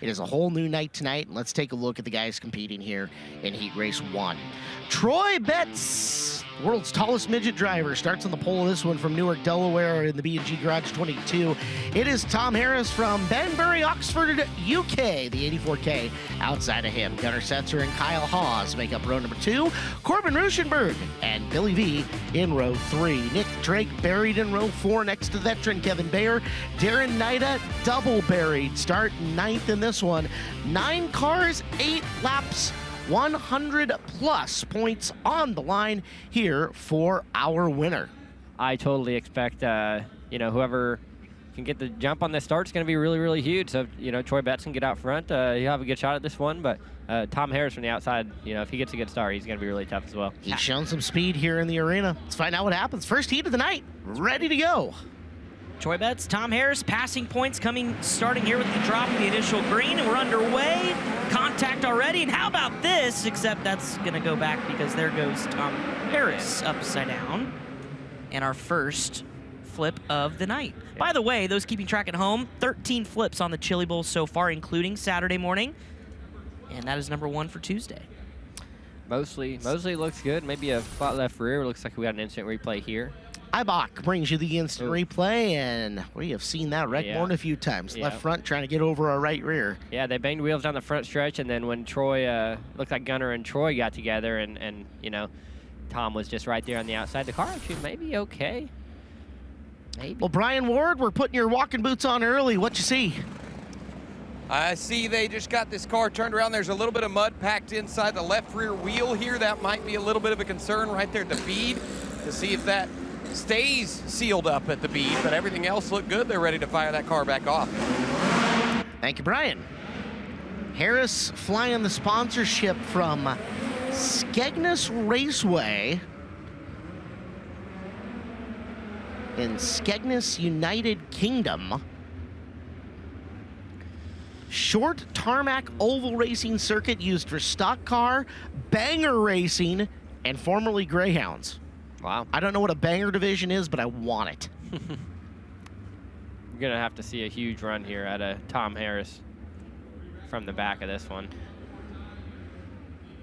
It is a whole new night tonight, and let's take a look at the guys competing here in Heat Race 1. Troy Betts, world's tallest midget driver, starts on the pole of this one from Newark, Delaware in the B&G Garage 22. It is Tom Harris from Banbury, Oxford, UK, the 84K outside of him. Gunnar Setzer and Kyle Hawes make up row number 2. Corbin Ruschenberg and Billy V in row 3. Nick Drake buried in row 4 next to veteran Kevin Bayer. Darren Nida double buried, start 9th in this one. 9 cars, 8 laps, 100+ points on the line here for our winner. I totally expect, whoever can get the jump on this start is going to be really, really huge. So, Troy Betts can get out front. He'll have a good shot at this one, but Tom Harris from the outside, if he gets a good start, he's going to be really tough as well. He's shown some speed here in the arena. Let's find out what happens. First heat of the night, ready to go. Troy Betts, Tom Harris, passing points starting here with the drop of the initial green, and we're underway. Contact already, and how about this? Except that's gonna go back because there goes Tom Harris upside down. And our first flip of the night. Yeah. By the way, those keeping track at home, 13 flips on the Chili Bowl so far, including Saturday morning. And that is number 1 for Tuesday. Mostly looks good. Maybe a flat left rear. Looks like we got an instant replay here. Ibach brings you the instant replay, and we have seen that wreck more than a few times. Left front trying to get over our right rear. Yeah, they banged wheels down the front stretch, and then when Troy, looked like Gunnar and Troy got together, and Tom was just right there on the outside. The car actually may be okay. Maybe. Well, Brian Ward, we're putting your walking boots on early. What you see? I see they just got this car turned around. There's a little bit of mud packed inside the left rear wheel here. That might be a little bit of a concern right there at the bead to see if that stays sealed up at the bead, but everything else looked good. They're ready to fire that car back off. Thank you, Brian. Harris flying the sponsorship from Skegness Raceway in Skegness, United Kingdom. Short tarmac oval racing circuit used for stock car, banger racing, and formerly Greyhounds. Wow. I don't know what a banger division is, but I want it. We're going to have to see a huge run here out of Tom Harris from the back of this one.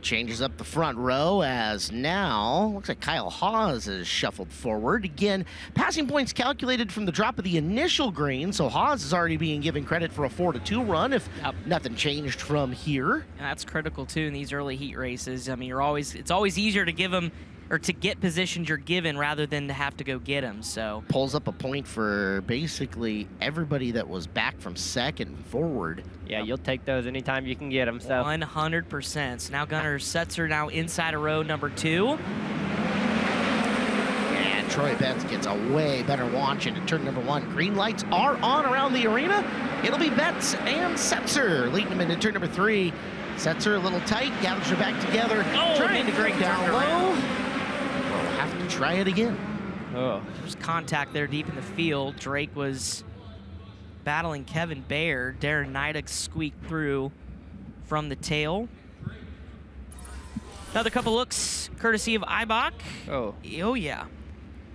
Changes up the front row as now, looks like Kyle Hawes is shuffled forward. Again, passing points calculated from the drop of the initial green, so Hawes is already being given credit for a 4-2 run if nothing changed from here. And that's critical, too, in these early heat races. I mean, it's always easier to give them or to get positions you're given rather than to have to go get them. So pulls up a point for basically everybody that was back from second forward. Yeah, you'll take those anytime you can get them. So 100%. So now Gunnar Setzer now inside of row number 2. And Troy Betts gets a way better launch into turn number 1. Green lights are on around the arena. It'll be Betts and Setzer leading them into turn number 3. Setzer a little tight, gathers her back together, trying to break down low. We'll have to try it again. There's contact there deep in the field. Drake was battling Kevin Bayer. Darren Nida squeaked through from the tail. Another couple looks courtesy of Ibach. Oh, yeah.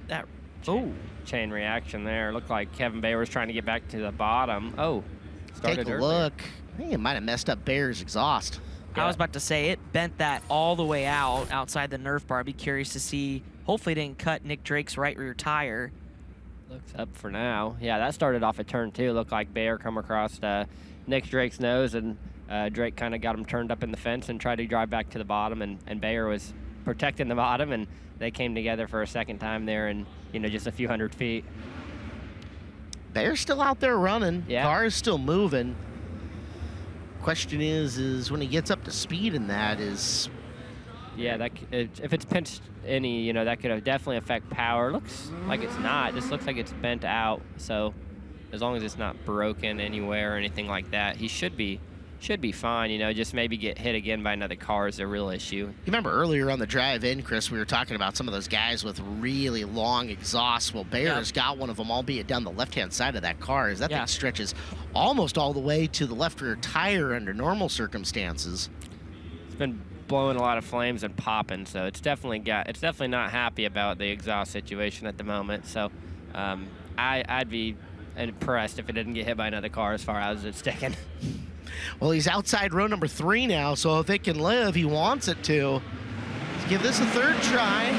That. Chain reaction there. Looked like Kevin Bayer was trying to get back to the bottom. Take a look. I think it might have messed up Bayer's exhaust. I was about to say, it bent that all the way out outside the Nerf bar. I'd be curious to see. Hopefully it didn't cut Nick Drake's right rear tire. Looks up for now. Yeah, that started off at turn 2. Looked like Bayer come across Nick Drake's nose, and Drake kind of got him turned up in the fence and tried to drive back to the bottom, and Bayer was protecting the bottom, and they came together for a second time there in, just a few hundred feet. Bayer's still out there running. Yeah. Car is still moving. Question is when he gets up to speed in that is... Yeah, if it's pinched any, that could definitely affect power. Looks like it's not. It just looks like it's bent out. So as long as it's not broken anywhere or anything like that, he should be fine. Just maybe get hit again by another car is a real issue. You remember earlier on the drive in, Chris, we were talking about some of those guys with really long exhausts. Well, Bayer's got one of them, albeit down the left-hand side of that car, as that thing stretches almost all the way to the left rear tire under normal circumstances. It's been blowing a lot of flames and popping, so it's definitely not happy about the exhaust situation at the moment. So I'd be impressed if it didn't get hit by another car as far as it's sticking. Well, he's outside row number 3 now, so if it can live, he wants it to. Let's give this a third try.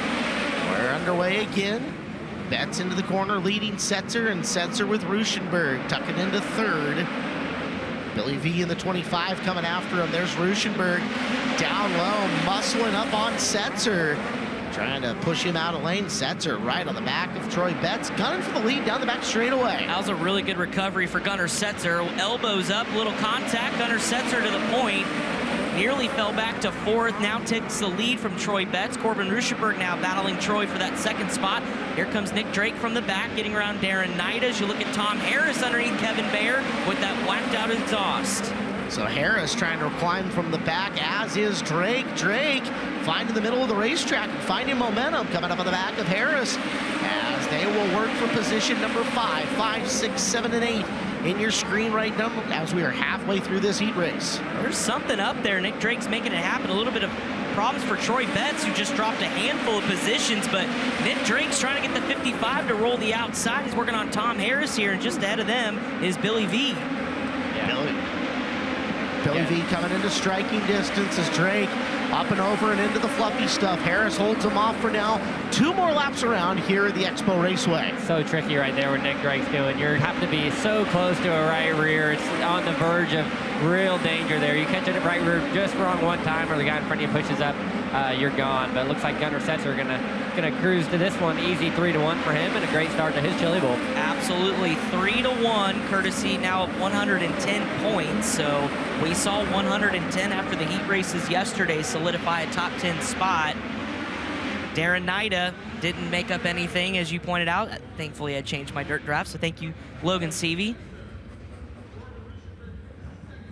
We're underway again. Betts into the corner, leading Setzer, and Setzer with Ruschenberg tucking into third. Billy V in the 25 coming after him. There's Ruschenberg down low, muscling up on Setzer. Trying to push him out of lane. Setzer right on the back of Troy Betts, gunning for the lead down the back straightaway. That was a really good recovery for Gunnar Setzer. Elbows up, little contact. Gunnar Setzer to the point. Nearly fell back to 4th. Now takes the lead from Troy Betts. Corbin Ruschenberg now battling Troy for that 2nd spot. Here comes Nick Drake from the back, getting around Darren Knight as you look at Tom Harris underneath Kevin Bayer with that whacked out exhaust. So Harris trying to climb from the back, as is Drake. Drake finding the middle of the racetrack and finding momentum coming up on the back of Harris as they will work for position number 5, 6, 7, and 8 in your screen right now as we are halfway through this heat race. There's something up there. Nick Drake's making it happen. A little bit of problems for Troy Betts, who just dropped a handful of positions, but Nick Drake's trying to get the 55 to roll the outside. He's working on Tom Harris here, and just ahead of them is Billy V. Billy V coming into striking distance as Drake up and over and into the fluffy stuff. Harris holds him off for now. 2 more laps around here at the Expo Raceway. So tricky right there what Nick Drake's doing. You have to be so close to a right rear. It's on the verge of real danger there. You catch it at right rear just wrong one time, or the guy in front of you pushes up, you're gone. But it looks like Gunnar Setzer gonna cruise to this one. Easy 3-1 for him, and a great start to his Chili Bowl. Absolutely, 3-1, courtesy now of 110 points. So we saw 110 after the heat races yesterday solidify a top 10 spot. Darren Knight didn't make up anything, as you pointed out. Thankfully, I changed my dirt draft, so thank you, Logan Seavey.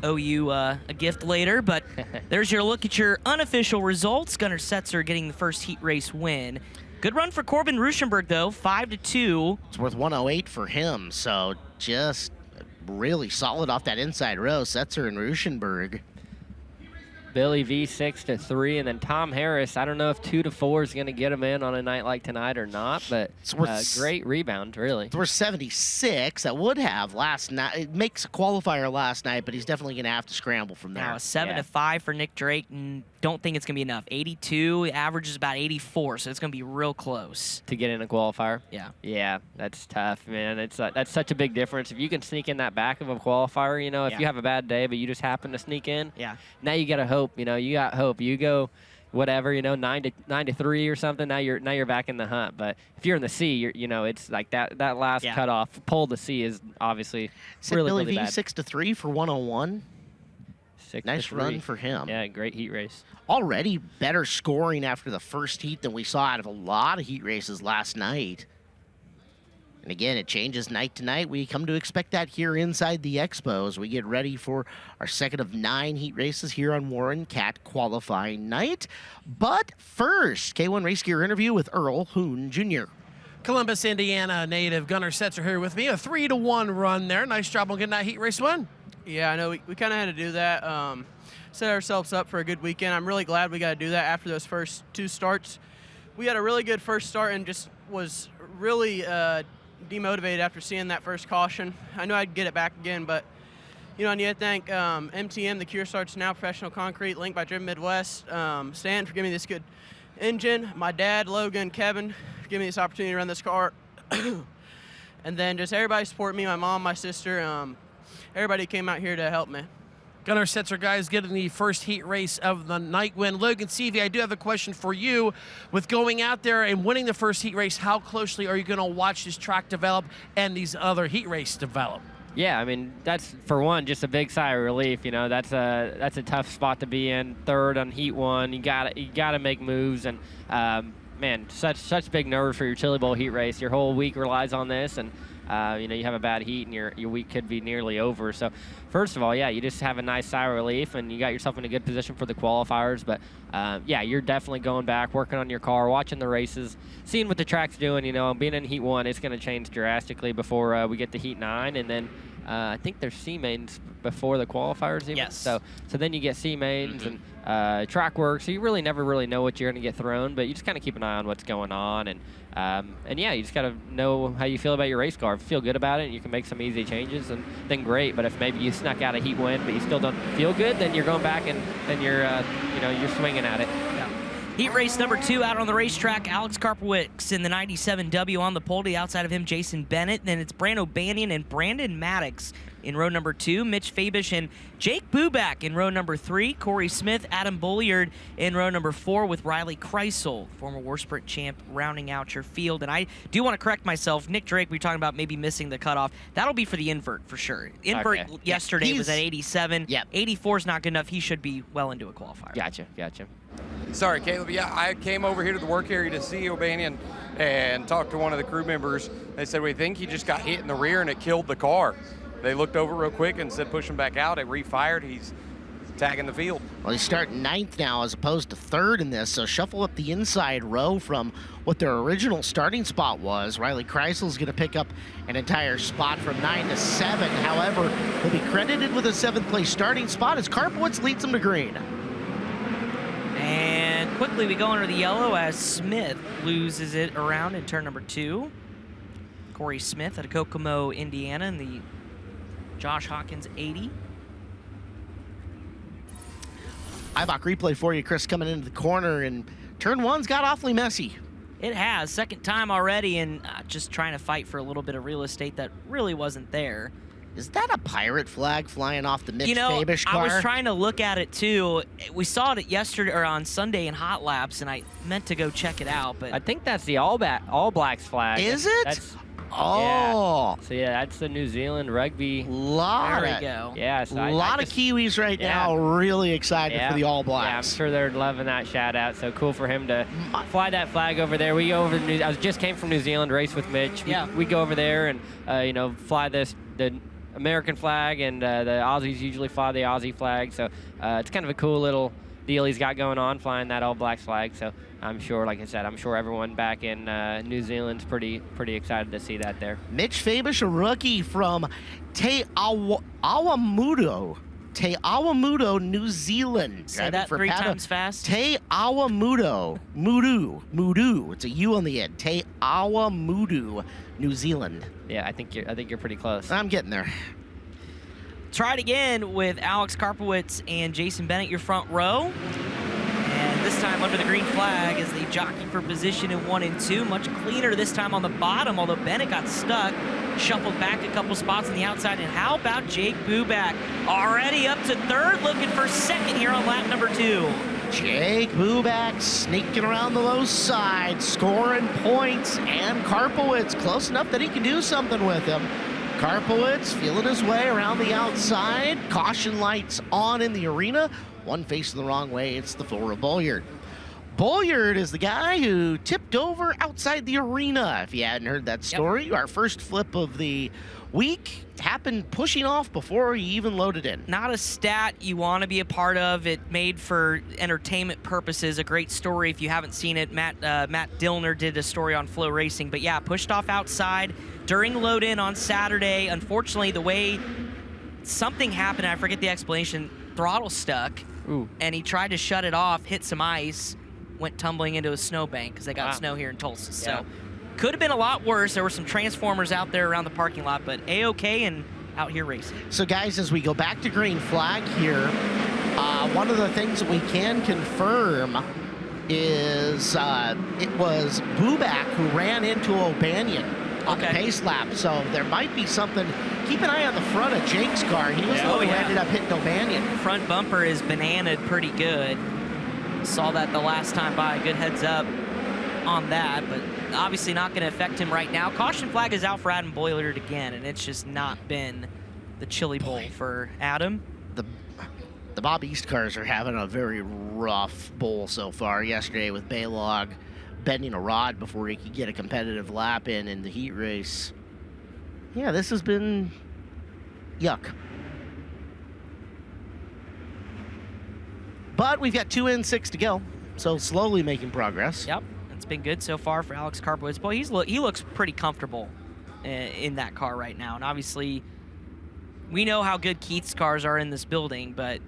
Owe you a gift later, but there's your look at your unofficial results. Gunnar Setzer getting the first heat race win. Good run for Corbin Ruschenberg, though, 5-2. It's worth 108 for him, so just really solid off that inside row. Setzer and Ruschenberg. Billy V 6-3, and then Tom Harris. I don't know if 2-4 is going to get him in on a night like tonight or not, but great rebound, really. It's worth 76. That would have last night. It makes a qualifier last night, but he's definitely going to have to scramble from there. Now a 7-5 for Nick Drake. Don't think it's going to be enough. 82, average is about 84, so it's going to be real close. To get in a qualifier? Yeah. Yeah, that's tough, man. That's such a big difference. If you can sneak in that back of a qualifier, you know, if you have a bad day, but you just happen to sneak in, now you got to hope. You know, you got hope. You go, whatever, you know, 9-3 or something. Now you're back in the hunt. But if you're in the C, you know, it's like that last cutoff. Pole to C is obviously really Billy bad. V 6-3 for 101. 6-3. Nice run for him. Yeah, great heat race. Already better scoring after the first heat than we saw out of a lot of heat races last night. And again, it changes night to night. We come to expect that here inside the Expo as we get ready for our second of 9 heat races here on Warren Cat qualifying night. But first, K1 Race Gear interview with Earl Hoon Jr. Columbus, Indiana native Gunnar Setzer here with me. A 3-1 run there. Nice job on getting that heat race win. Yeah, I know we kind of had to do that. Set ourselves up for a good weekend. I'm really glad we got to do that after those first 2 starts. We had a really good first start and just was really demotivated after seeing that first caution. I know I'd get it back again, but you know, I need to thank MTM, the Cure Starts Now Professional Concrete, linked by Driven Midwest, Stan for giving me this good engine, my dad, Logan, Kevin, for giving me this opportunity to run this car, and then just everybody support me, my mom, my sister, everybody came out here to help me. Gunnar Setzer, guys, getting the first heat race of the night win. Logan Seavey, I do have a question for you. With going out there and winning the first heat race, how closely are you going to watch this track develop and these other heat races develop? Yeah, I mean, that's, for one, just a big sigh of relief. You know, that's a tough spot to be in. Third on heat 1, you gotta make moves, and man, such big nerves for your Chili Bowl heat race. Your whole week relies on this, and you know, you have a bad heat and your week could be nearly over. So first of all, yeah, you just have a nice sigh of relief and you got yourself in a good position for the qualifiers. But yeah, you're definitely going back, working on your car, watching the races, seeing what the track's doing. You know, being in heat 1, it's going to change drastically before we get to heat 9. And then I think there's C mains before the qualifiers even. Yes. So then you get C mains and track work. So you really never really know what you're going to get thrown, but you just kind of keep an eye on what's going on. And yeah, you just got to know how you feel about your race car. If you feel good about it, you can make some easy changes, and then great. But if maybe you snuck out a heat win, but you still don't feel good, then you're going back and then you're you're swinging at it. Heat race number 2 out on the racetrack. Alex Karpowicz in the 97W on the pole. To the outside of him, Jason Bennett. Then it's Brando Banyan and Brandon Maddox in row number 2. Mitch Fabish and Jake Buback in row number 3. Corey Smith, Adam Bolliard in row number 4 with Riley Kreisel, former War Sprint champ, rounding out your field. And I do want to correct myself. Nick Drake, we were talking about maybe missing the cutoff. That'll be for the invert for sure. Invert yesterday was at 87. Yep. 84 is not good enough. He should be well into a qualifier. Gotcha. Sorry, Caleb. Yeah, I came over here to the work area to see O'Banion and talked to one of the crew members. They said, we think he just got hit in the rear and it killed the car. They looked over real quick and said push him back out. It refired. He's tagging the field. Well, he's starting 9th now as opposed to 3rd in this, so shuffle up the inside row from what their original starting spot was. Riley Kreisel's going to pick up an entire spot from 9 to 7. However, he'll be credited with a 7th place starting spot as Karpowicz leads him to green. And quickly we go under the yellow as Smith loses it around in turn number 2. Corey Smith out of Kokomo, Indiana in the Josh Hawkins 80. Ibach replay for you, Chris, coming into the corner, and turn 1's got awfully messy. It has, second time already, and just trying to fight for a little bit of real estate that really wasn't there. Is that a pirate flag flying off the Mitch You know, Fabish car? I was trying to look at it too. We saw it yesterday or on Sunday in Hot Laps, and I meant to go check it out, but I think that's the All Blacks flag. Is it? That's, oh. So yeah, that's the New Zealand rugby. Lot there of, we go. Yeah, so a lot of Kiwis right now really excited for the All Yeah, I'm Blacks. sure they're loving that shout out. So cool for him to fly that flag over there. We go over to I just came from New Zealand, race with Mitch. We go over there and fly the American flag, and the Aussies usually fly the Aussie flag. So it's kind of a cool little deal he's got going on, flying that All Blacks flag. So I'm sure, like I said, I'm sure everyone back in New Zealand's pretty excited to see that there. Mitch Fabish, a rookie from Te Awamutu, New Zealand. Say that 3 times fast. Te Awamutu, Mudu. It's a U on the end. Te Awamutu, New Zealand. Yeah, I think you're pretty close. I'm getting there. Try it again with Alex Karpowicz and Jason Bennett, your front row. And this time under the green flag as they jockey for position in 1 and 2. Much cleaner this time on the bottom, although Bennett got stuck. Shuffled back a couple spots on the outside. And how about Jake Buback? Already up to 3rd, looking for 2nd here on lap number 2. Jake Buback sneaking around the low side, scoring points, and Karpowicz close enough that he can do something with him. Karpowicz feeling his way around the outside. Caution lights on in the arena. One facing the wrong way, it's the Flora Bolliard. Bolliard is the guy who tipped over outside the arena. If you hadn't heard that story, our first flip of the week happened pushing off before he even loaded in. Not a stat you want to be a part of. It made for entertainment purposes. A great story if you haven't seen it. Matt Dillner did a story on FloRacing. But yeah, pushed off outside during load in on Saturday. Unfortunately, the way something happened, I forget the explanation, throttle stuck. Ooh. And he tried to shut it off, hit some ice, went tumbling into a snowbank because they got snow here in Tulsa. So could have been a lot worse. There were some transformers out there around the parking lot, but A-OK and out here racing. So guys, as we go back to green flag here, one of the things that we can confirm is it was Buback who ran into O'Banion on the pace lap. So there might be something. Keep an eye on the front of Jake's car. He was the one who ended up hitting O'Banion. Front bumper is bananaed pretty good. Saw that the last time by. Good heads up on that, but obviously not going to affect him right now. Caution flag is out for Adam Bolliard again, and it's just not been the chili bowl for Adam. The Bob East cars are having a very rough bowl so far. Yesterday with Baylog bending a rod before he could get a competitive lap in the heat race. Yeah, this has been yuck. But we've got 2 and 6 to go, so slowly making progress. Yep, it's been good so far for Alex Karpowicz. Boy, he looks pretty comfortable in that car right now, and obviously we know how good Keith's cars are in this building, but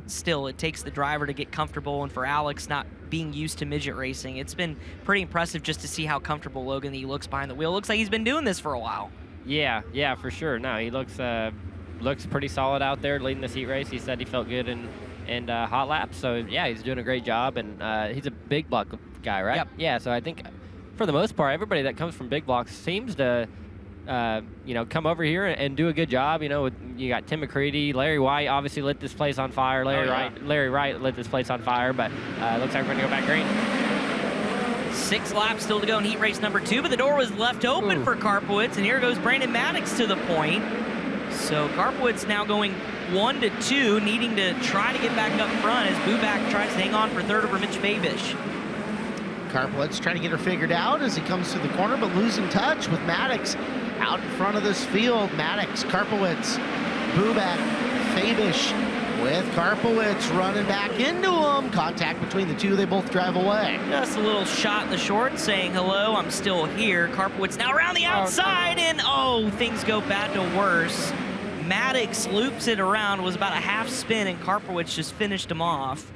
still, it takes the driver to get comfortable, and for Alex not being used to midget racing, it's been pretty impressive just to see how comfortable Logan he looks behind the wheel. Looks like he's been doing this for a while. Yeah, for sure. No, he looks pretty solid out there leading this heat race. He said he felt good in hot laps, so yeah, he's doing a great job, and he's a big block guy, right? Yep. Yeah, so I think for the most part, everybody that comes from big blocks seems to come over here and do a good job. You got Tim McCready, Larry White obviously lit this place on fire. Larry Wright lit this place on fire, but looks like we're gonna go back green. 6 laps still to go in heat race number 2, but the door was left open for Karpowitz, and here goes Brandon Maddox to the point. So Karpowitz now going 1-2, needing to try to get back up front as Bubak tries to hang on for third over Mitch Fabish. Karpowitz trying to get her figured out as he comes to the corner, but losing touch with Maddox out in front of this field. Maddox, Karpowitz, Bubak, Fabish with Karpowitz running back into him. Contact between the two, they both drive away. Just a little shot in the short saying, hello, I'm still here. Karpowitz now around the outside, and things go bad to worse. Maddox loops it around, was about a half spin, and Karpowitz just finished him off.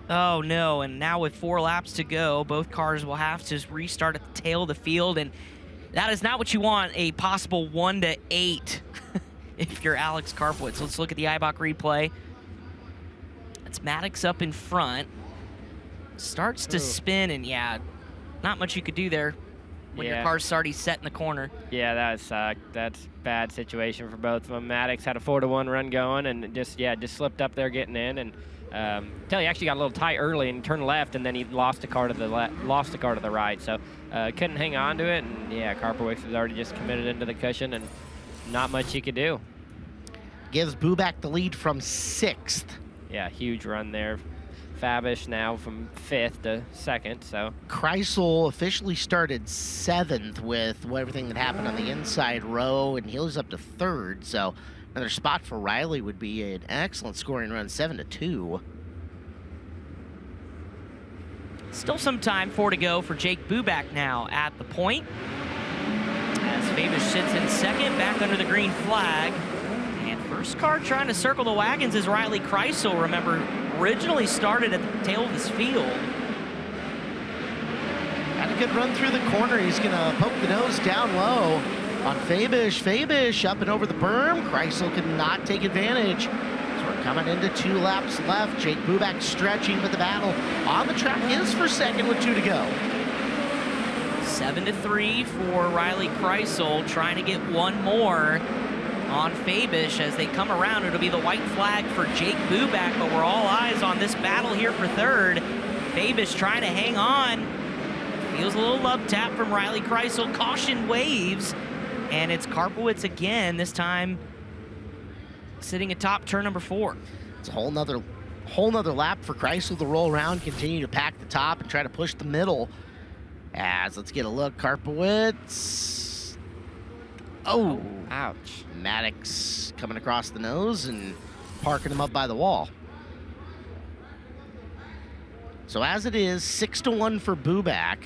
Oh no, and now with 4 laps to go, both cars will have to restart at the tail of the field, and that is not what you want, a possible 1-8 if you're Alex Karpowitz. Let's look at the IBOC replay. It's Maddox up in front. Starts to spin, and yeah, not much you could do there when your car's already set in the corner. Yeah, that's bad situation for both of them. Maddox had a 4-1 run going, and just slipped up there getting in, and he actually got a little tight early and turned left, and then he lost the car to the right. So couldn't hang on to it, and yeah, Karpowitz was already just committed into the cushion, and not much he could do. Gives Bubak the lead from 6th. Yeah, huge run there. Fabish now from 5th to 2nd. So Kreisel officially started 7th with everything that happened on the inside row, and he was up to 3rd. So another spot for Riley would be an excellent scoring run, 7-2. Still some time, 4 to go for Jake Bubak now at the point. As Fabish sits in 2nd, back under the green flag. And first car trying to circle the wagons is Riley Kreisel. Remember, originally started at the tail of this field. Had a good run through the corner. He's gonna poke the nose down low on Fabish. Fabish up and over the berm. Kreisel could not take advantage. So we're coming into 2 laps left. Jake Bubak stretching, but the battle on the track is for 2nd with 2 to go. 7-3 for Riley Kreisel, trying to get 1 more on Fabish as they come around. It'll be the white flag for Jake Bubak, but we're all eyes on this battle here for 3rd. Fabish trying to hang on. Feels a little love tap from Riley Kreisel. Caution waves, and it's Karpowitz again, this time sitting atop turn number 4. It's a whole nother lap for Kreisel to roll around, continue to pack the top and try to push the middle. As let's get a look, Karpowitz. Oh, ouch. Maddox coming across the nose and parking him up by the wall. So as it is, 6-1 for Bubak.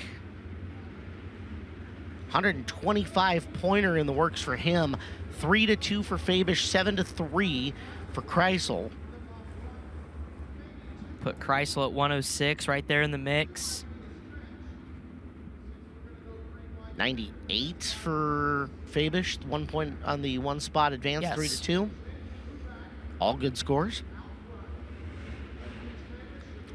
125 pointer in the works for him. 3-2 for Fabish, 7-3 for Kreisel. Put Kreisel at 106 right there in the mix. 98 for Fabish, 1 point on the 1 spot advance, Yes. 3-2. All good scores.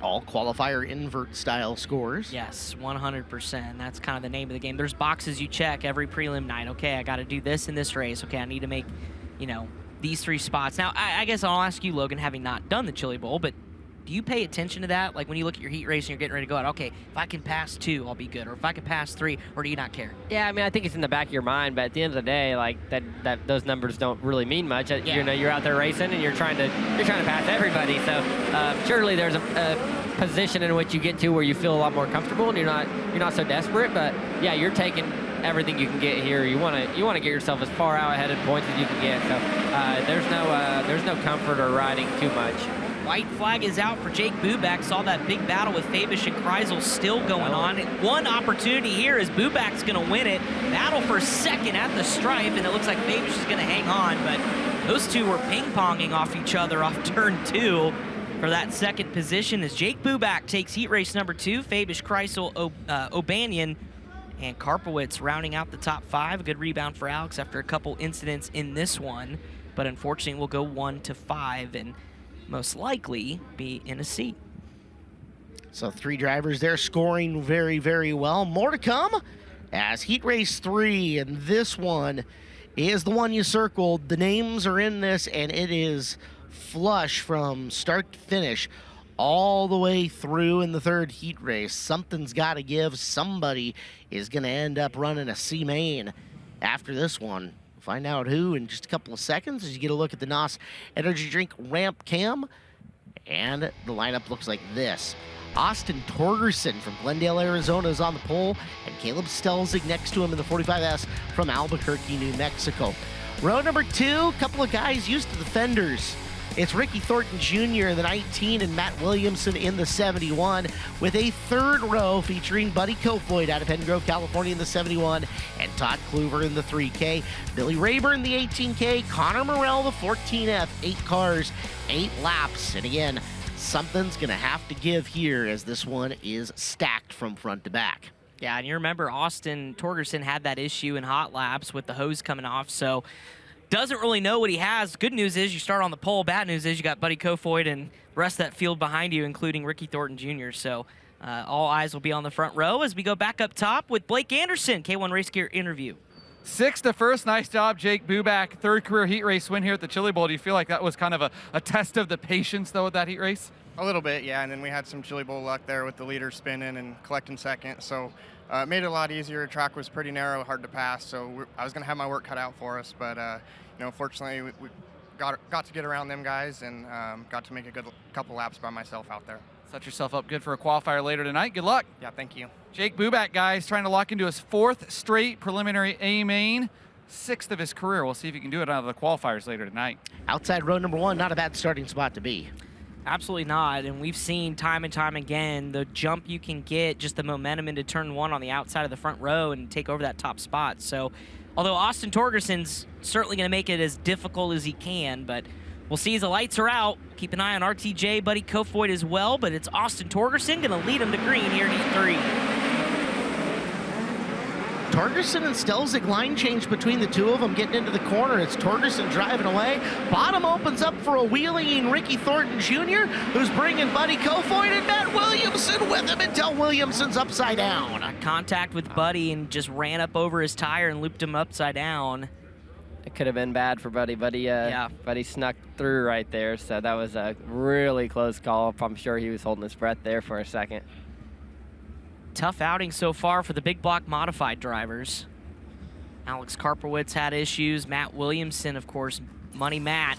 All qualifier invert style scores. Yes, 100%. That's kind of the name of the game. There's boxes you check every prelim night. Okay, I got to do this in this race. Okay, I need to make, these 3 spots. Now, I guess I'll ask you, Logan, having not done the Chili Bowl, but do you pay attention to that? Like when you look at your heat race and you're getting ready to go out, okay, if I can pass 2, I'll be good. Or if I can pass 3, or do you not care? Yeah, I mean, I think it's in the back of your mind, but at the end of the day, like that those numbers don't really mean much. You're out there racing and you're trying to pass everybody. So surely there's a position in which you get to where you feel a lot more comfortable and you're not so desperate. But yeah, you're taking everything you can get here. You want to get yourself as far out ahead of points as you can get. So there's no comfort or riding too much. White flag is out for Jake Buback. Saw that big battle with Fabish and Kreisel still going on. One opportunity here is Buback's going to win it. Battle for second at the stripe, and it looks like Fabish is going to hang on, but those two were ping-ponging off each other off turn 2 for that second position as Jake Buback takes heat race number 2. Fabish, Kreisel, O'Banion, and Karpowitz rounding out the top 5. A good rebound for Alex after a couple incidents in this one, but unfortunately we'll go 1 to 5 and most likely be in a seat. So 3 drivers there scoring very, very well. More to come as heat race 3, and this one is the one you circled. The names are in this, and it is flush from start to finish all the way through in the 3rd heat race. Something's got to give. Somebody is going to end up running a C main after this one. Find out who in just a couple of seconds as you get a look at the NOS Energy Drink ramp cam. And the lineup looks like this. Austin Torgerson from Glendale, Arizona is on the pole, and Caleb Stelzig next to him in the 45S from Albuquerque, New Mexico. Row number 2, a couple of guys used to the fenders. It's Ricky Thornton Jr. in the 19 and Matt Williamson in the 71, with a 3rd row featuring Buddy Kofoid out of Pen Grove, California in the 71, and Todd Kluver in the 3K. Billy Rayburn the 18K, Connor Morell the 14F, 8 cars, 8 laps. And again, something's going to have to give here as this one is stacked from front to back. Yeah, and you remember Austin Torgerson had that issue in hot laps with the hose coming off, so doesn't really know what he has. Good news is you start on the pole. Bad news is you got Buddy Kofoid and the rest of that field behind you, including Ricky Thornton Jr. So all eyes will be on the front row as we go back up top with Blake Anderson, K1 Race Gear interview. 6th to 1st, nice job, Jake Buback. 3rd career heat race win here at the Chili Bowl. Do you feel like that was kind of a test of the patience, though, with that heat race? A little bit, yeah, and then we had some Chili Bowl luck there with the leader spinning and collecting second, so it made it a lot easier. The track was pretty narrow, hard to pass, so I was going to have my work cut out for us, but fortunately we got to get around them guys and got to make a good couple laps by myself out there. Set yourself up good for a qualifier later tonight. Good luck. Yeah, thank you. Jake Buback, guys, trying to lock into his 4th straight preliminary A main, 6th of his career. We'll see if he can do it out of the qualifiers later tonight. Outside row number 1, not a bad starting spot to be. Absolutely not, and we've seen time and time again the jump you can get, just the momentum into turn 1 on the outside of the front row and take over that top spot. So although Austin Torgerson's certainly going to make it as difficult as he can, but we'll see as the lights are out. Keep an eye on RTJ, Buddy Kofoid as well, but it's Austin Torgerson going to lead him to green here in heat 3. Torgerson and Stelzig line change between the two of them getting into the corner. It's Torgerson driving away. Bottom opens up for a wheeling Ricky Thornton Jr., who's bringing Buddy Kofoid and Matt Williamson with him until Williamson's upside down. Contact with Buddy and just ran up over his tire and looped him upside down. It could have been bad for Buddy. Buddy snuck through right there, so that was a really close call. I'm sure he was holding his breath there for a second. Tough outing so far for the big block modified drivers. Alex Karpowitz had issues. Matt Williamson, of course, Money Matt.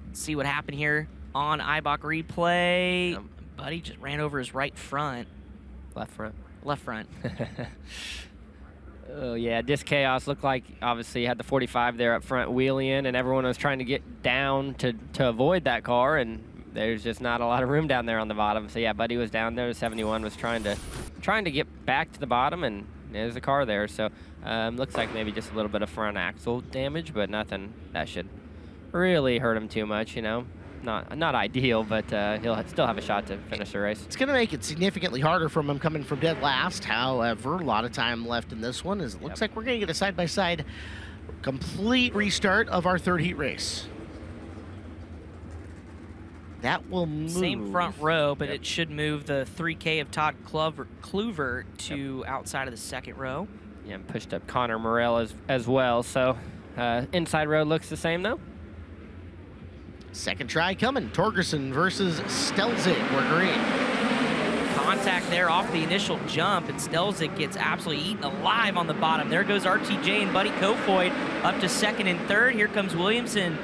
Let's see what happened here on IBOC replay. Buddy just ran over his right front. Left front. Left front. Oh, yeah, Disc Chaos looked like, obviously, had the 45 there up front wheeling, and everyone was trying to get down to avoid that car, and there's just not a lot of room down there on the bottom. So, yeah, Buddy was down there. The 71 was trying to get back to the bottom, and there's a car there. So, looks like maybe just a little bit of front axle damage, but nothing that should really hurt him too much, you know. Not ideal, but he'll still have a shot to finish the race. It's going to make it significantly harder from him coming from dead last. However, a lot of time left in this one. As it looks like we're going to get a side-by-side complete restart of our 3rd heat race. That will move. Same front row, but it should move the 3K of Todd Kluver to outside of the 2nd row. Yeah, and pushed up Connor Morell as well. So inside row looks the same, though. Second try coming. Torgerson versus Stelzig. We're green. Contact there off the initial jump, and Stelzig gets absolutely eaten alive on the bottom. There goes RTJ and Buddy Kofoid up to 2nd and 3rd. Here comes Williamson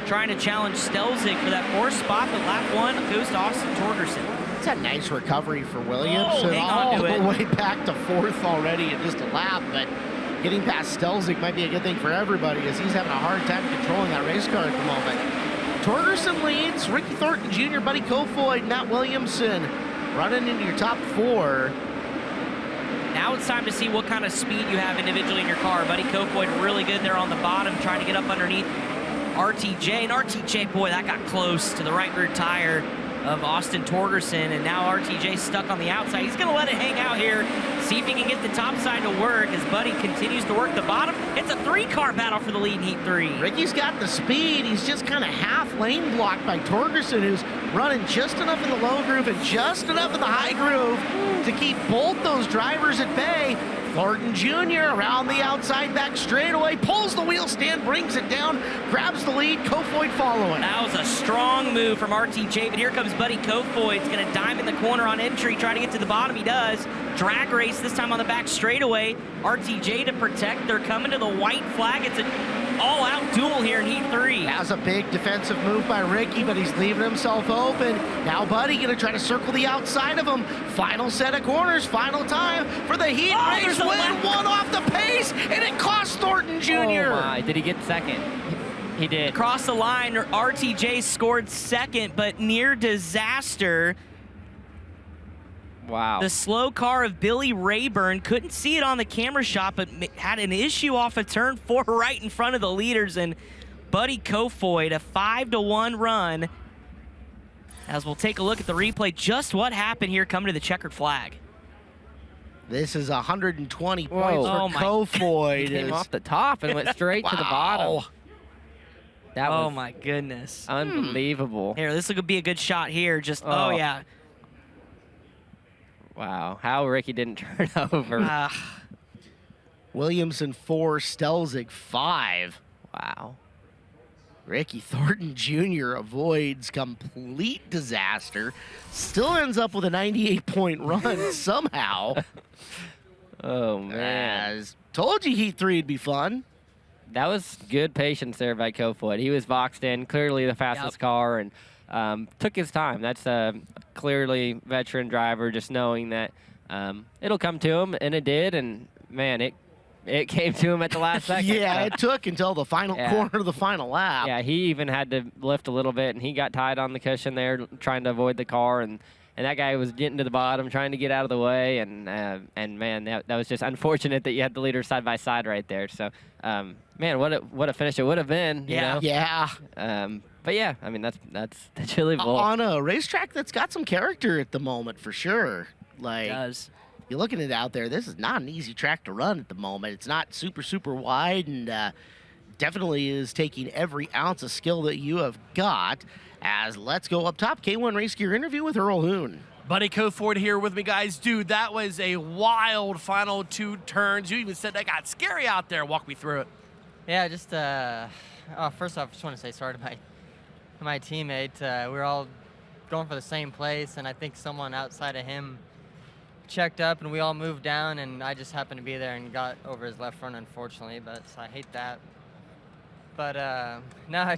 trying to challenge Stelzig for that 4th spot, but lap 1 goes to Austin Torgerson. It's a nice recovery for Williamson. Hang on all to it. the way back to 4th already in just a lap, but getting past Stelzig might be a good thing for everybody as he's having a hard time controlling that race car at the moment. Torgerson leads. Ricky Thornton Jr., Buddy Kofoid, Matt Williamson running into your top 4. Now it's time to see what kind of speed you have individually in your car. Buddy Kofoid really good there on the bottom, trying to get up underneath RTJ. And RTJ, boy, that got close to the right rear tire of Austin Torgerson, and now RTJ stuck on the outside. He's going to let it hang out here, see if he can get the top side to work as Buddy continues to work the bottom. It's a 3-car battle for the lead in Heat 3. Ricky's got the speed. He's just kind of half lane blocked by Torgerson, who's running just enough in the low groove and just enough in the high groove to keep both those drivers at bay. Thornton Jr. around the outside back straightaway, pulls the wheel stand, brings it down, grabs the lead, Kofoid following. That was a strong move from RTJ, but here comes Buddy Kofoid. He's going to dime in the corner on entry, try to get to the bottom. He does. Drag race this time on the back straightaway. RTJ to protect. They're coming to the white flag. It's an all-out duel here in Heat 3. That was a big defensive move by Ricky, but he's leaving himself open. Now Buddy going to try to circle the outside of him. Final set of corners, final time for the Heat race win. One off the pace, and it cost Thornton Jr. Oh my, did he get second? He did. Across the line, RTJ scored second, but near disaster. Wow. The slow car of Billy Rayburn, couldn't see it on the camera shot, but had an issue off of turn 4 right in front of the leaders, and Buddy Kofoid, a 5-1 run. As we'll take a look at the replay, just what happened here coming to the checkered flag. This is 120 Whoa. points Oh for my- Kofoid. He came off the top and went straight to the bottom. That Oh was my goodness. unbelievable. Here, this will be a good shot here. Just, oh yeah. Wow, how Ricky didn't turn over. Williamson 4, Stelzig 5. Wow. Ricky Thornton Jr. avoids complete disaster. Still ends up with a 98-point run somehow. Oh, man. As told you Heat 3 would be fun. That was good patience there by Kofoid. He was boxed in, clearly the fastest car, and took his time. That's a clearly veteran driver, just knowing that it'll come to him, and it did, and man, it came to him at the last second. Yeah, it took until the final corner of the final lap. Yeah, he even had to lift a little bit, and he got tied on the cushion there, trying to avoid the car, and that guy was getting to the bottom, trying to get out of the way, and man, that was just unfortunate that you had the leaders side by side right there. So, man, what a finish it would have been. You know? Yeah. But yeah, I mean that's the Chili Bowl. On a racetrack that's got some character at the moment, for sure. Like, Does. you're looking at it out there, this is not an easy track to run at the moment. It's not super, super wide, and definitely is taking every ounce of skill that you have got. As let's go up top, K1 Race Gear interview with Earl Hoon. Buddy Kofoid here with me, guys. Dude, that was a wild final 2 turns. You even said that got scary out there. Walk me through it. Yeah, just first off, I just want to say sorry to my teammate. We were all going for the same place, and I think someone outside of him checked up, and we all moved down, and I just happened to be there and got over his left front, unfortunately. But so I hate that. But no, I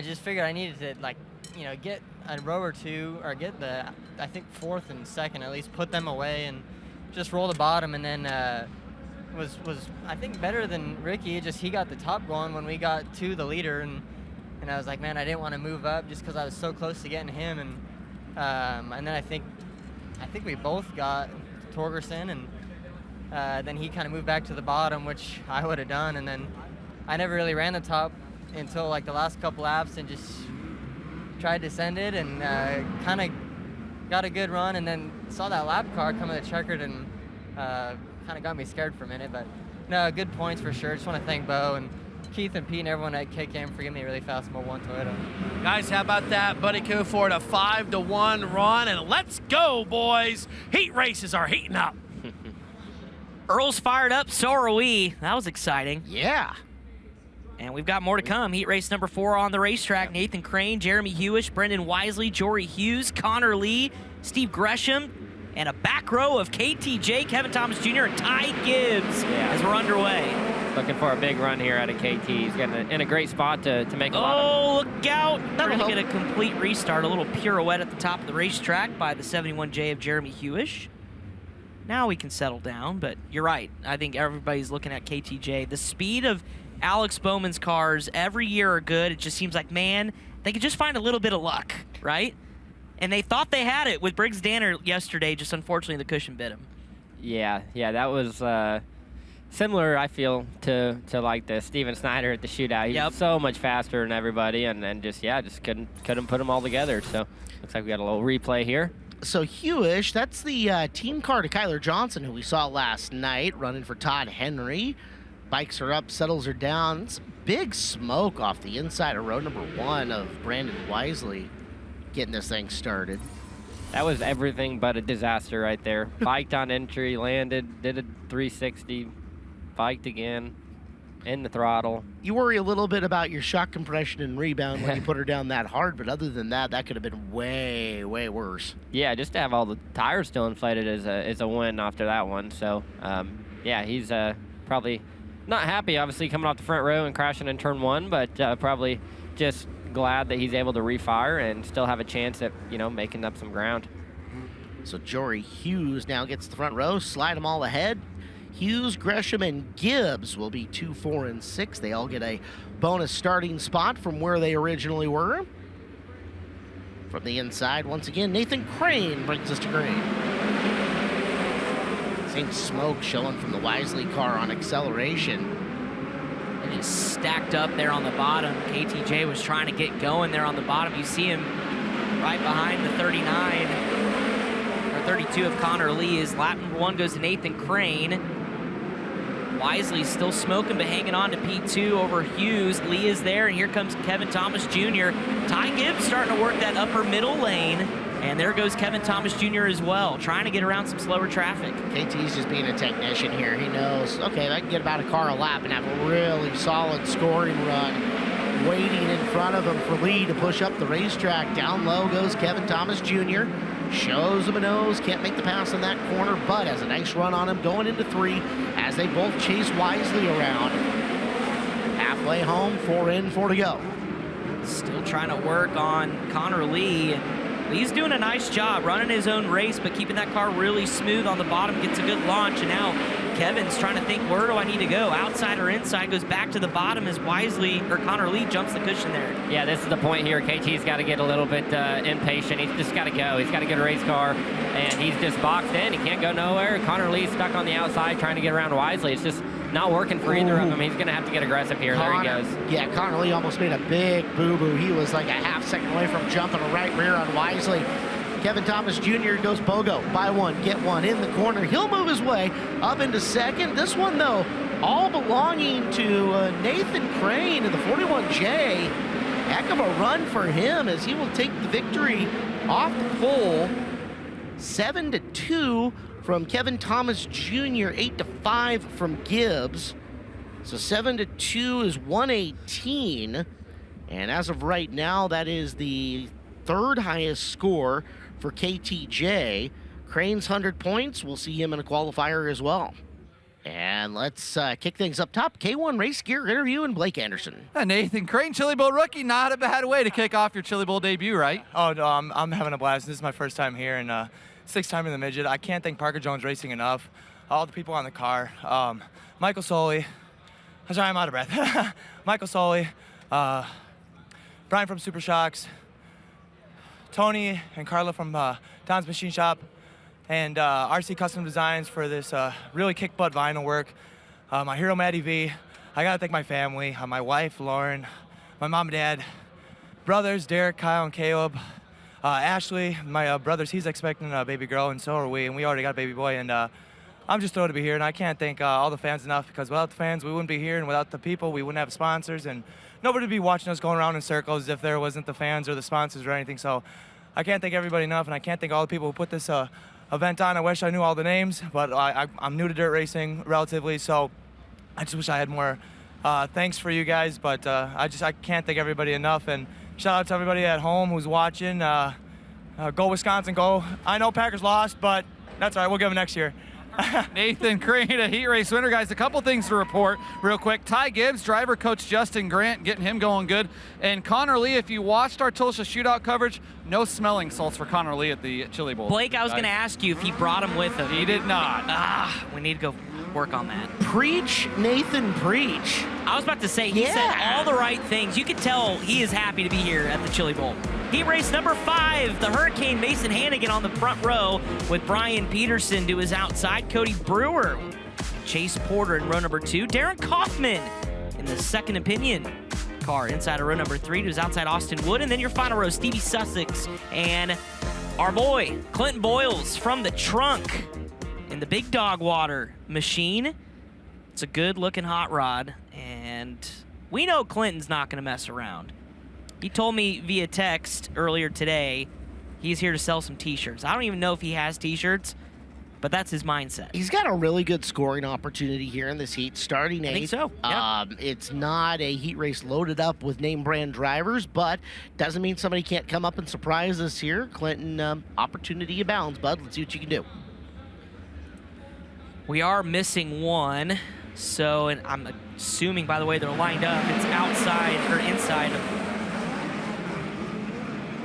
just figured I needed to get a row or two, or get I think 4th and 2nd at least, put them away and just roll the bottom, and then was I think better than Ricky. Just he got the top going when we got to the leader, and I was like, man, I didn't want to move up just because I was so close to getting him, and then I think we both got Torgerson, and then he kind of moved back to the bottom, which I would have done, and then I never really ran the top until like the last couple laps, and just tried to send it, and kind of got a good run, and then saw that lap car come in the checkered, and kind of got me scared for a minute. But no, good points for sure. Just want to thank Bo and Keith and Pete and everyone at KKM for giving me a really fast Mo 1 Toyota. Guys, how about that? Buddy Kofoid, a 5-1 run, and let's go, boys. Heat races are heating up. Earl's fired up, so are we. That was exciting. Yeah. And we've got more to come. Heat race number 4 on the racetrack. Nathan Crane, Jeremy Hewish, Brendan Wisely, Jory Hughes, Connor Lee, Steve Gresham, and a back row of KTJ, Kevin Thomas Jr., and Ty Gibbs as we're underway. Looking for a big run here out of KT. He's in a great spot to make a lot of... Oh, look out. We're going to get a complete restart, a little pirouette at the top of the racetrack by the 71J of Jeremy Hewish. Now we can settle down, but you're right. I think everybody's looking at KTJ. The speed of Alex Bowman's cars every year are good. It just seems like, man, they could just find a little bit of luck, right? And they thought they had it with Briggs Danner yesterday, just unfortunately the cushion bit him. Yeah, that was similar, I feel, to like the Steven Snyder at the shootout. He's so much faster than everybody, and just couldn't put them all together. So looks like we got a little replay here. So Hewish, that's the team car to Kyler Johnson, who we saw last night, running for Todd Henry. Bikes are up, settles are down. It's big smoke off the inside of row number 1 of Brandon Wisely getting this thing started. That was everything but a disaster right there. Biked on entry, landed, did a 360, biked again, in the throttle. You worry a little bit about your shock compression and rebound when you put her down that hard, but other than that, that could have been way, way worse. Yeah, just to have all the tires still inflated is a win after that one. So, yeah, he's probably not happy, obviously, coming off the front row and crashing in turn 1, but probably just glad that he's able to refire and still have a chance at, making up some ground. So Jory Hughes now gets the front row, slide them all ahead. Hughes, Gresham, and Gibbs will be 2, 4, and 6. They all get a bonus starting spot from where they originally were. From the inside, once again, Nathan Crane brings us to green. Same smoke showing from the Wisely car on acceleration. And he's stacked up there on the bottom. KTJ was trying to get going there on the bottom. You see him right behind the 39, or 32 of Connor Lee. His lap number 1 goes to Nathan Crane. Wisely's still smoking, but hanging on to P2 over Hughes. Lee is there, and here comes Kevin Thomas Jr. Ty Gibbs starting to work that upper middle lane. And there goes Kevin Thomas Jr. as well, trying to get around some slower traffic. KT's just being a technician here. He knows, okay, I can get about a car a lap and have a really solid scoring run waiting in front of him for Lee to push up the racetrack. Down low goes Kevin Thomas Jr. Shows him a nose, can't make the pass in that corner, but has a nice run on him going into 3 as they both chase Wisely around. Halfway home, 4 in, 4 to go. Still trying to work on Connor Lee. Lee's doing a nice job running his own race, but keeping that car really smooth on the bottom, gets a good launch, and now Kevin's trying to think, where do I need to go? Outside or inside, goes back to the bottom as Connor Lee jumps the cushion there. Yeah, this is the point here. KT's got to get a little bit impatient. He's just got to go. He's got to get a race car, and he's just boxed in. He can't go nowhere. Connor Lee's stuck on the outside trying to get around Wisely. It's just not working for either of them. He's going to have to get aggressive here. There he goes. Yeah, Connor Lee almost made a big boo-boo. He was like a half-second away from jumping a right rear on Wisely. Kevin Thomas Jr. goes BOGO. Buy one, get one in the corner. He'll move his way up into second. This one, though, all belonging to Nathan Crane in the 41J. Heck of a run for him as he will take the victory off the pole. 7-2 from Kevin Thomas Jr., 8-5 from Gibbs. So 7-2 is 118. And as of right now, that is the 3rd highest score for KTJ. Crane's 100 points. We'll see him in a qualifier as well. And let's kick things up top. K1 Race Gear interview and Blake Anderson. Nathan Crane, Chili Bowl rookie, not a bad way to kick off your Chili Bowl debut, right? Oh, no, I'm having a blast. This is my first time here and 6th time in the midget. I can't thank Parker Jones Racing enough. All the people on the car. Michael Soley. Sorry, I'm out of breath. Michael Soley. Brian from Super Shocks. Tony and Carla from Tom's Machine Shop. And RC Custom Designs for this really kick-butt vinyl work. My hero, Maddie V. I gotta thank my family, my wife, Lauren, my mom and dad, brothers, Derek, Kyle, and Caleb, Ashley, my brothers, he's expecting a baby girl, and so are we, and we already got a baby boy, and I'm just thrilled to be here, and I can't thank all the fans enough, because without the fans, we wouldn't be here, and without the people, we wouldn't have sponsors, and nobody would be watching us going around in circles if there wasn't the fans or the sponsors or anything, so I can't thank everybody enough, and I can't thank all the people who put this event on. I wish I knew all the names, but I'm new to dirt racing relatively, so I just wish I had more thanks for you guys, but I can't thank everybody enough, and shout out to everybody at home who's watching. Go Wisconsin, go. I know Packers lost, but that's all right, we'll give them next year. Nathan Crane, a heat race winner. Guys, a couple things to report real quick. Ty Gibbs, driver coach Justin Grant, getting him going good. And Connor Lee, if you watched our Tulsa shootout coverage, no smelling salts for Connor Lee at the Chili Bowl. Blake, I was going to ask you if he brought him with him. He did not. We need to go work on that. Preach, Nathan, preach. I was about to say, he said all the right things. You can tell he is happy to be here at the Chili Bowl. Heat race number 5, the Hurricane Mason Hannigan on the front row with Brian Peterson to his outside, Cody Brewer, Chase Porter in row number 2, Darren Kaufman in the second opinion car inside of row number 3 to his outside, Austin Wood, and then your final row, Stevie Sussex and our boy, Clinton Boyles from the trunk in the Big Dog Water machine. It's a good-looking hot rod, and we know Clinton's not going to mess around. He told me via text earlier today he's here to sell some T-shirts. I don't even know if he has T-shirts, but that's his mindset. He's got a really good scoring opportunity here in this heat, starting 8th. I think so, yeah. It's not a heat race loaded up with name brand drivers, but doesn't mean somebody can't come up and surprise us here. Clinton, opportunity abounds, bud. Let's see what you can do. We are missing one, so, and I'm assuming, by the way, they're lined up, it's outside or inside of,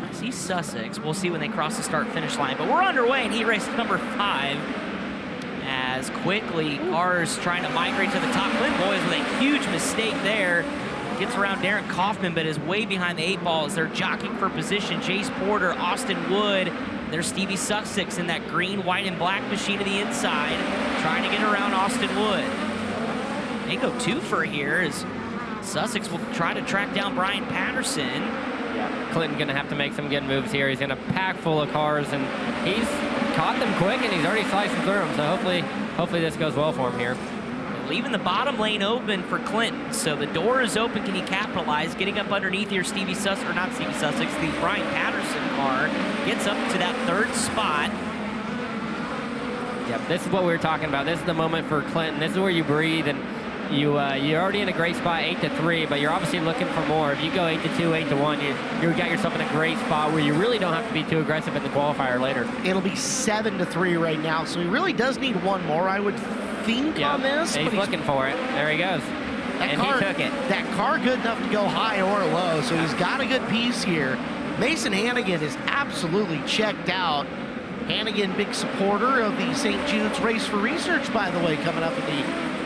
I see Sussex. We'll see when they cross the start-finish line, but we're underway in heat race number 5 as quickly cars trying to migrate to the top. Clint Boyles with a huge mistake there. Gets around Darren Kaufman, but is way behind the 8 ball as they're jockeying for position. Chase Porter, Austin Wood, there's Stevie Sussex in that green, white, and black machine to the inside, trying to get around Austin Wood. They go 2 for here as Sussex will try to track down Brian Patterson. Yeah, Clinton gonna have to make some good moves here. He's in a pack full of cars, and he's caught them quick, and he's already slicing through them. So hopefully this goes well for him here. Leaving the bottom lane open for Clinton, so the door is open. Can he capitalize? Getting up underneath here, Stevie Sussex, or not Stevie Sussex, the Brian Patterson car gets up to that 3rd spot. Yeah, this is what we were talking about. This is the moment for Clinton. This is where you breathe, and you're already in a great spot, 8-3, but you're obviously looking for more. If you go 8-2, 8-1, you got yourself in a great spot where you really don't have to be too aggressive in the qualifier later. It'll be 7-3 right now, so he really does need one more, I would think, on this. He's looking for it. There he goes. And he took it. That car good enough to go high or low, so he's got a good piece here. Mason Hannigan is absolutely checked out. Hannigan, big supporter of the St. Jude's Race for Research, by the way, coming up in the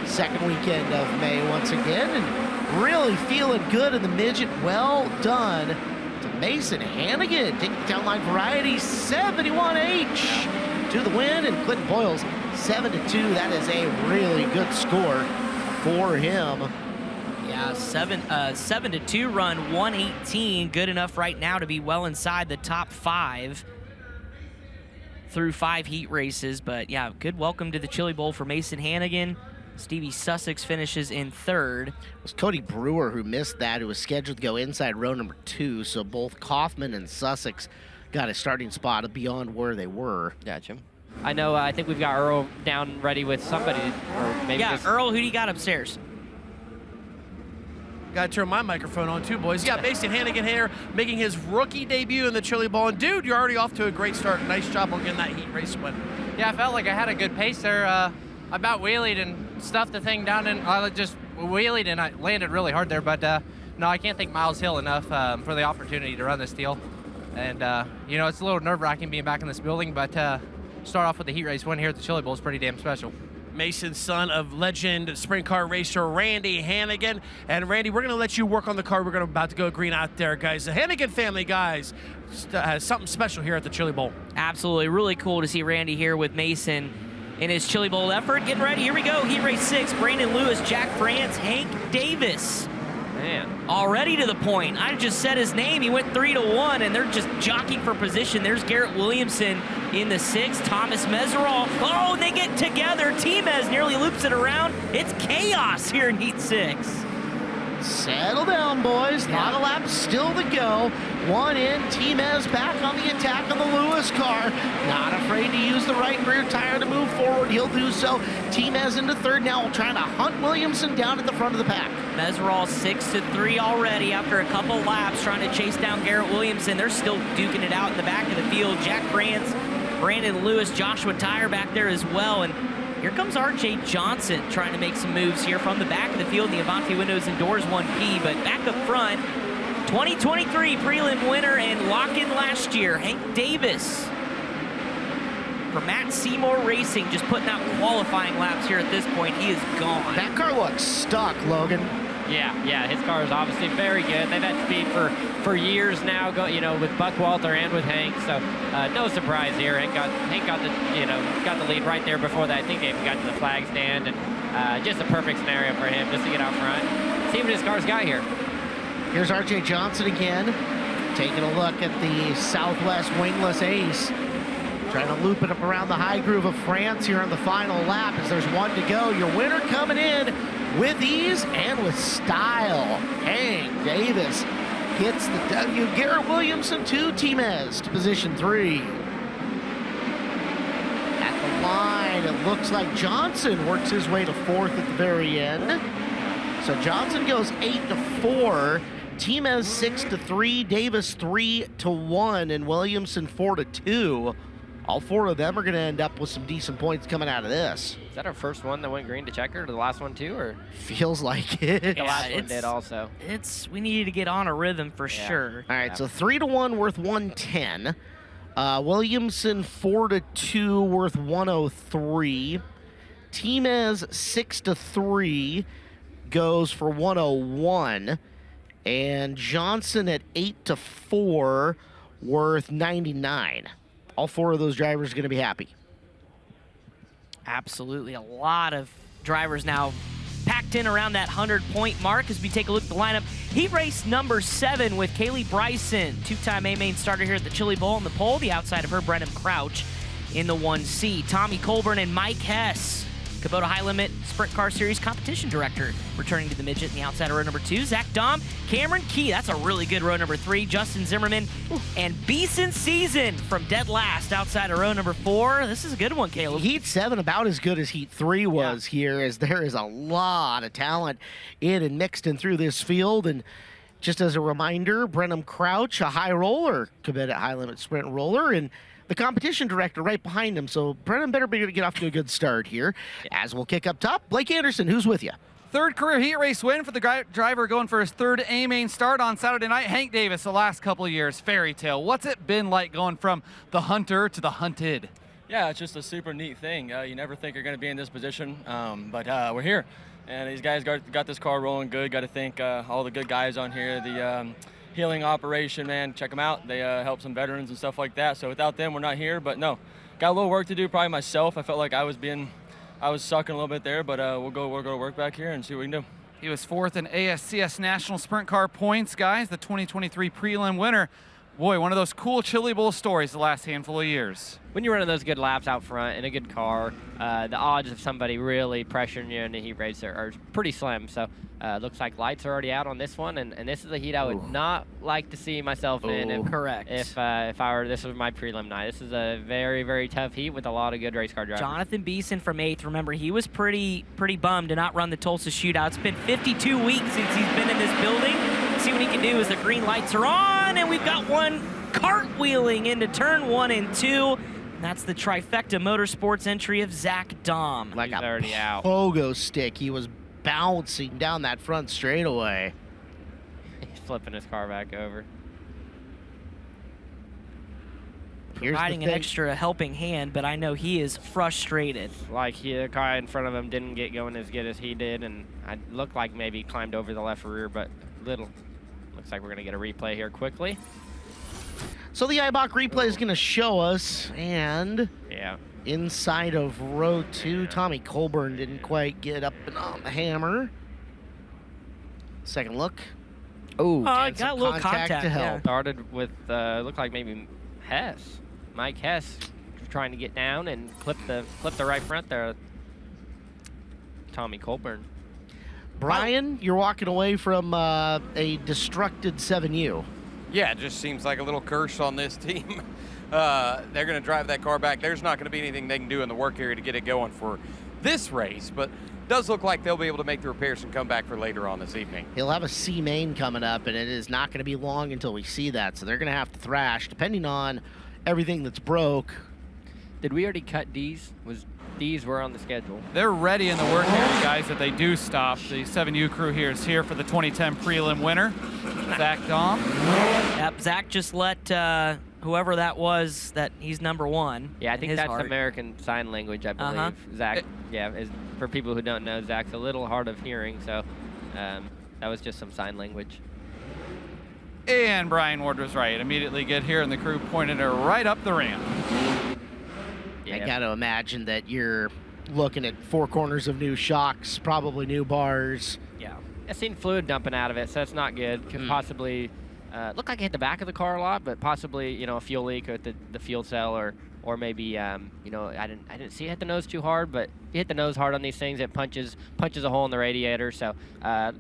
second weekend of May once again, and really feeling good in the midget. Well done to Mason Hannigan. Taking the Town Line Variety 71H to the win, and Clinton Boyles 7-2. That is a really good score for him. Yeah, 7-2 run, 118. Good enough right now to be well inside the top 5 through 5 heat races. But yeah, good welcome to the Chili Bowl for Mason Hannigan. Stevie Sussex finishes in 3rd. It was Cody Brewer who missed that, who was scheduled to go inside row number 2. So both Kaufman and Sussex got a starting spot beyond where they were. Gotcha. I know, I think we've got Earl down ready with somebody. Or maybe Earl, who do you got upstairs? Got to turn my microphone on too, boys. Yeah, Mason Hannigan here, making his rookie debut in the Chili Bowl. And dude, you're already off to a great start. Nice job on getting that heat race win. Yeah, I felt like I had a good pace there. I about wheelied and stuffed the thing down, and I just wheelied and I landed really hard there. But no, I can't thank Miles Hill enough for the opportunity to run this deal. And you know, it's a little nerve-wracking being back in this building, but start off with the heat race win here at the Chili Bowl is pretty damn special. Mason, son of legend sprint car racer Randy Hannigan. And Randy, we're going to let you work on the car. We're about to go green out there, guys. The Hannigan family, guys, has something special here at the Chili Bowl. Absolutely. Really cool to see Randy here with Mason in his Chili Bowl effort. Getting ready. Here we go. Heat race 6. Brandon Lewis, Jack France, Hank Davis. Man. Already to the point. I just said his name. He went 3-1, and they're just jockeying for position. There's Garrett Williamson in the 6th. Thomas Meserol. Oh, they get together. T-Mez nearly loops it around. It's chaos here in Heat 6. Settle down, boys. Not a lap still to go. One in. T-Mez back on the attack on the Lewis car. Not afraid to use the right rear tire to move forward. He'll do so. T-Mez into 3rd now, trying to hunt Williamson down at the front of the pack. Meserol 6-3 already after a couple laps trying to chase down Garrett Williamson. They're still duking it out in the back of the field. Jack France, Brandon Lewis, Joshua Tyre back there as well. And here comes RJ Johnson trying to make some moves here from the back of the field. The Avanti Windows and Doors 1P, but back up front, 2023 prelim winner and lock-in last year, Hank Davis for Matt Seymour Racing, just putting out qualifying laps here at this point. He is gone. That car looks stuck, Logan. Yeah, his car is obviously very good. They've had speed for years now, with Buck Walter and with Hank. So no surprise here. Hank got the lead right there before that. I think they even got to the flag stand, and just a perfect scenario for him just to get out front. See what his car's got here. Here's RJ Johnson again, taking a look at the Southwest wingless ace. Trying to loop it up around the high groove of France here on the final lap as there's one to go. Your winner coming in with ease and with style. Hank Davis gets the W. Garrett Williamson to Timez to position 3. At the line, it looks like Johnson works his way to 4th at the very end. So Johnson goes 8-4. Timez 6-3. Davis 3-1. And Williamson 4-2. All 4 of them are going to end up with some decent points coming out of this. Is that our first one that went green to checker, or the last one too, or? Feels like it. The last one did also. We needed to get on a rhythm for sure. All right, so 3-1 worth 110. Williamson 4-2 worth 103. Timez 6-3 goes for 101. And Johnson at 8-4 worth 99. All 4 of those drivers are going to be happy. Absolutely. A lot of drivers now packed in around that 100-point mark as we take a look at the lineup. Heat race number 7 with Kaylee Bryson, 2-time A-main starter here at the Chili Bowl on the pole. The outside of her, Brennan Crouch in the 1C. Tommy Colburn and Mike Hess, Kubota High Limit Sprint Car Series competition director, returning to the midget in the outside of row number 2. Zach Dahm, Cameron Key, that's a really good row number 3. Justin Zimmerman, and Beeson Season from dead last outside of row number 4. This is a good one, Caleb. Heat 7 about as good as Heat 3 was here, as there is a lot of talent in and mixed in through this field. And just as a reminder, Brennan Crouch, a high roller, Kubota High Limit Sprint roller, and the competition director right behind him. So Brennan better be able to get off to a good start here. As we'll kick up top, Blake Anderson, who's with you? 3rd career heat race win for the driver going for his 3rd A-main start on Saturday night. Hank Davis, the last couple of years, fairy tale. What's it been like going from the hunter to the hunted? Yeah, it's just a super neat thing. You never think you're going to be in this position, but we're here. And these guys got this car rolling good. Got to thank all the good guys on here. The healing operation, man, check them out. They help some veterans and stuff like that. So without them, we're not here. But no, got a little work to do. Probably myself. I felt like I was sucking a little bit there. But we'll go to work back here and see what we can do. He was 4th in ASCS National Sprint Car Points, guys. The 2023 prelim winner. Boy, one of those cool Chili Bowl stories the last handful of years. When you're running those good laps out front in a good car, the odds of somebody really pressuring you in a heat race are pretty slim. So looks like lights are already out on this one, and this is a heat I would not like to see myself in. If this was my prelim night. This is a very, very tough heat with a lot of good race car drivers. Jonathan Beeson from 8th. Remember, he was pretty bummed to not run the Tulsa Shootout. It's been 52 weeks since he's been in this building. See what he can do as the green lights are on, and we've got one cartwheeling into turn 1 and 2. That's the trifecta motorsports entry of Zach Dahm. Like He's already out. Pogo stick. He was bouncing down that front straightaway. He's flipping his car back over. Providing an extra helping hand, but I know he is frustrated. Like the car in front of him didn't get going as good as he did, and it looked like maybe he climbed over the left rear, but little. Looks like we're going to get a replay here quickly. So the IBOC replay is going to show us, and inside of row 2, Tommy Colburn didn't quite get up and on the hammer. Second look. Oh, got a little contact to help. yeah. Started with, looked like maybe Hess. Mike Hess trying to get down and clip the right front there. Tommy Colburn. Brian, you're walking away from a destructed 7U. Yeah, it just seems like a little curse on this team. They're going to drive that car back. There's not going to be anything they can do in the work area to get it going for this race, but it does look like they'll be able to make the repairs and come back for later on this evening. He'll have a C main coming up, and it is not going to be long until we see that, so they're going to have to thrash, depending on everything that's broke. Did we already cut D's? These were on the schedule. They're ready in the work area, guys, that they do stop. The 7U crew here is here for the 2010 prelim winner, Zach Dahm. Yep, Zach just let whoever that was that he's number 1. Yeah, I in think his that's heart. American Sign Language, I believe. Zach, is, for people who don't know, Zach's a little hard of hearing, so that was just some sign language. And Brian Ward was right. Immediately get here, and the crew pointed her right up the ramp. I got to imagine that you're looking at 4 corners of new shocks, probably new bars. Yeah. I've seen fluid dumping out of it, so that's not good. Could possibly look like it hit the back of the car a lot, but possibly, a fuel leak at the fuel cell, or maybe, I didn't see it hit the nose too hard, but if you hit the nose hard on these things, it punches a hole in the radiator. So,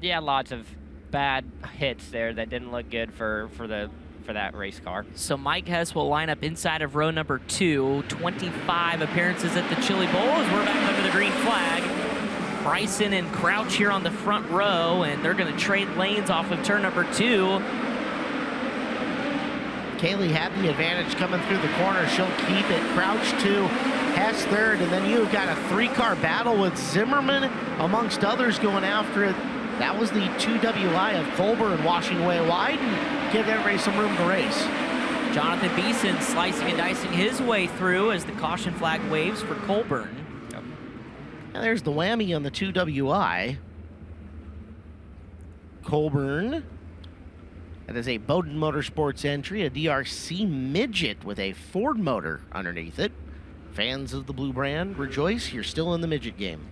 yeah, lots of bad hits there that didn't look good for that race car. So Mike Hess will line up inside of row number 2. 25 appearances at the Chili Bowl as we're back under the green flag. Bryson and Crouch here on the front row, and they're going to trade lanes off of turn number 2. Kaylee had the advantage coming through the corner. She'll keep it. Crouch 2, Hess 3rd, and then you've got a 3-car battle with Zimmerman, amongst others, going after it. That was the 2WI of Colburn washing away wide and give everybody some room to race. Jonathan Beeson slicing and dicing his way through as the caution flag waves for Colburn. And there's the whammy on the 2WI. Colburn. That is a Bowden Motorsports entry, a DRC midget with a Ford motor underneath it. Fans of the blue brand, rejoice, you're still in the midget game.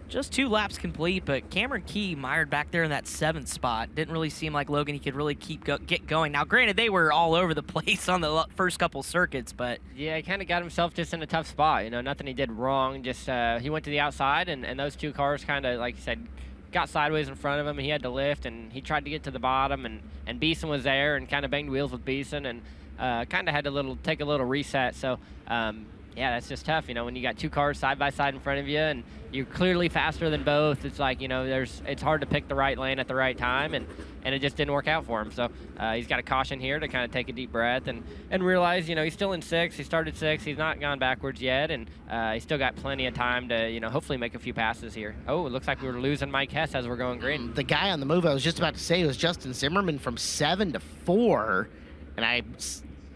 Just 2 laps complete, but Cameron Key mired back there in that 7th spot. Didn't really seem like Logan he could really get going. Now, granted, they were all over the place on the first couple circuits, but... Yeah, he kind of got himself just in a tough spot. Nothing he did wrong. Just he went to the outside, and those 2 cars kind of, like you said, got sideways in front of him, and he had to lift, and he tried to get to the bottom, and Beeson was there and kind of banged wheels with Beeson, and kind of had to take a little reset. So, yeah, that's just tough, when you got 2 cars side by side in front of you, and you're clearly faster than both. It's like, it's hard to pick the right lane at the right time, and it just didn't work out for him. So he's got a caution here to kind of take a deep breath and realize, he's still in 6th. He started 6th. He's not gone backwards yet, and he's still got plenty of time to, hopefully make a few passes here. Oh, it looks like we were losing Mike Hess as we're going green. The guy on the move I was just about to say was Justin Zimmerman from 7 to 4, and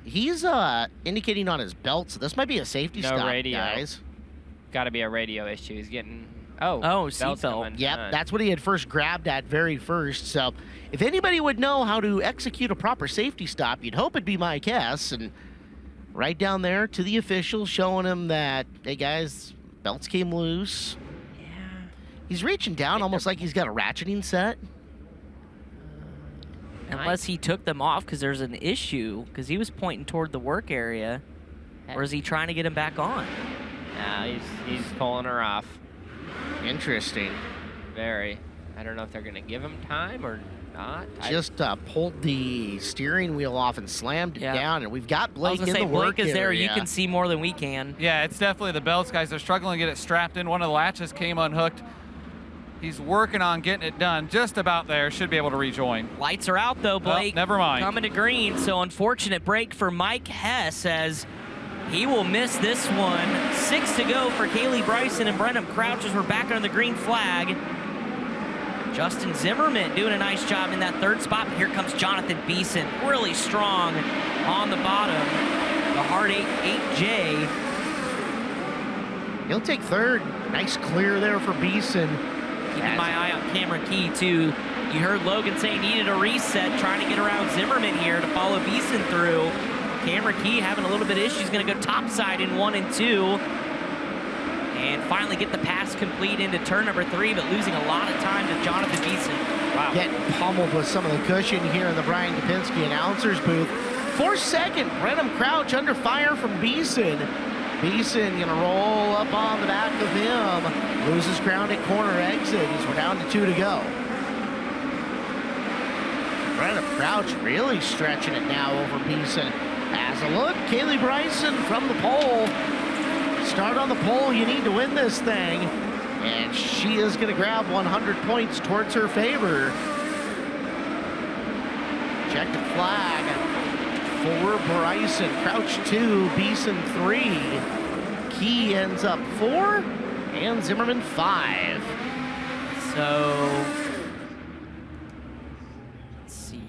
he's indicating on his belt, so this might be a safety stop, radio. Guys. Got to be a radio issue. He's getting... seatbelt. Yep, that's what he had first grabbed at very first. So if anybody would know how to execute a proper safety stop, you'd hope it'd be Mike Hess. And right down there to the official, showing him that, hey, guys, belts came loose. Yeah. He's reaching down almost like he's got a ratcheting set. Unless he took them off because there's an issue, because he was pointing toward the work area. Or is he trying to get him back on? No, he's pulling her off. Interesting. Very. I don't know if they're going to give him time or not. Just pulled the steering wheel off and slammed it down, and we've got Blake in the work Blake is there. area. You can see more than we can. Yeah, it's definitely the belts, guys. They're struggling to get it strapped in. One of the latches came unhooked. He's working on getting it done. Just about there. Should be able to rejoin. Lights are out, though, Blake. Oh, never mind. Coming to green, so unfortunate break for Mike Hess as he will miss this one. 6 to go for Kaylee Bryson and Brenham Crouch as we're back on the green flag. Justin Zimmerman doing a nice job in that 3rd spot, but here comes Jonathan Beeson, really strong on the bottom. The hard 8J. He'll take 3rd. Nice clear there for Beeson. Keeping my eye on Cameron Key, too. You heard Logan say he needed a reset, trying to get around Zimmerman here to follow Beeson through. Cameron Key having a little bit of issue. He's going to go topside in 1 and 2. And finally get the pass complete into turn number 3, but losing a lot of time to Jonathan Beeson. Wow. Getting pummeled with some of the cushion here in the Brian Kapinski announcer's booth. 4th second, Brenham Crouch under fire from Beeson. Beeson going to roll up on the back of him. Loses ground at corner exit as we're down to 2 to go. Brenham Crouch really stretching it now over Beeson. As a look, Kaylee Bryson from the pole. Start on the pole, you need to win this thing. And she is going to grab 100 points towards her favor. Checkered flag for Bryson. Crouch 2, Beeson 3. Key ends up 4, and Zimmerman 5. So, let's see.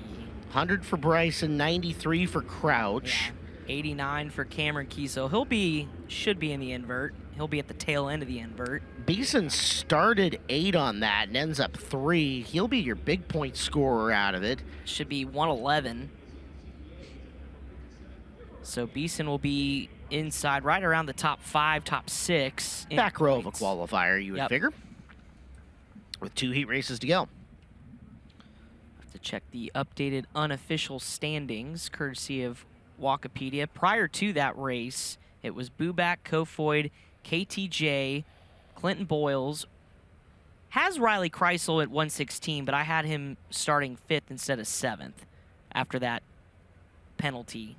100 for Bryson, 93 for Crouch. Yeah. 89 for Cameron Kiesel. Should be in the invert. He'll be at the tail end of the invert. Beeson started 8 on that and ends up 3. He'll be your big point scorer out of it. Should be 111. So Beeson will be inside right around the top 5, top 6. Back row of a qualifier, you would figure. With 2 heat races to go. Have to check the updated unofficial standings, courtesy of Wikipedia. Prior to that race, it was Buback, Kofoid, KTJ, Clinton Boyles. Has Riley Kreisel at 116, but I had him starting 5th instead of 7th after that penalty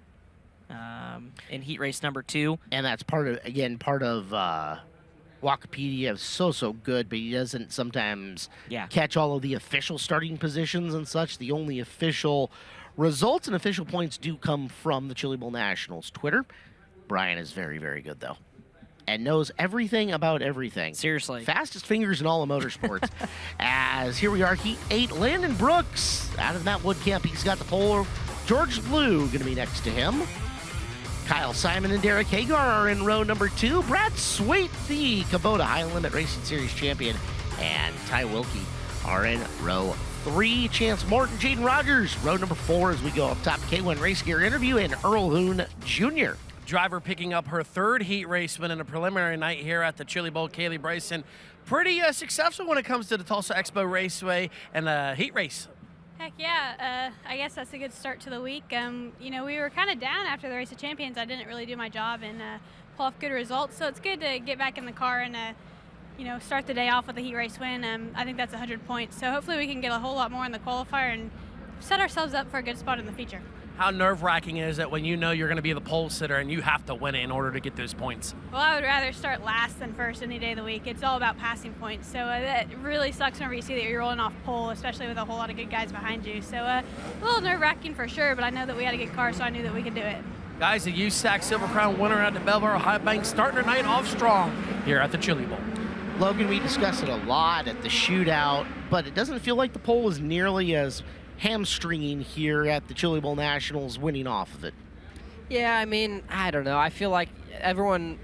in heat race number 2. And that's part of Wikipedia is so good, but he doesn't sometimes catch all of the official starting positions and such. The only official results and official points do come from the Chili Bowl Nationals Twitter. Brian is very, very good, though, and knows everything about everything. Seriously. Fastest fingers in all of motorsports. As here we are, Heat 8, Landon Brooks out of Matt Woodcamp. He's got the pole. George Blue going to be next to him. Kyle Simon and Derek Hagar are in row number 2. Brad Sweet, the Kubota High Limit Racing Series champion, and Ty Wilkie are in row 3. Chance Morton, Jaden Rogers, row number 4 as we go up top. K1 Race Gear interview, and Earl Hoon Jr. Driver picking up her 3rd heat race win in a preliminary night here at the Chili Bowl. Kaylee Bryson, pretty successful when it comes to the Tulsa Expo Raceway and the heat race. Heck yeah, I guess that's a good start to the week. You know, we were kind of down after the Race of Champions. I didn't really do my job and pull off good results, so it's good to get back in the car and you know, start the day off with a heat race win. I think that's 100 points, so hopefully we can get a whole lot more in the qualifier and set ourselves up for a good spot in the feature. How nerve-wracking is it when you know you're going to be the pole sitter and you have to win it in order to get those points? Well, I would rather start last than first any day of the week. It's all about passing points, so that really sucks whenever you see that you're rolling off pole, especially with a whole lot of good guys behind you. So a little nerve-wracking for sure, but I know that we had a good car, so I knew that we could do it. Guys, the USAC Silver Crown winner at the Belvoir High Bank starting her night off strong here at the Chili Bowl. Logan, we discussed it a lot at the shootout, but it doesn't feel like the pole is nearly as hamstringing here at the Chili Bowl Nationals, winning off of it. Yeah, I mean, I don't know. I feel like everyone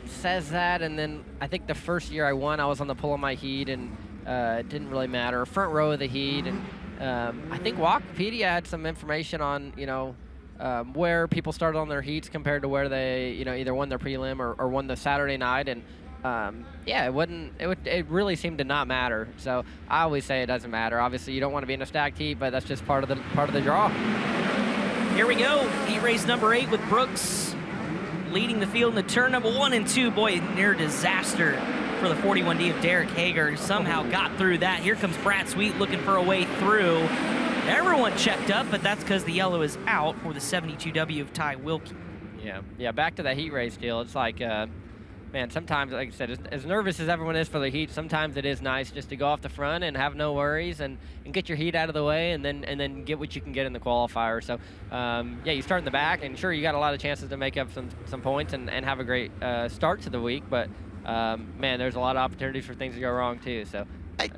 says that, and then I think the first year I won, I was on the pole of my heat, and it didn't really matter. Front row of the heat, and I think Wikipedia had some information on, you know, where people started on their heats compared to where they, you know, either won their prelim or won the Saturday night, and yeah, it really seemed to not matter. So I always say it doesn't matter. Obviously, you don't want to be in a stacked heat, but that's just part of the draw. Here we go. Heat race number 8 with Brooks leading the field in the turn number 1 and 2. Boy, near disaster for the 41D of Derek Hager. Somehow got through that. Here comes Brad Sweet looking for a way through. Everyone checked up, but that's because the yellow is out for the 72W of Ty Wilkie. Yeah. Back to that heat race deal. It's like. Man, sometimes, like I said, as nervous as everyone is for the heat, sometimes it is nice just to go off the front and have no worries and get your heat out of the way and then get what you can get in the qualifier. So, yeah, you start in the back, and sure, you got a lot of chances to make up some points and have a great start to the week, but, man, there's a lot of opportunities for things to go wrong, too. So.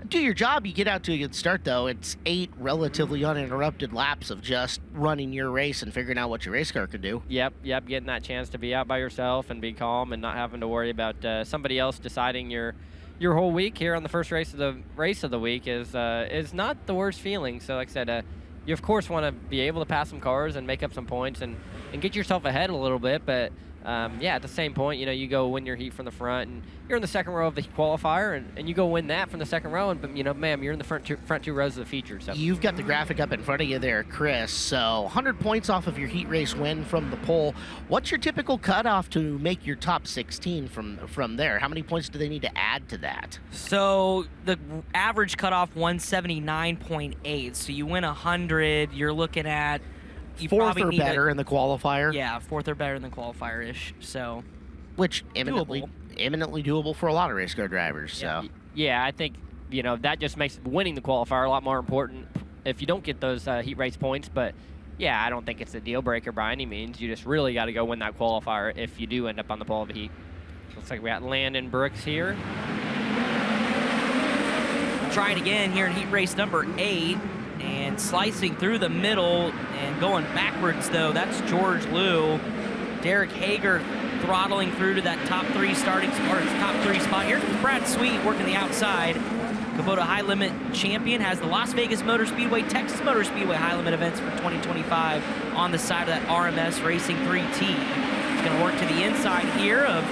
Do your job, you get out to a good start, though. It's 8 relatively uninterrupted laps of just running your race and figuring out what your race car can do. Yep, getting that chance to be out by yourself and be calm and not having to worry about somebody else deciding your whole week here on the first race of the week is not the worst feeling. So like I said, you of course want to be able to pass some cars and make up some points and get yourself ahead a little bit, but yeah, at the same point, you know, you go win your heat from the front, and you're in the second row of the qualifier, and you go win that from the second row, and you know, ma'am, you're in the front two rows of the feature. So you've got the graphic up in front of you there, Chris. So 100 points off of your heat race win from the pole. What's your typical cutoff to make your top 16 from there? How many points do they need to add to that? So the average cutoff 179.8. So you win 100, you're looking at. Fourth or better in the qualifier. Yeah, 4th or better in the qualifier-ish. So, which eminently doable for a lot of race car drivers. So, yeah, I think you know that just makes winning the qualifier a lot more important if you don't get those heat race points. But yeah, I don't think it's a deal breaker by any means. You just really got to go win that qualifier if you do end up on the pole of the heat. Looks like we got Landon Brooks here. Trying again here in heat race number 8. and slicing through the middle and going backwards, though. That's George Liu. Derek Hager throttling through to that top three spot. Here comes Brad Sweet working the outside. Kubota High Limit champion, has the Las Vegas Motor Speedway, Texas Motor Speedway High Limit events for 2025 on the side of that RMS Racing 3T. He's going to work to the inside here of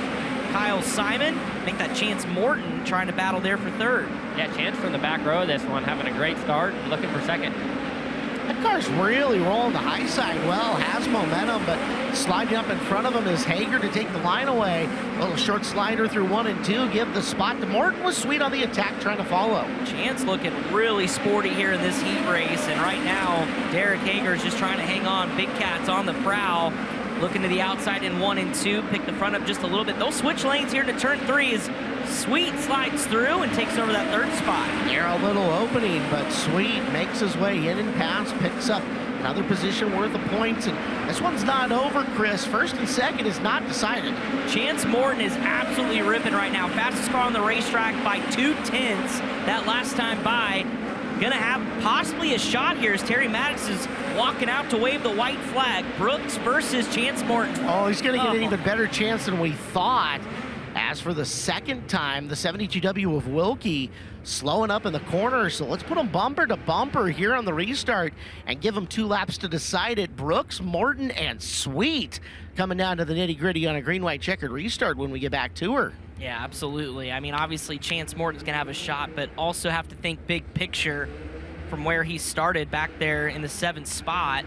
Kyle Simon. I think that Chance Morton trying to battle there for third. Yeah, Chance from the back row of this one, having a great start, looking for second. That car's really rolling the high side well, has momentum, but sliding up in front of him is Hager to take the line away. A little short slider through 1 and 2, give the spot to Morton. Was Sweet on the attack, trying to follow. Chance looking really sporty here in this heat race, and right now, Derek Hager is just trying to hang on. Big Cat's on the prowl, looking to the outside in 1 and 2, pick the front up just a little bit. They'll switch lanes here to turn 3 as Sweet slides through and takes over that third spot. Narrow little opening, but Sweet makes his way in and past, picks up another position worth of points, and this one's not over, Chris. First and second is not decided. Chance Morton is absolutely ripping right now. Fastest car on the racetrack by 2/10 that last time by. Gonna have possibly a shot here as Terry Maddox is walking out to wave the white flag. Brooks versus Chance Morton. Oh, he's gonna get an even better chance than we thought. As for the second time, the 72W of Wilkie slowing up in the corner, so let's put them bumper to bumper here on the restart and give them 2 laps to decide it. Brooks, Morton, and Sweet coming down to the nitty-gritty on a green-white checkered restart when we get back to her. Yeah, absolutely. I mean, obviously Chance Morton's gonna have a shot, but also have to think big picture from where he started back there in the 7th spot.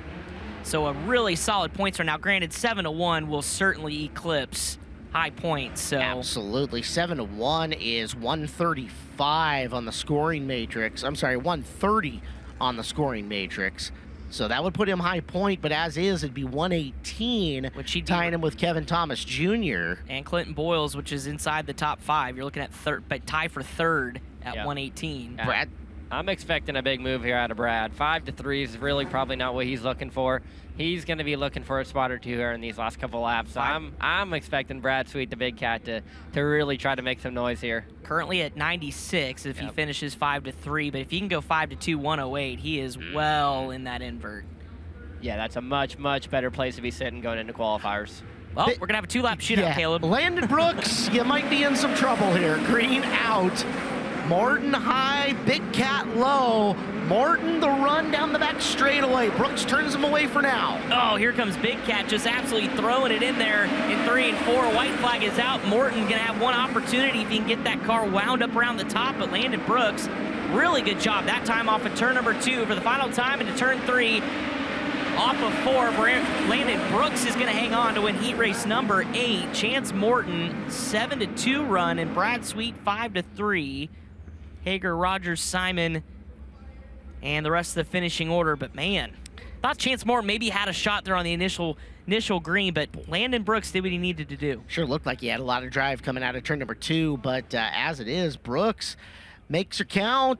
So a really solid points right now. Granted, 7-1 will certainly eclipse high points. So absolutely, 7-1 is 135 on the scoring matrix. I'm sorry, 130 on the scoring matrix. So that would put him high point, but as is, it'd be 118, which he'd tying him with Kevin Thomas Jr. and Clinton Boyles, which is inside the top 5. You're looking at third, but tie for third at 118. Yeah. Brad, I'm expecting a big move here out of Brad. 5-3 is really probably not what he's looking for. He's going to be looking for a spot or 2 here in these last couple laps. So I'm expecting Brad Sweet, the big cat, to really try to make some noise here. Currently at 96 if he finishes 5-3, but if he can go 5-2, 108, he is well in that invert. Yeah, that's a much, much better place to be sitting going into qualifiers. Well, we're going to have a 2-lap shootout, Caleb. Landon Brooks, you might be in some trouble here. Green out. Morton high, Big Cat low. Morton the run down the back straightaway. Brooks turns him away for now. Oh, here comes Big Cat just absolutely throwing it in there in 3 and 4. White flag is out. Morton gonna have one opportunity if he can get that car wound up around the top, but Landon Brooks, really good job that time off of turn number 2 for the final time into turn 3. Off of 4, Landon Brooks is gonna hang on to win heat race number 8. Chance Morton, 7-2 run, and Brad Sweet, 5-3. Hager, Rogers, Simon, and the rest of the finishing order. But man, thought Chance Morton maybe had a shot there on the initial green, but Landon Brooks did what he needed to do. Sure looked like he had a lot of drive coming out of turn number 2, but as it is, Brooks makes her count.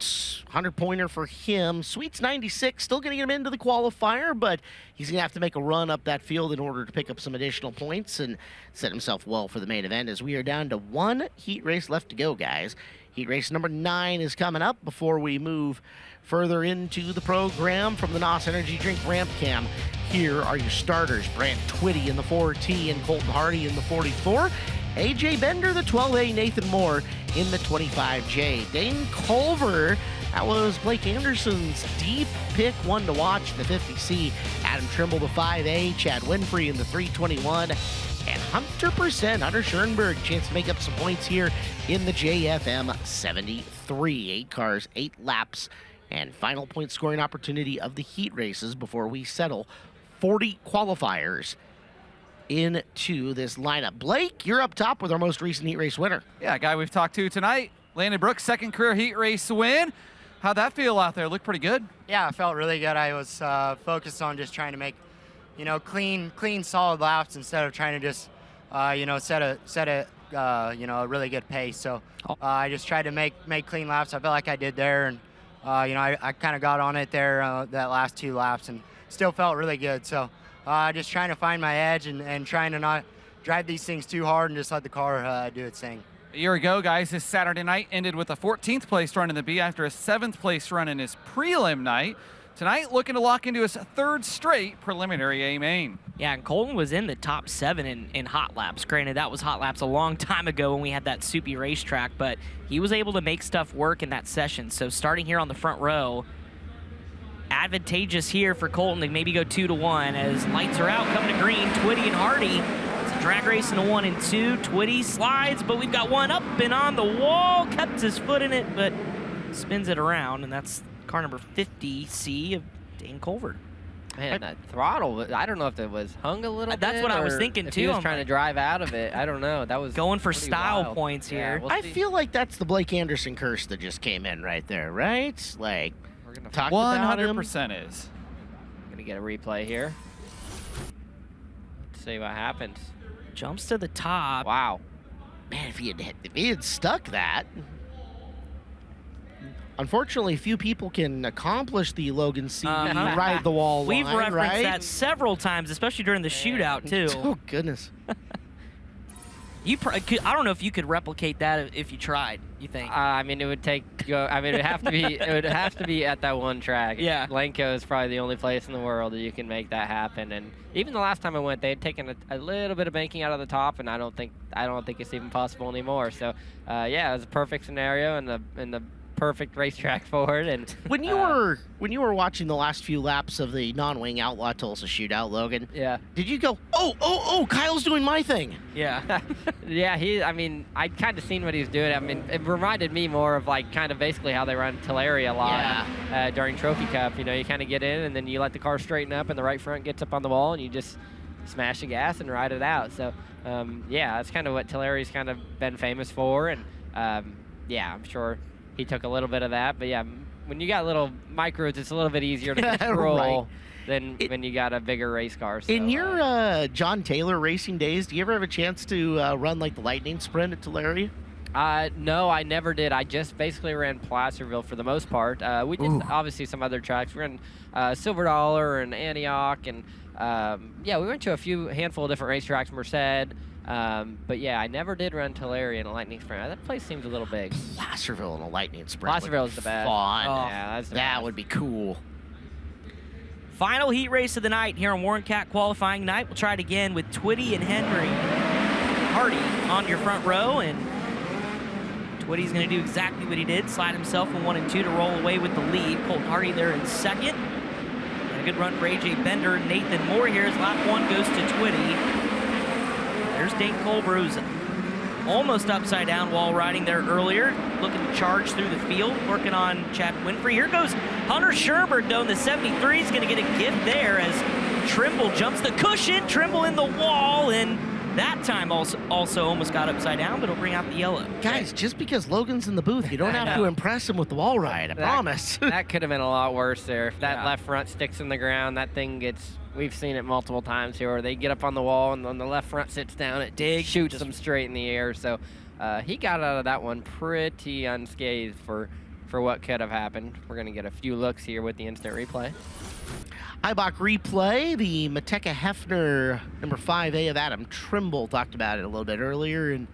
100-pointer for him. Sweet's 96, still going to get him into the qualifier, but he's going to have to make a run up that field in order to pick up some additional points and set himself well for the main event, as we are down to 1 heat race left to go, guys. Heat race number 9 is coming up before we move further into the program. From the NOS Energy Drink Ramp Cam, here are your starters. Brant Twitty in the 4T and Colton Hardy in the 44. AJ Bender, the 12A, Nathan Moore in the 25J. Dane Culver, that was Blake Anderson's deep pick, one to watch in the 50C. Adam Trimble, the 5A. Chad Winfrey in the 321. And Hunter Schoenberg, chance to make up some points here in the JFM 73. 8 cars, 8 laps, and final point scoring opportunity of the heat races before we settle 40 qualifiers into this lineup. Blake, you're up top with our most recent heat race winner. Yeah, guy we've talked to tonight, Landon Brooks, 2nd career heat race win. How'd that feel out there? Looked pretty good. Yeah, it felt really good. I was focused on just trying to make, clean, solid laps instead of trying to just, set a really good pace. So I just tried to make clean laps. I felt like I did there, and I kind of got on it there that last 2 laps, and still felt really good. So just trying to find my edge and trying to not drive these things too hard and just let the car do its thing. A year ago, guys, his Saturday night ended with a 14th place run in the B after a 7th place run in his prelim night. tonight looking to lock into his 3rd straight preliminary A main. Yeah, and Colton was in the top 7 in hot laps. Granted, that was hot laps a long time ago when we had that soupy racetrack, but he was able to make stuff work in that session. So starting here on the front row, advantageous here for Colton to maybe go 2-1 as lights are out, coming to green. Twitty and Hardy. It's a drag race in a 1 and 2. Twitty slides, but we've got one up and on the wall. Kept his foot in it, but spins it around, and that's car number 50C of Dane Culver. Man, that throttle, I don't know if it was hung a little bit. That's what I was or thinking, if too. He was I'm trying to drive out of it. I don't know. That was going for pretty style wild. points here. Yeah, we'll I see. feel like that's the Blake Anderson curse that just came in right there, right? Like, We're gonna talked about him. 100% is. Gonna get a replay here. Let's see what happens. Jumps to the top. Wow. Man, if he had stuck that. Unfortunately, few people can accomplish the Logan C ride the wall We've line, referenced right? that several times, especially during the shootout, too. Oh, goodness. I don't know if you could replicate that if you tried, you think? I mean, it would have to be. It would have to be at that one track. Yeah. Blanco is probably the only place in the world that you can make that happen. And even the last time I went, they had taken a little bit of banking out of the top, and I don't think it's even possible anymore. So, yeah, it was a perfect scenario and the perfect racetrack for it. And when you were watching the last few laps of the non-wing Outlaw Tulsa shootout, Logan, yeah, did you go, oh, Kyle's doing my thing? Yeah. Yeah, I kind of seen what he was doing. I mean, it reminded me more of like kind of basically how they run Tulare a lot during Trophy Cup. You know, you kind of get in and then you let the car straighten up and the right front gets up on the wall and you just smash the gas and ride it out. So, yeah, that's kind of what Tulare's kind of been famous for. And, yeah, I'm sure he took a little bit of that. But, yeah, when you got little micros, it's a little bit easier to control. Right. Than when you got a bigger race car. So, in your John Taylor racing days, do you ever have a chance to run like the lightning sprint at Tulare? No, I never did. I just basically ran Placerville for the most part. We did obviously some other tracks. We ran Silver Dollar and Antioch, and yeah, we went to a handful of different racetracks, Merced. But yeah, I never did run Tulare in a lightning sprint. That place seems a little big. Placerville in a lightning sprint. Placerville is the best. Fun. Oh, yeah, that's the that best. would be cool. Final heat race of the night here on Warren Cat qualifying night. We'll try it again with Twitty and Henry. Hardy on your front row, and Twitty's going to do exactly what he did, slide himself in 1 and 2 to roll away with the lead. Colton Hardy there in second. And a good run for AJ Bender. Nathan Moore here as lap 1 goes to Twitty. There's Dane Culver, who's almost upside down while riding there earlier, looking to charge through the field, working on Chad Winfrey. Here goes Hunter Scherberg, though, in the 73. He's going to get a gift there as Trimble jumps the cushion, Trimble in the wall, and that time also almost got upside down, but it'll bring out the yellow. Guys, just because Logan's in the booth, you don't have to impress him with the wall ride, I promise. That could have been a lot worse there. If that left front sticks in the ground, that thing gets... We've seen it multiple times here where they get up on the wall and then the left front sits down, it shoots them straight in the air. So he got out of that one pretty unscathed for what could have happened. We're going to get a few looks here with the instant replay. Ibach replay, the Mateka Hefner number 5A of Adam Trimble talked about it a little bit earlier, and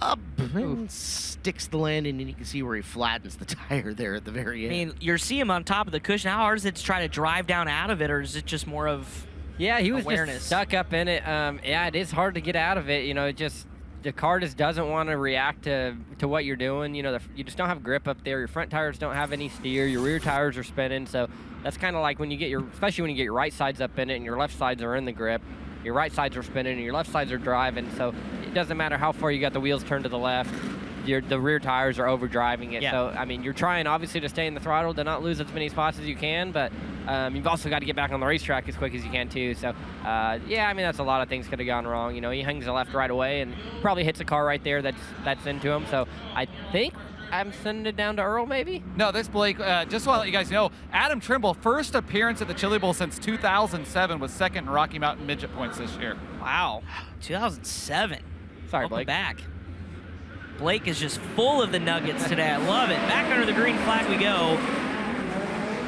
up and sticks the landing, and you can see where he flattens the tire there at the very end. I mean, you're seeing him on top of the cushion. How hard is it to try to drive down out of it, or is it just more of he was awareness? Just stuck up in it. Yeah, it is hard to get out of it. You know, the car just doesn't want to react to what you're doing. You know, you just don't have grip up there. Your front tires don't have any steer. Your rear tires are spinning. So that's kind of like when you get especially when you get your right sides up in it and your left sides are in the grip. Your right sides are spinning and your left sides are driving. So it doesn't matter how far you got the wheels turned to the left. The rear tires are overdriving it. Yeah. So, I mean, you're trying, obviously, to stay in the throttle, to not lose as many spots as you can, but you've also got to get back on the racetrack as quick as you can, too. So, yeah, I mean, that's a lot of things could have gone wrong. You know, he hangs the left right away and probably hits a car right there that's into him. So, I think I'm sending it down to Earl, maybe? No, this Blake, just want to let you guys know, Adam Trimble, first appearance at the Chili Bowl since 2007, was second in Rocky Mountain Midget points this year. Wow, 2007. Sorry, Welcome Blake. back. Blake is just full of the nuggets today. I love it. Back under the green flag we go.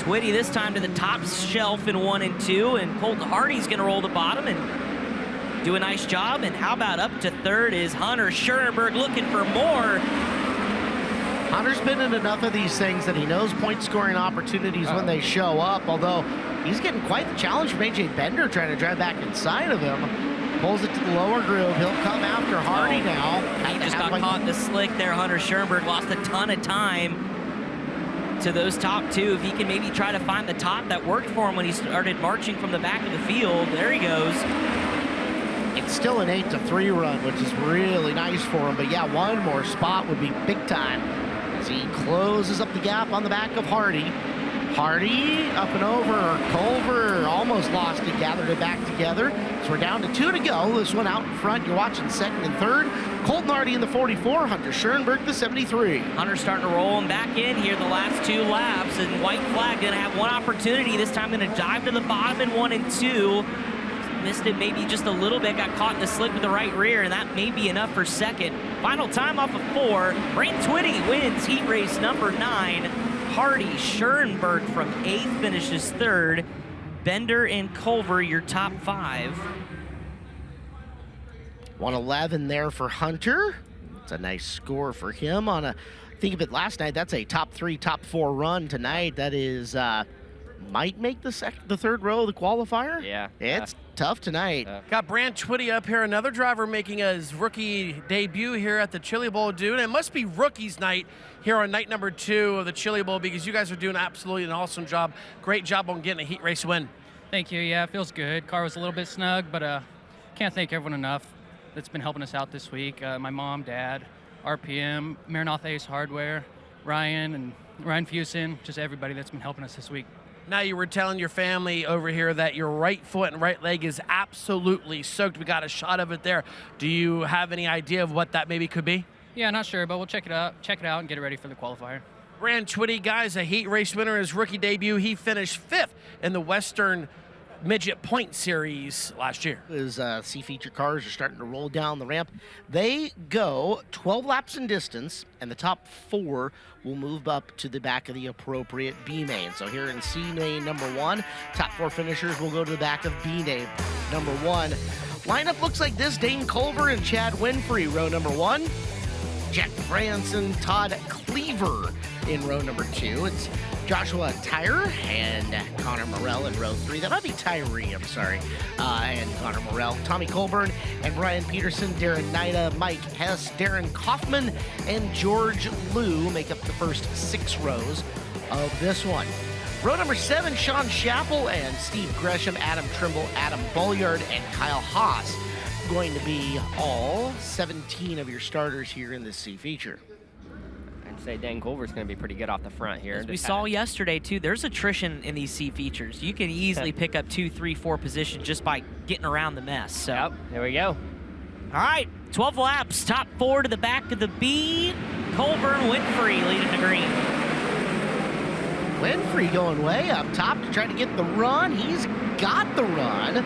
Twitty this time to the top shelf in 1 and 2, and Colton Hardy's going to roll the bottom and do a nice job. And how about up to third is Hunter Scherberg looking for more. Hunter's been in enough of these things that he knows point scoring opportunities when they show up, although he's getting quite the challenge from AJ Bender trying to drive back inside of him. Pulls it to the lower groove. He'll come after Hardy now. He just got caught in the slick there. Hunter Schoenberg lost a ton of time to those top two. If he can maybe try to find the top that worked for him when he started marching from the back of the field. There he goes. It's still an 8-3 run, which is really nice for him. But yeah, one more spot would be big time as he closes up the gap on the back of Hardy. Hardy up and over. Culver almost lost it, gathered it back together. So we're down to 2 to go. This one out in front. You're watching second and third. Colton Hardy in the 44. Hunter Schoenberg the 73. Hunter's starting to roll him back in here the last 2 laps. And white flag going to have one opportunity. This time going to dive to the bottom in 1 and 2. Missed it maybe just a little bit. Got caught in the slick with the right rear. And that may be enough for second. Final time off of 4. Brain Twitty wins heat race number 9. Hardy, Schoenberg from 8th finishes 3rd. Bender and Culver, your top 5. 111 there for Hunter. It's a nice score for him on a, think of it last night, that's a top 3, top 4 run tonight. That is, might make the third row of the qualifier. Yeah. It's tough tonight. Got Brant Twitty up here, another driver making his rookie debut here at the Chili Bowl, dude. And it must be rookies night here on night number 2 of the Chili Bowl because you guys are doing absolutely an awesome job. Great job on getting a heat race win. Thank you. Yeah, it feels good. Car was a little bit snug, but can't thank everyone enough that's been helping us out this week. My mom, dad, RPM, Marinoth Ace Hardware, Ryan Fusen, just everybody that's been helping us this week. Now you were telling your family over here that your right foot and right leg is absolutely soaked. We got a shot of it there. Do you have any idea of what that maybe could be? Yeah, not sure, but we'll check it out and get it ready for the qualifier. Brant Twitty, guys, a heat race winner, his rookie debut. He finished 5th in the Western Midget Point Series last year. His C-Feature cars are starting to roll down the ramp. They go 12 laps in distance, and the top 4 will move up to the back of the appropriate B main. So here in C main number 1, top 4 finishers will go to the back of B main number 1. Lineup looks like this: Dane Culver and Chad Winfrey, row number 1. Jack Franson, Todd Cleaver in row number 2. It's Joshua Tyre and Connor Morell in row 3. That might be Tyree, I'm sorry. And Connor Morell, Tommy Colburn and Ryan Peterson, Darren Nida, Mike Hess, Darren Kaufman, and George Liu make up the first 6 rows of this one. Row number 7, Sean Chappell and Steve Gresham, Adam Trimble, Adam Bolliard, and Kyle Haas going to be all 17 of your starters here in this C-Feature. I'd say Dan Culver's going to be pretty good off the front here. As we saw yesterday, too, there's attrition in these C-Features. You can easily pick up 2, 3, 4 positions just by getting around the mess. So. Yep, there we go. All right, 12 laps, top 4 to the back of the B. Culver and Winfrey leading the green. Winfrey going way up top to try to get the run. He's got the run.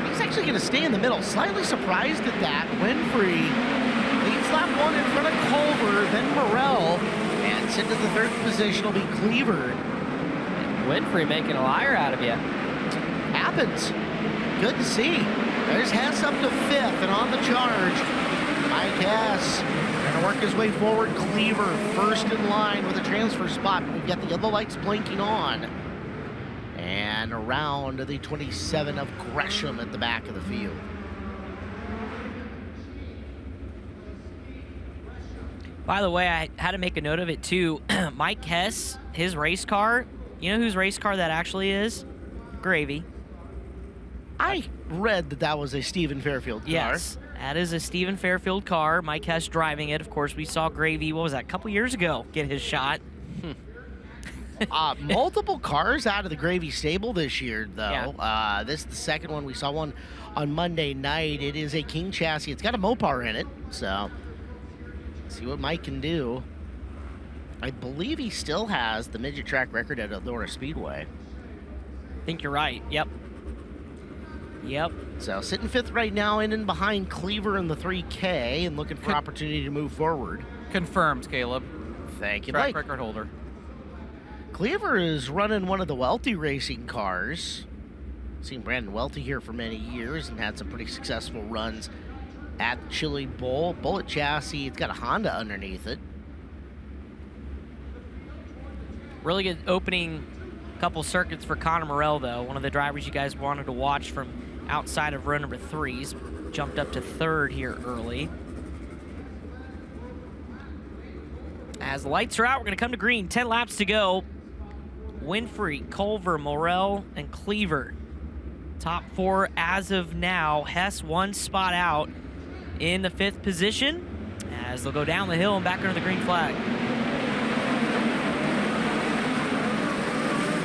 He's actually going to stay in the middle. Slightly surprised at that. Winfrey leads lap 1 in front of Culver, then Morell, and into the 3rd position will be Cleaver. And Winfrey making a liar out of you. Happens. Good to see. There's Hess up to 5th and on the charge. Mike Hess going to work his way forward. Cleaver first in line with a transfer spot. We've got the yellow lights blinking on. And around the 27 of Gresham at the back of the field. By the way, I had to make a note of it too. Mike Hess, his race car, you know whose race car that actually is? Gravy. I read that was a Stephen Fairfield car. Yes, that is a Stephen Fairfield car. Mike Hess driving it. Of course, we saw Gravy, what was that, a couple years ago, get his shot. Multiple cars out of the Gravy stable this year, though. Yeah. This is the second one. We saw one on Monday night. It is a King chassis. It's got a Mopar in it, so see what Mike can do. I believe he still has the midget track record at Eldora Speedway. I think you're right. Yep. So sitting 5th right now, in and behind Cleaver in the 3K and looking for opportunity to move forward. Confirmed, Caleb. Thank you, Track Mike. record holder. Cleaver is running one of the Welty racing cars. Seen Brandon Welty here for many years and had some pretty successful runs at Chili Bowl. Bullet chassis, it's got a Honda underneath it. Really good opening couple circuits for Connor Morell, though. One of the drivers you guys wanted to watch from outside of row number 3. He's jumped up to 3rd here early. As the lights are out, we're going to come to green. 10 laps to go. Winfrey, Culver, Morell, and Cleaver. Top 4 as of now. Hess 1 spot out in the 5th position as they'll go down the hill and back under the green flag.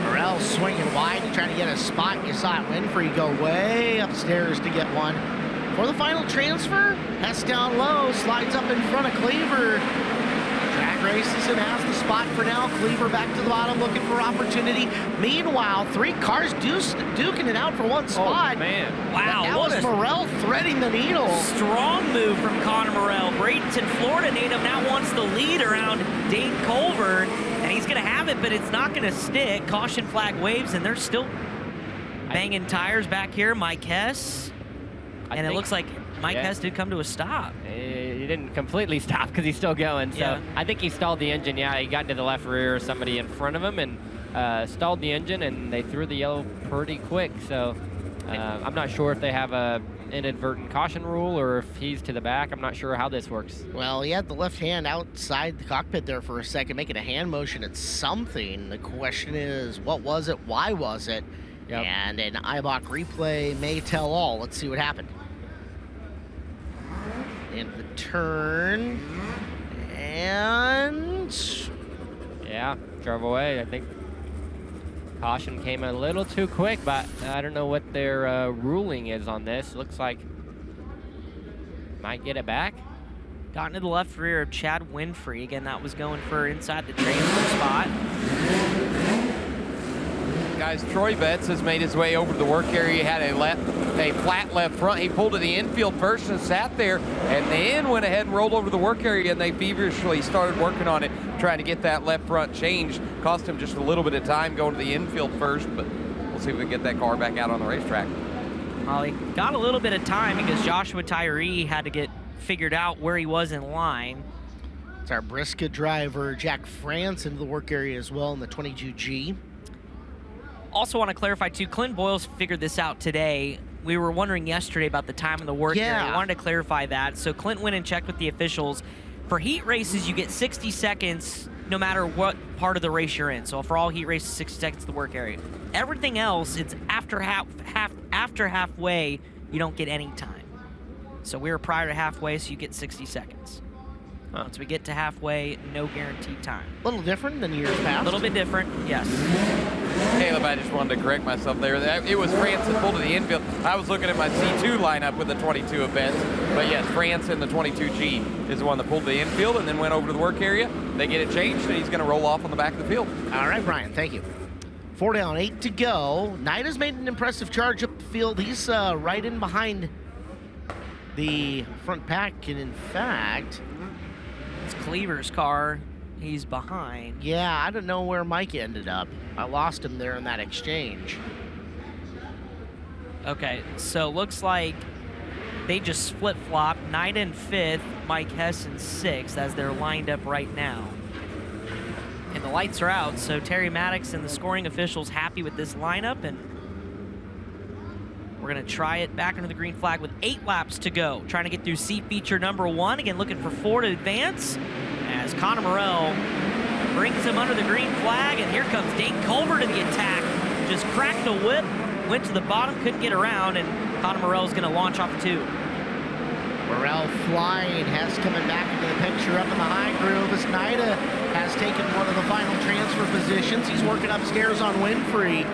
Morell swinging wide to try to get a spot. You saw Winfrey go way upstairs to get one. For the final transfer, Hess down low, slides up in front of Cleaver. Drag races and has the spot for now. Cleaver back to the bottom looking for opportunity. Meanwhile, 3 cars duking it out for 1 spot. Oh, man. Wow. That was Morell threading the needle. Strong move from Connor Morell. Bradenton, Florida native, now wants the lead around Dane Culver. And he's going to have it, but it's not going to stick. Caution flag waves, and they're still banging tires back here. Mike Hess. And it looks like Mike Hess did come to a stop. He didn't completely stop because he's still going. So Yeah. I think he stalled the engine. Yeah, he got into the left rear of somebody in front of him and stalled the engine, and they threw the yellow pretty quick. So I'm not sure if they have a inadvertent caution rule or if he's to the back. I'm not sure how this works. Well, he had the left hand outside the cockpit there for a second, making a hand motion at something. The question is, what was it? Why was it? Yep. And an IBOC replay may tell all. Let's see what happened. Into the turn. And... Yeah, drove away. I think caution came a little too quick, but I don't know what their ruling is on this. Looks like might get it back. Got into the left rear of Chad Winfrey. Again, that was going for inside the transfer spot. Guys, Troy Betts has made his way over to the work area. He had a flat left front. He pulled to the infield first and sat there, and then went ahead and rolled over to the work area, and they feverishly started working on it, trying to get that left front changed. Cost him just a little bit of time going to the infield first, but we'll see if we can get that car back out on the racetrack. Well, he got a little bit of time because Joshua Tyree had to get figured out where he was in line. It's our Brisca driver, Jack France, into the work area as well in the 22G. Also want to clarify, too, Clint Boyles figured this out today. We were wondering yesterday about the time of the work area. We wanted to clarify that. So Clint went and checked with the officials. For heat races, you get 60 seconds no matter what part of the race you're in. So for all heat races, 60 seconds to the work area. Everything else, it's after halfway, you don't get any time. So we were prior to halfway, so you get 60 seconds. Once we get to halfway, no guaranteed time. A little different than years past. A little bit different, yes. Caleb, I just wanted to correct myself there. It was France that pulled to the infield. I was looking at my C2 lineup with the 22 events. But yes, France in the 22G is the one that pulled to the infield and then went over to the work area. They get it changed, and he's going to roll off on the back of the field. All right, Brian, thank you. 4 down, 8 to go. Knight has made an impressive charge up the field. He's right in behind the front pack, and in fact... It's Cleaver's car. He's behind. Yeah, I don't know where Mike ended up. I lost him there in that exchange. Okay, so looks like they just flip-flopped. Knight in 5th, Mike Hess in 6th as they're lined up right now. And the lights are out, so Terry Maddox and the scoring officials happy with this lineup, and we're going to try it back under the green flag with 8 laps to go. Trying to get through C feature number 1. Again, looking for 4 to advance as Connor Morell brings him under the green flag, and here comes Dane Culver to the attack. Just cracked the whip, went to the bottom, couldn't get around, and Connor Morell is going to launch off 2. Morell flying, Hess coming back into the picture up in the high groove as Nida has taken one of the final transfer positions. He's working upstairs on Winfrey.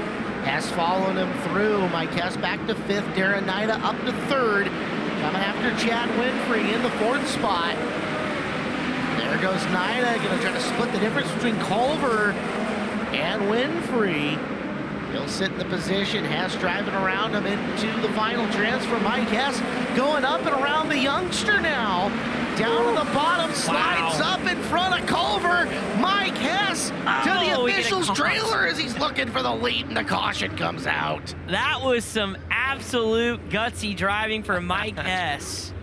Hess following him through. Mike Hess back to 5th. Darren Nida up to 3rd. Coming after Chad Winfrey in the 4th spot. There goes Nida. Going to try to split the difference between Culver and Winfrey. He'll sit in the position. Hess driving around him into the final transfer. Mike Hess going up and around the youngster now. Down to the bottom, slides up in front of Culver. Mike Hess to the official's trailer as he's looking for the lead, and the caution comes out. That was some absolute gutsy driving for Mike Hess.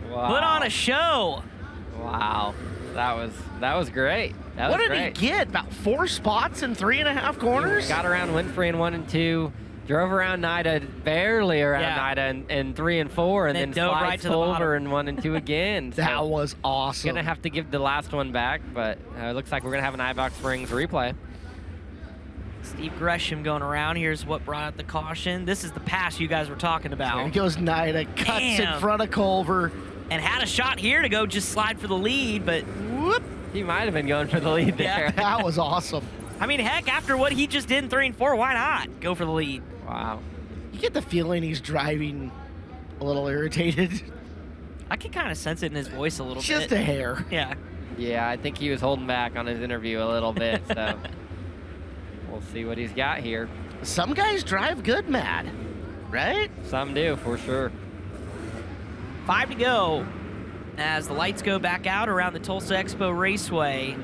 Wow. Put on a show. Wow. That was great. What did he get? About 4 spots in 3.5 corners? He got around Winfrey in 1 and 2, drove around Nida, barely around Nida in 3 and 4, and then dove slides right to the over in 1 and 2 again. That was awesome. Gonna have to give the last one back, but it looks like we're gonna have an Ibox Springs replay. Steve Gresham going around. Here's what brought out the caution. This is the pass you guys were talking about. There goes Nida, cuts in front of Culver. And had a shot here to go just slide for the lead, but whoop. He might have been going for the lead there. Yeah. That was awesome. I mean, heck, after what he just did in 3 and 4, why not go for the lead? Wow. You get the feeling he's driving a little irritated. I can kind of sense it in his voice a little bit. Just a hair. Yeah. Yeah, I think he was holding back on his interview a little bit, so we'll see what he's got here. Some guys drive good, Matt, right? Some do, for sure. 5 to go as the lights go back out around the Tulsa Expo Raceway.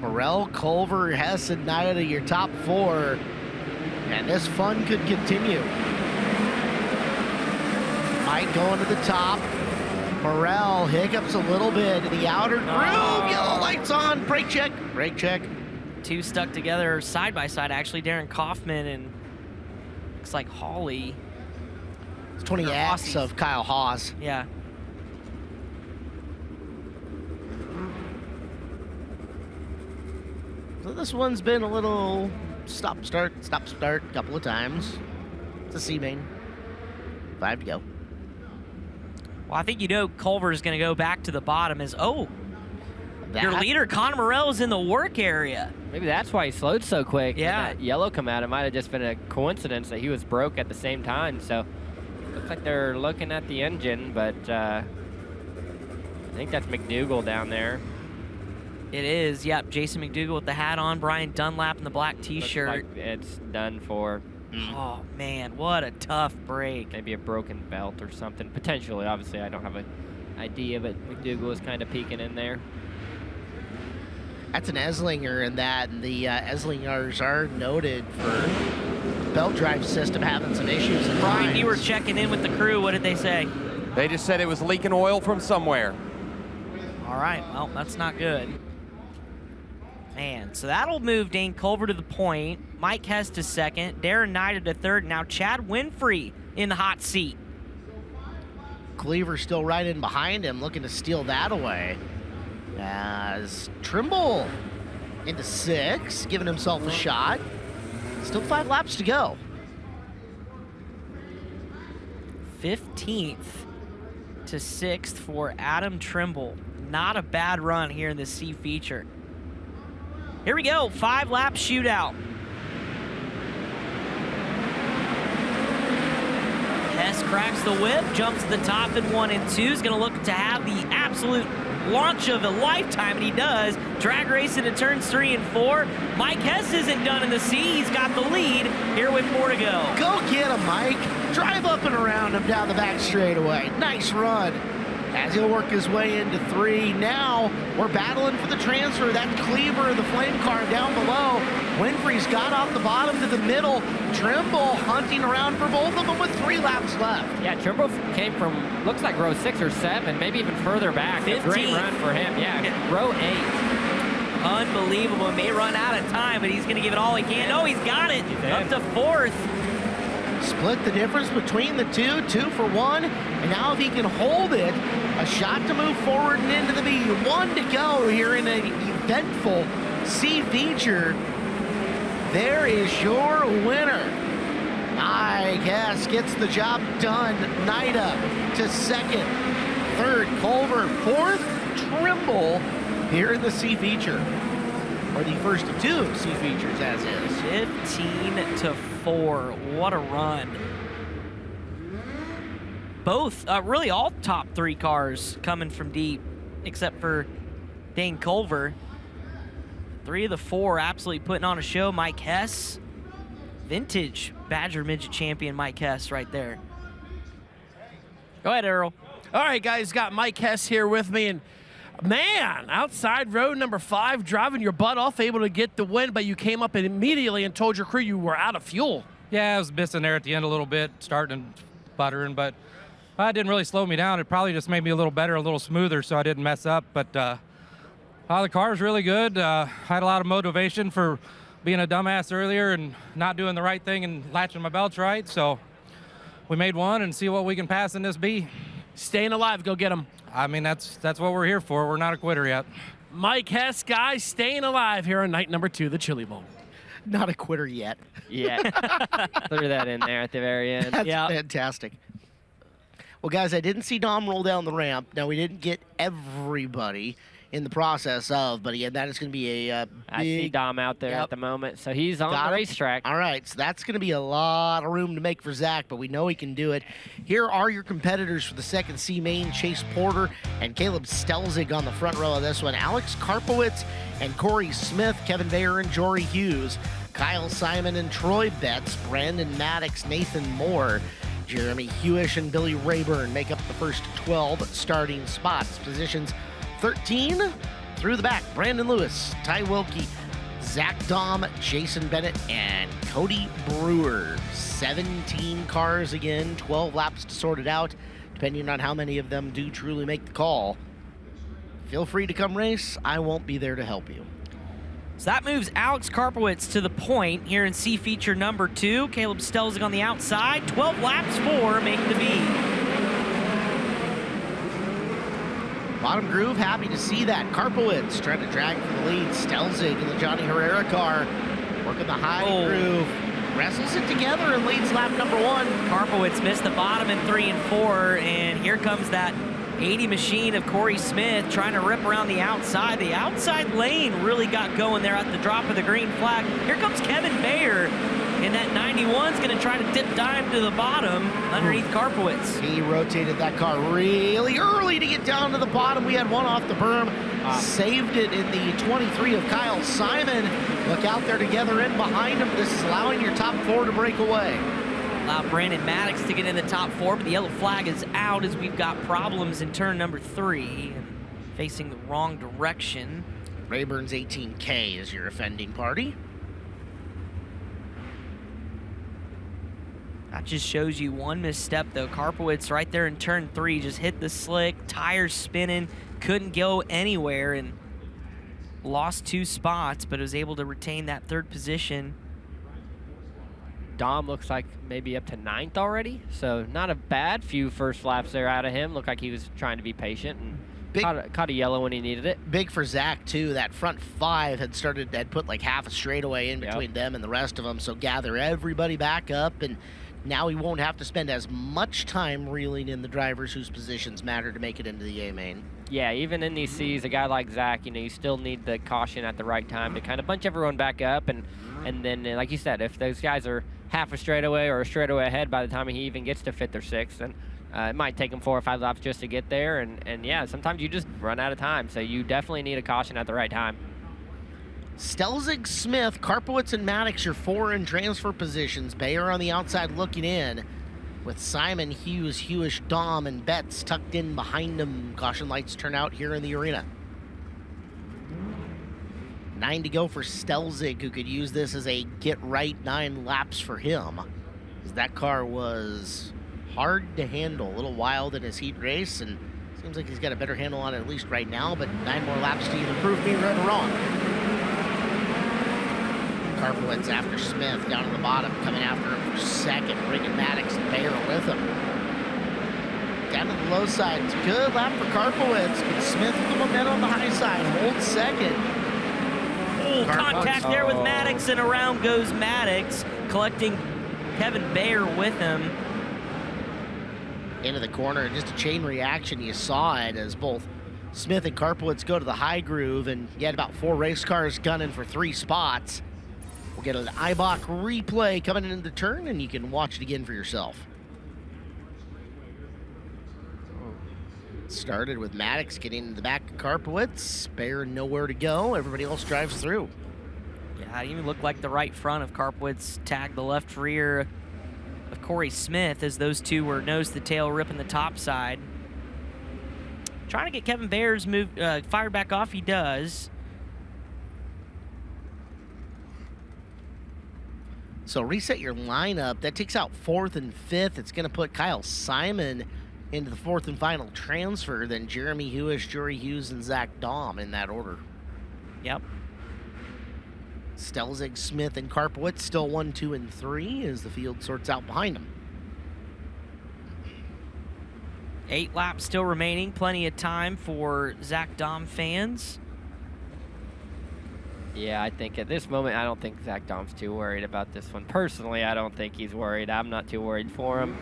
Morrell, Culver, Hess, and Nida, your top 4. And this fun could continue. Mike going to the top. Morrell hiccups a little bit in the outer groove. Yellow lights on. Brake check. Brake check. 2 stuck together side by side, actually. Darren Kaufman and looks like Hawley. It's 20X of Kyle Haas. Yeah. So this one's been a little stop, start a couple of times. It's a C-main. 5 to go. Well, I think you know Culver's going to go back to the bottom as, your leader, Connor Morrell, is in the work area. Maybe that's why he slowed so quick. Yeah. When that yellow come out, it might have just been a coincidence that he was broke at the same time. So looks like they're looking at the engine, but I think that's McDougal down there. It is, yep. Jason McDougal with the hat on, Brian Dunlap in the black T-shirt. Looks like it's done for. Oh, man, what a tough break. Maybe a broken belt or something. Potentially, obviously, I don't have an idea, but McDougal was kind of peeking in there. That's an Eslinger in that, and the Eslingers are noted for belt drive system having some issues. Brian, you were checking in with the crew. What did they say? They just said it was leaking oil from somewhere. All right, well, that's not good. Man, so that'll move Dane Culver to the point. Mike Hess to second. Darren Nida to third. Now Chad Winfrey in the hot seat. Cleaver still right in behind him, looking to steal that away. As Trimble into 6, giving himself a shot. Still 5 laps to go. 15th to 6th for Adam Trimble. Not a bad run here in the C feature. Here we go, 5-lap shootout. Hess cracks the whip, jumps to the top in 1 and 2. Is going to look to have the absolute launch of a lifetime, and he does. Drag race into turns 3 and 4. Mike Hess isn't done in the C. He's got the lead here with 4 to go. Go get him, Mike. Drive up and around him down the back straightaway. Nice run. As he'll work his way into 3. Now we're battling for the transfer. That's Cleaver in the flame car down below. Winfrey's got off the bottom to the middle. Trimble hunting around for both of them with 3 laps left. Yeah, Trimble came from, looks like row 6 or 7, maybe even further back. 15th. A great run for him. Yeah, row 8. Unbelievable. May run out of time, but he's going to give it all he can. Oh, he's got it. Up to 4th. Split the difference between the 2, 2 for 1. And now if he can hold it, a shot to move forward and into the B. 1 to go here in an eventful C feature. There is your winner. Mike Hess gets the job done. Nida to 2nd. 3rd, Culver. 4th, Trimble here in the C feature. Or the first of 2 C features as is. 15 to 4. What a run. Both, really all top 3 cars coming from deep, except for Dane Culver. 3 of the 4 absolutely putting on a show. Mike Hess, vintage Badger Midget champion Mike Hess right there. Go ahead, Earl. All right, guys, got Mike Hess here with me, and man, outside road number 5, driving your butt off, able to get the win, but you came up immediately and told your crew you were out of fuel. Yeah, I was missing there at the end a little bit, starting and sputtering, but it didn't really slow me down. It probably just made me a little better, a little smoother, so I didn't mess up. But The car's really good. Had a lot of motivation for being a dumbass earlier and not doing the right thing and latching my belts right. So we made one and see what we can pass in this B. Staying alive, go get them. I mean, that's what we're here for. We're not a quitter yet. Mike Hess, guys, staying alive here on night number 2, the Chili Bowl. Not a quitter yet. Yeah. Threw that in there at the very end. That's fantastic. Well, guys, I didn't see Dom roll down the ramp. Now, we didn't get everybody in the process of, but again, that is going to be a big... I see Dom out there at the moment, so he's on the racetrack. All right, so that's going to be a lot of room to make for Zach, but we know he can do it. Here are your competitors for the second C main: Chase Porter and Caleb Stelzig on the front row of this one. Alex Karpowitz and Corey Smith, Kevin Bayer and Jory Hughes, Kyle Simon and Troy Betts, Brandon Maddox, Nathan Moore, Jeremy Hewish and Billy Rayburn make up the first 12 starting spots. Positions 13 through the back: Brandon Lewis, Ty Wilkie, Zach Dahm, Jason Bennett, and Cody Brewer. 17 cars again, 12 laps to sort it out, depending on how many of them do truly make the call. Feel free to come race. I won't be there to help you. So that moves Alex Karpowitz to the point here in C feature number 2. Caleb Stelzig on the outside. 12 laps for making the B. Bottom groove, happy to see that. Karpowitz trying to drag for the lead. Stelzig in the Johnny Herrera car, working the high groove. Wrestles it together and leads lap number 1. Karpowitz missed the bottom in 3 and 4, and here comes that 80 machine of Corey Smith trying to rip around the outside. The outside lane really got going there at the drop of the green flag. Here comes Kevin Bayer, and that 91's going to try to dip dive to the bottom underneath Karpowitz. He rotated that car really early to get down to the bottom. We had one off the berm. Saved it in the 23 of Kyle Simon. Look out there together in behind him. This is allowing your top 4 to break away. Allow Brandon Maddox to get in the top 4, but the yellow flag is out as we've got problems in turn number 3 and facing the wrong direction. Rayburn's 18K is your offending party. That just shows you one misstep, though. Karpowitz right there in turn 3 just hit the slick, tires spinning, couldn't go anywhere, and lost 2 spots, but was able to retain that 3rd position. Dom looks like maybe up to 9th already, so not a bad few first laps there out of him. Looked like he was trying to be patient and caught a yellow when he needed it. Big for Zach, too. That front 5 had put like half a straightaway in between them and the rest of them, so gather everybody back up, and now he won't have to spend as much time reeling in the drivers whose positions matter to make it into the A main. Yeah, even in these C's, a guy like Zach, you still need the caution at the right time to kind of bunch everyone back up, and then, like you said, if those guys are half a straightaway or a straightaway ahead by the time he even gets to 5th or 6th, then it might take him 4 or 5 laps just to get there, and yeah, sometimes you just run out of time, so you definitely need a caution at the right time. Stelzig, Smith, Karpowitz, and Maddox, your 4 in transfer positions. Bayer on the outside looking in, with Simon, Hughes, Hewish, Dahm, and Betts tucked in behind them. Caution lights turn out here in the arena. 9 to go for Stelzig, who could use this as a get-right 9 laps for him. That car was hard to handle, a little wild in his heat race, and seems like he's got a better handle on it at least right now, but 9 more laps to either prove me right or wrong. Karpowitz after Smith down on the bottom, coming after him for 2nd, bringing Maddox and Bayer with him. Down to the low side, it's a good lap for Karpowitz, but Smith with the momentum on the high side, holds 2nd. Oh, contact there with Maddox, and around goes Maddox, collecting Kevin Bayer with him. Into the corner, just a chain reaction. You saw it as both Smith and Karpowitz go to the high groove, and you had about 4 race cars gunning for 3 spots. We'll get an IBOC replay coming into the turn, and you can watch it again for yourself. Started with Maddox getting in the back of Karpowitz. Bayer nowhere to go. Everybody else drives through. Yeah, it even looked like the right front of Karpowitz tagged the left rear of Corey Smith as those two were nose to tail ripping the top side. Trying to get Kevin Bayer's move fired back off. He does. So reset your lineup. That takes out 4th and 5th. It's going to put Kyle Simon into the 4th and final transfer, then Jeremy Hewish, Jory Hughes, and Zach Dahm in that order. Yep. Stelzig, Smith, and Karpowitz still 1, 2, and 3 as the field sorts out behind them. 8 laps still remaining. Plenty of time for Zach Dahm fans. Yeah, I think at this moment, I don't think Zach Dahm's too worried about this one. Personally, I don't think he's worried. I'm not too worried for him.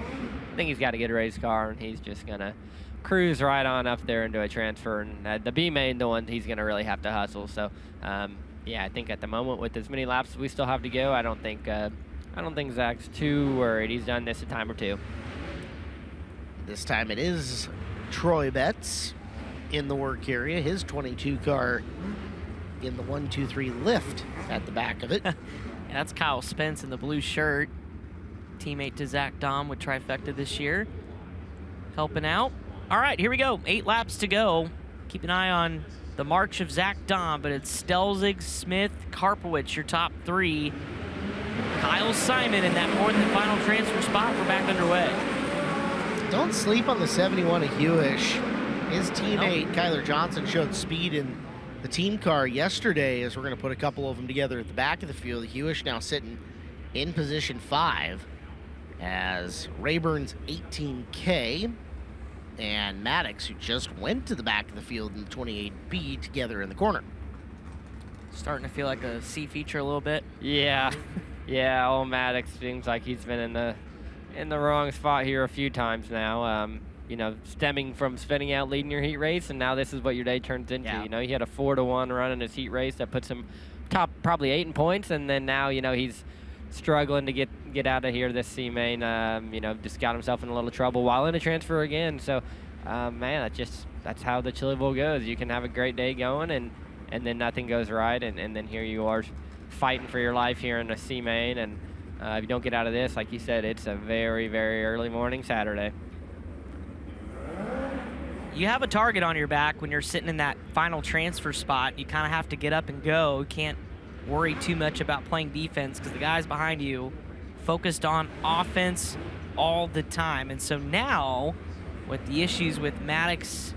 I think he's got a good race car, and he's just going to cruise right on up there into a transfer. And the B-main, the one he's going to really have to hustle. So, yeah, I think at the moment, with as many laps as we still have to go, I don't think Zach's too worried. He's done this a time or two. This time it is Troy Betts in the work area. His 22 car in the 1, 2, 3 lift at the back of it. Yeah, that's Kyle Spence in the blue shirt. Teammate to Zach Dahm with Trifecta this year. Helping out. All right, here we go. 8 laps to go. Keep an eye on the march of Zach Dahm, but it's Stelzig, Smith, Karpowitz, your top 3. Kyle Simon in that 4th and final transfer spot. We're back underway. Don't sleep on the 71 of Hewish. His teammate, Kyler Johnson, showed speed in the team car yesterday, as we're going to put a couple of them together at the back of the field. Hewish now sitting in position 5 as Rayburn's 18K and Maddox, who just went to the back of the field in the 28B, together in the corner. Starting to feel like a C feature a little bit. Yeah, yeah. Old Maddox seems like he's been in the wrong spot here a few times now. You know, stemming from spinning out leading your heat race, and now this is what your day turns into. Yeah. You know, he had a 4-1 run in his heat race that puts him top probably 8 in points, and then now, you know, he's struggling to get out of here this C-main. You know, just got himself in a little trouble while in a transfer again. So, man, that's how the Chili Bowl goes. You can have a great day going, and then nothing goes right, and then here you are fighting for your life here in the C-main, and if you don't get out of this, like you said, it's a very, very early morning Saturday. You have a target on your back when you're sitting in that final transfer spot. You kind of have to get up and go. You can't worry too much about playing defense because the guys behind you focused on offense all the time. And so now, with the issues with Maddox,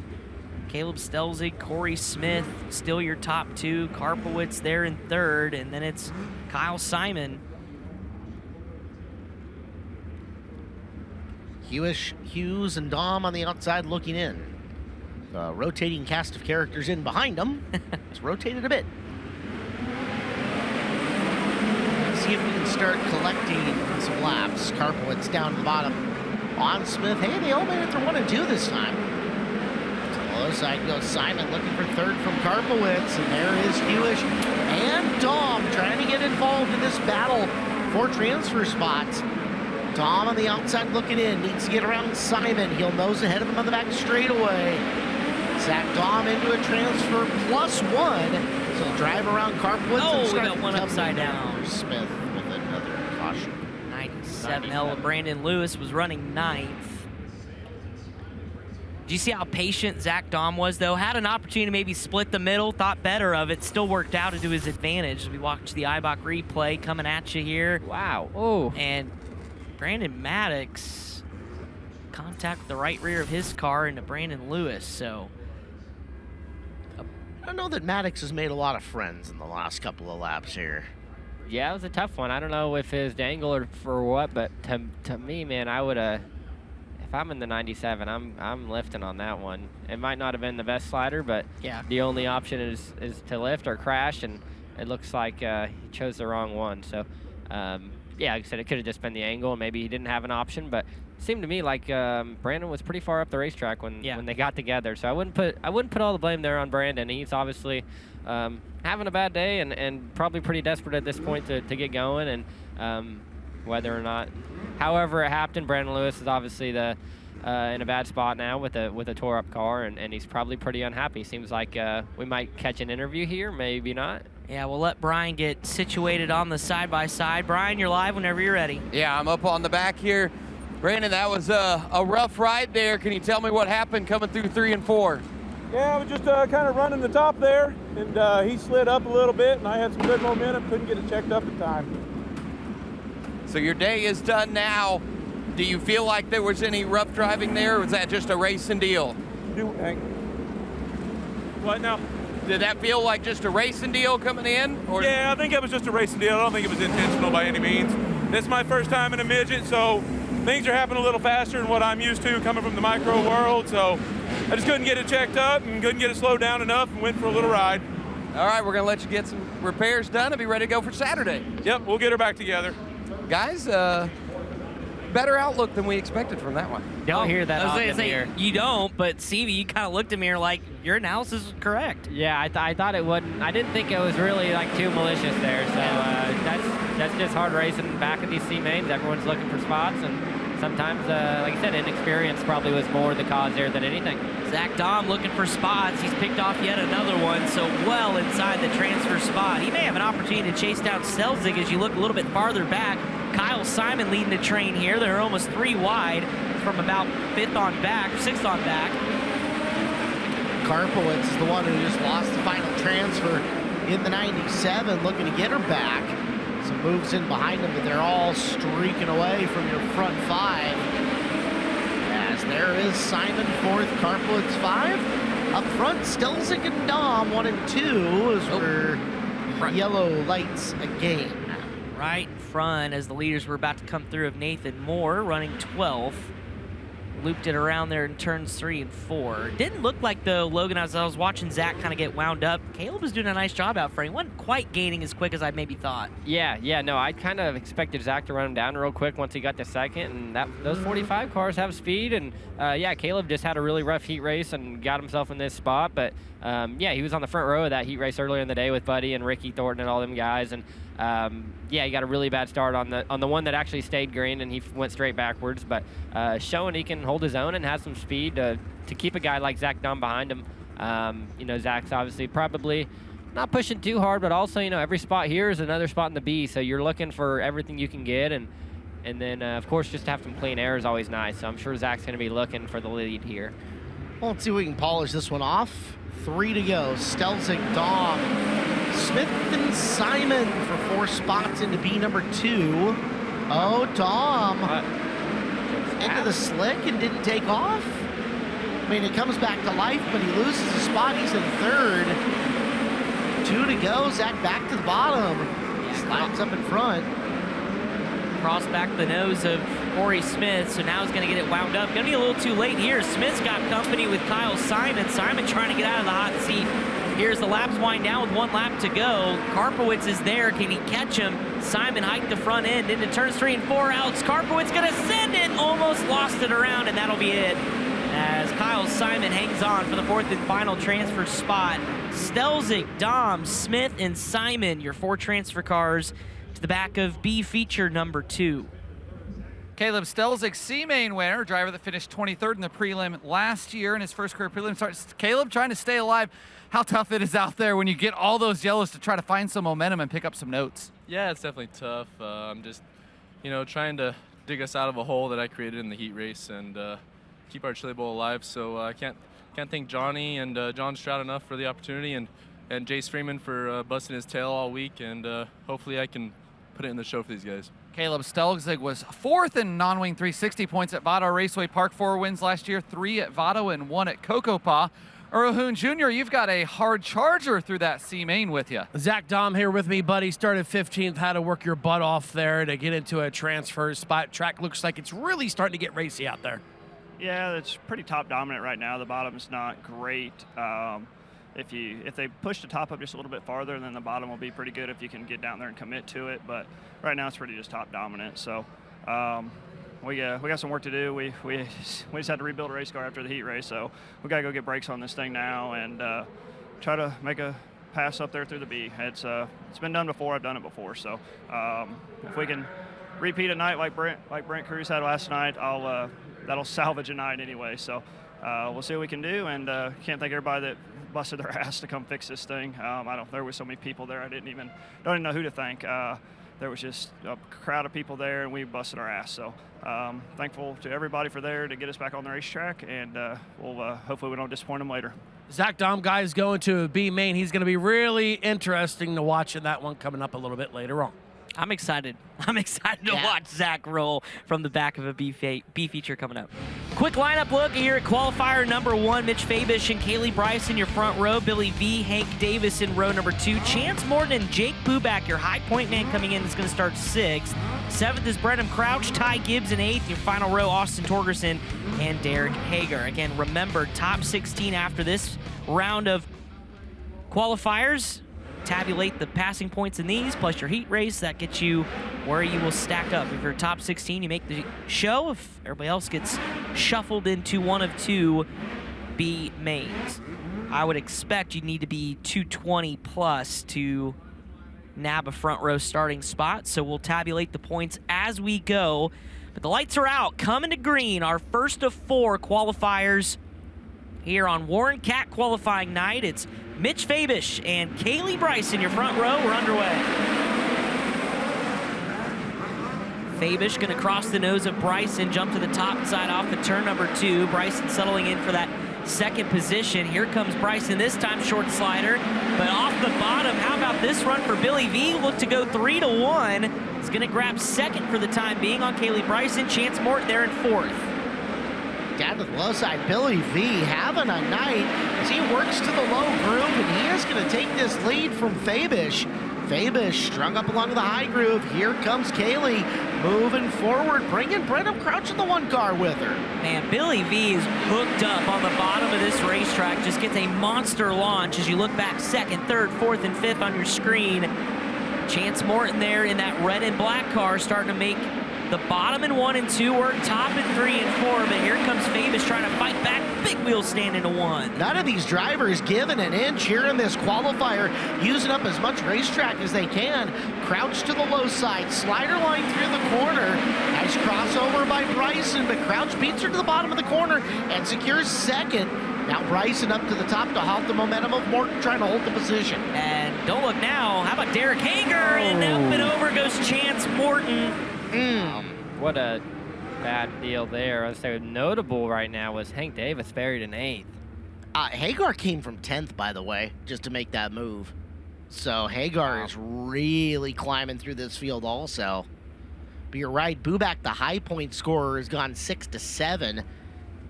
Caleb Stelzig, Corey Smith, still your top 2, Karpowitz there in 3rd, and then it's Kyle Simon. Hughes and Dahm on the outside looking in. Rotating cast of characters in behind them. It's rotated a bit. Let's see if we can start collecting some laps. Karpowitz down to the bottom on Smith. Hey, they all made it through 1 and 2 this time. To the low side goes Simon looking for 3rd from Karpowitz. And there is Hewish and Dahm trying to get involved in this battle for transfer spots. Dahm on the outside looking in, needs to get around Simon. He'll nose ahead of him on the back straightaway. Zach Dahm into a transfer +1. So he'll drive around Karpowitz and start. We got one upside down. Smith with another caution. 97 Ella Brandon Lewis was running 9th. Do you see how patient Zach Dahm was, though? Had an opportunity to maybe split the middle, thought better of it, still worked out to his advantage. We watched the IBOC replay coming at you here. Wow. Oh. And Brandon Maddox contact with the right rear of his car into Brandon Lewis, so. I don't know that Maddox has made a lot of friends in the last couple of laps here. Yeah, it was a tough one. I don't know if his dangle or for what, but to me, man, I would have. If I'm in the 97, I'm lifting on that one. It might not have been the best slider, but yeah, the only option is to lift or crash, and it looks like he chose the wrong one. So, yeah, like I said, it could have just been the angle, and maybe he didn't have an option, but it seemed to me like Brandon was pretty far up the racetrack when they got together. So I wouldn't put all the blame there on Brandon. He's obviously having a bad day and probably pretty desperate at this point to get going, and whether or not, however it happened, Brandon Lewis is obviously in a bad spot now with a tore up car, and he's probably pretty unhappy. Seems like we might catch an interview here, maybe not. Yeah, we'll let Brian get situated on the side-by-side. Brian, you're live whenever you're ready. Yeah, I'm up on the back here. Brandon, that was a rough ride there. Can you tell me what happened coming through 3 and 4? Yeah, I was just kind of running the top there, and he slid up a little bit, and I had some good momentum. Couldn't get it checked up in time. So your day is done now. Do you feel like there was any rough driving there, or was that just a racing deal? What now? Did that feel like just a racing deal coming in? Or? Yeah, I think it was just a racing deal. I don't think it was intentional by any means. This is my first time in a midget, so things are happening a little faster than what I'm used to coming from the micro world. So I just couldn't get it checked up and couldn't get it slowed down enough and went for a little ride. All right, we're going to let you get some repairs done and be ready to go for Saturday. Yep, we'll get her back together. Guys, better outlook than we expected from that one. Don't hear that I was often gonna say, here. you don't, but Stevie, you kind of looked at me like your analysis was correct. Yeah, I thought it wouldn't. I didn't think it was really like too malicious there. So that's just hard racing back at these C mains. Everyone's looking for spots, and sometimes, like I said, inexperience probably was more the cause there than anything. Zach Dahm looking for spots. He's picked off yet another one, so well inside the transfer spot. He may have an opportunity to chase down Stelzig as you look a little bit farther back. Kyle Simon leading the train here. They're almost 3 wide from about 5th on back, 6th on back. Karpowitz is the one who just lost the final transfer in the 97, looking to get her back. Some moves in behind him, but they're all streaking away from your front 5. As there is Simon 4th, Karpowitz 5. Up front, Stelzig and Dahm 1 and 2 as we're yellow lights again. Right in front as the leaders were about to come through of Nathan Moore running 12th. Looped it around there in turns 3 and 4. Didn't look like, though, Logan, as I was watching Zach kind of get wound up, Caleb was doing a nice job out front. He wasn't quite gaining as quick as I maybe thought. Yeah, no, I kind of expected Zach to run him down real quick once he got to second, and those 45 cars have speed, and yeah, Caleb just had a really rough heat race and got himself in this spot, but yeah, he was on the front row of that heat race earlier in the day with Buddy and Ricky Thornton and all them guys, and yeah, he got a really bad start on the one that actually stayed green, and he went straight backwards, but showing he can hold his own and has some speed to keep a guy like Zach Dahm behind him. You know, Zach's obviously probably not pushing too hard, but also, you know, every spot here is another spot in the B, so you're looking for everything you can get, and then, of course, just to have some clean air is always nice, so I'm sure Zach's going to be looking for the lead here. Well, let's see if we can polish this one off. 3 to go. Stelzig, Dahm, Smith, and Simon for 4 spots into B number 2. Oh, Dahm into the slick and didn't take off. I mean, it comes back to life, but he loses a spot. He's in 3rd. 2 to go. Zach back to the bottom. Slides up in front. Cross back the nose of Corey Smith, so now he's going to get it wound up. Going to be a little too late here. Smith's got company with Kyle Simon. Simon trying to get out of the hot seat. Here's the laps wind down with 1 lap to go. Karpowitz is there. Can he catch him? Simon hiked the front end into turns 3 and 4. Alex Karpowitz going to send it. Almost lost it around, and that'll be it. As Kyle Simon hangs on for the 4th and final transfer spot. Stelzig, Dahm, Smith, and Simon, your 4 transfer cars to the back of B feature number 2. Caleb Stelzig, C-Main winner, driver that finished 23rd in the prelim last year in his first career prelim start. Caleb trying to stay alive. How tough it is out there when you get all those yellows to try to find some momentum and pick up some notes. Yeah, it's definitely tough. I'm just, you know, trying to dig us out of a hole that I created in the heat race and keep our Chili Bowl alive. So I can't thank Johnny and John Stroud enough for the opportunity, and Jace Freeman for busting his tail all week, and hopefully I can put it in the show for these guys. Caleb Stelzig was 4th in non-wing 360 points at Vado Raceway Park. 4 wins last year, 3 at Vado and 1 at Coco Pa. Earl Jr., you've got a hard charger through that C-Main with you. Zach Dahm here with me, buddy. Started 15th, had to work your butt off there to get into a transfer spot. Track looks like it's really starting to get racy out there. Yeah, it's pretty top dominant right now. The bottom's not great. If they push the top up just a little bit farther, then the bottom will be pretty good if you can get down there and commit to it. But right now it's pretty just top dominant. So we got some work to do. We just had to rebuild a race car after the heat race, so we got to go get brakes on this thing now and try to make a pass up there through the B. It's been done before. I've done it before. So if we can repeat a night like Brent Cruz had last night, that'll salvage a night anyway. So we'll see what we can do, and can't thank everybody that busted their ass to come fix this thing. There was so many people there. I don't even know who to thank. There was just a crowd of people there, and we busted our ass. So thankful to everybody for there to get us back on the racetrack, and hopefully we don't disappoint them later. Zach Dahm, guys, going to B main. He's going to be really interesting to watch in that one coming up a little bit later on. I'm excited. I'm excited to watch Zach roll from the back of a B feature coming up. Quick lineup look here at qualifier number 1. Mitch Fabish and Kaylee Bryce in your front row. Billy V, Hank Davis in row number 2. Chance Morton and Jake Buback, your high point man coming in, is going to start 6th. 7th is Brenham Crouch, Ty Gibbs in 8th. Your final row, Austin Torgerson and Derek Hager. Again, remember, top 16 after this round of qualifiers. Tabulate the passing points in these, plus your heat race. That gets you where you will stack up. If you're top 16, you make the show. If everybody else gets shuffled into one of 2 B mains. I would expect you need to be 220 plus to nab a front row starting spot. So we'll tabulate the points as we go. But the lights are out, coming to green. Our first of 4 qualifiers here on Warren Cat qualifying night. It's Mitch Fabish and Kaylee Bryce in your front row. We're underway. Fabish gonna cross the nose of Bryson, jump to the top side off of turn number 2. Bryson settling in for that second position. Here comes Bryson, this time short slider, but off the bottom. How about this run for Billy V? Look to go 3-1. He's gonna grab second for the time being on Kaylee Bryson. Chance Morton there in 4th. Down to the low side, Billy V having a night as he works to the low groove, and he is going to take this lead from Fabish. Fabish strung up along the high groove. Here comes Kaylee moving forward, bringing Brenham Crouch in the 1 car with her. Man, Billy V is hooked up on the bottom of this racetrack. Just gets a monster launch as you look back 2nd, 3rd, 4th, and 5th on your screen. Chance Morton there in that red and black car starting to make the bottom in 1 and 2 work, top in 3 and 4, but here comes Fabish trying to fight back. Big wheel standing to 1. None of these drivers giving an inch here in this qualifier, using up as much racetrack as they can. Crouch to the low side, slider line through the corner. Nice crossover by Bryson, but Crouch beats her to the bottom of the corner and secures second. Now Bryson up to the top to halt the momentum of Morton trying to hold the position. And don't look now, how about Derek Hager? And up and over goes Chance Morton. What a bad deal there. I would say notable right now was Hank Davis buried in 8th. Hagar came from 10th, by the way, just to make that move. So Hagar is really climbing through this field also. But you're right, Buback, the high point scorer, has gone 6-7.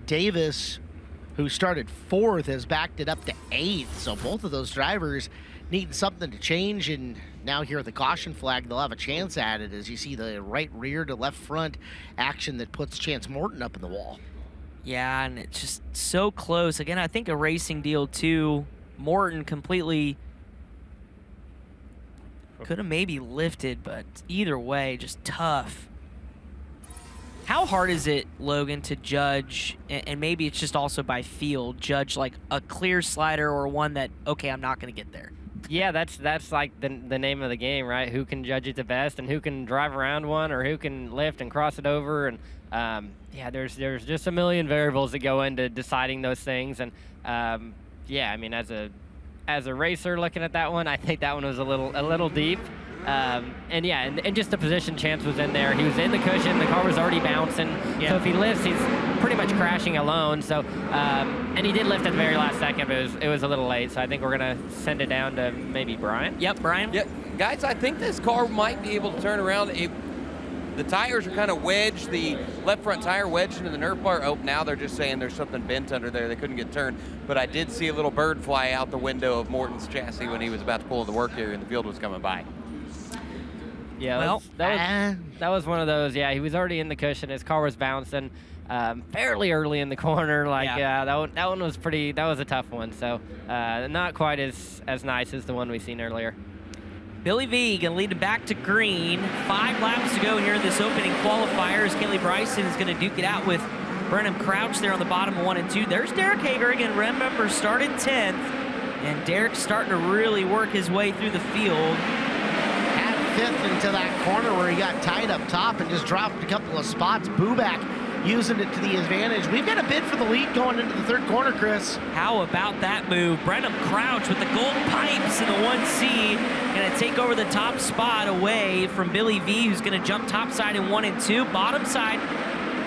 Davis, who started 4th, has backed it up to 8th. So both of those drivers needing something to change, and now here at the caution flag, they'll have a chance at it as you see the right rear to left front action that puts Chance Morton up in the wall. Yeah, and it's just so close. Again, I think a racing deal too. Morton completely could have maybe lifted, but either way, just tough. How hard is it, Logan, to judge, and maybe it's just also by field, judge like a clear slider or one that, okay, I'm not going to get there? Yeah, that's like the name of the game, right? Who can judge it the best, and who can drive around one, or who can lift and cross it over, and yeah, there's just a million variables that go into deciding those things, and yeah, I mean, as a racer looking at that one, I think that one was a little deep. And yeah, and just the position Chance was in there. He was in the cushion. The car was already bouncing. Yeah. So if he lifts, he's pretty much crashing alone. So, and he did lift at the very last second, but it was a little late. So I think we're gonna send it down to maybe Brian. Yep, Brian. Yeah, guys, I think this car might be able to turn around. The tires are kind of wedged. The left front tire wedged into the Nerf bar. Oh, now they're just saying there's something bent under there. They couldn't get turned. But I did see a little bird fly out the window of Morton's chassis when he was about to pull the work area and the field was coming by. Yeah, well, that was one of those. Yeah, he was already in the cushion. His car was bouncing fairly early in the corner. Like, yeah, that one was pretty. That was a tough one. So not quite as nice as the one we seen earlier. Billy V gonna lead it back to green. 5 laps to go here in this opening qualifier as Kaylee Bryson is gonna duke it out with Brenham Crouch there on the bottom of 1 and 2. There's Derek Hager again. Remember, started 10th, and Derek's starting to really work his way through the field. 5th into that corner where he got tied up top and just dropped a couple of spots. Buback using it to the advantage. We've got a bid for the lead going into the 3rd corner, Chris. How about that move? Brenham Crouch with the gold pipes in the 1C. Gonna take over the top spot away from Billy V, who's gonna jump top side in 1 and 2. Bottom side,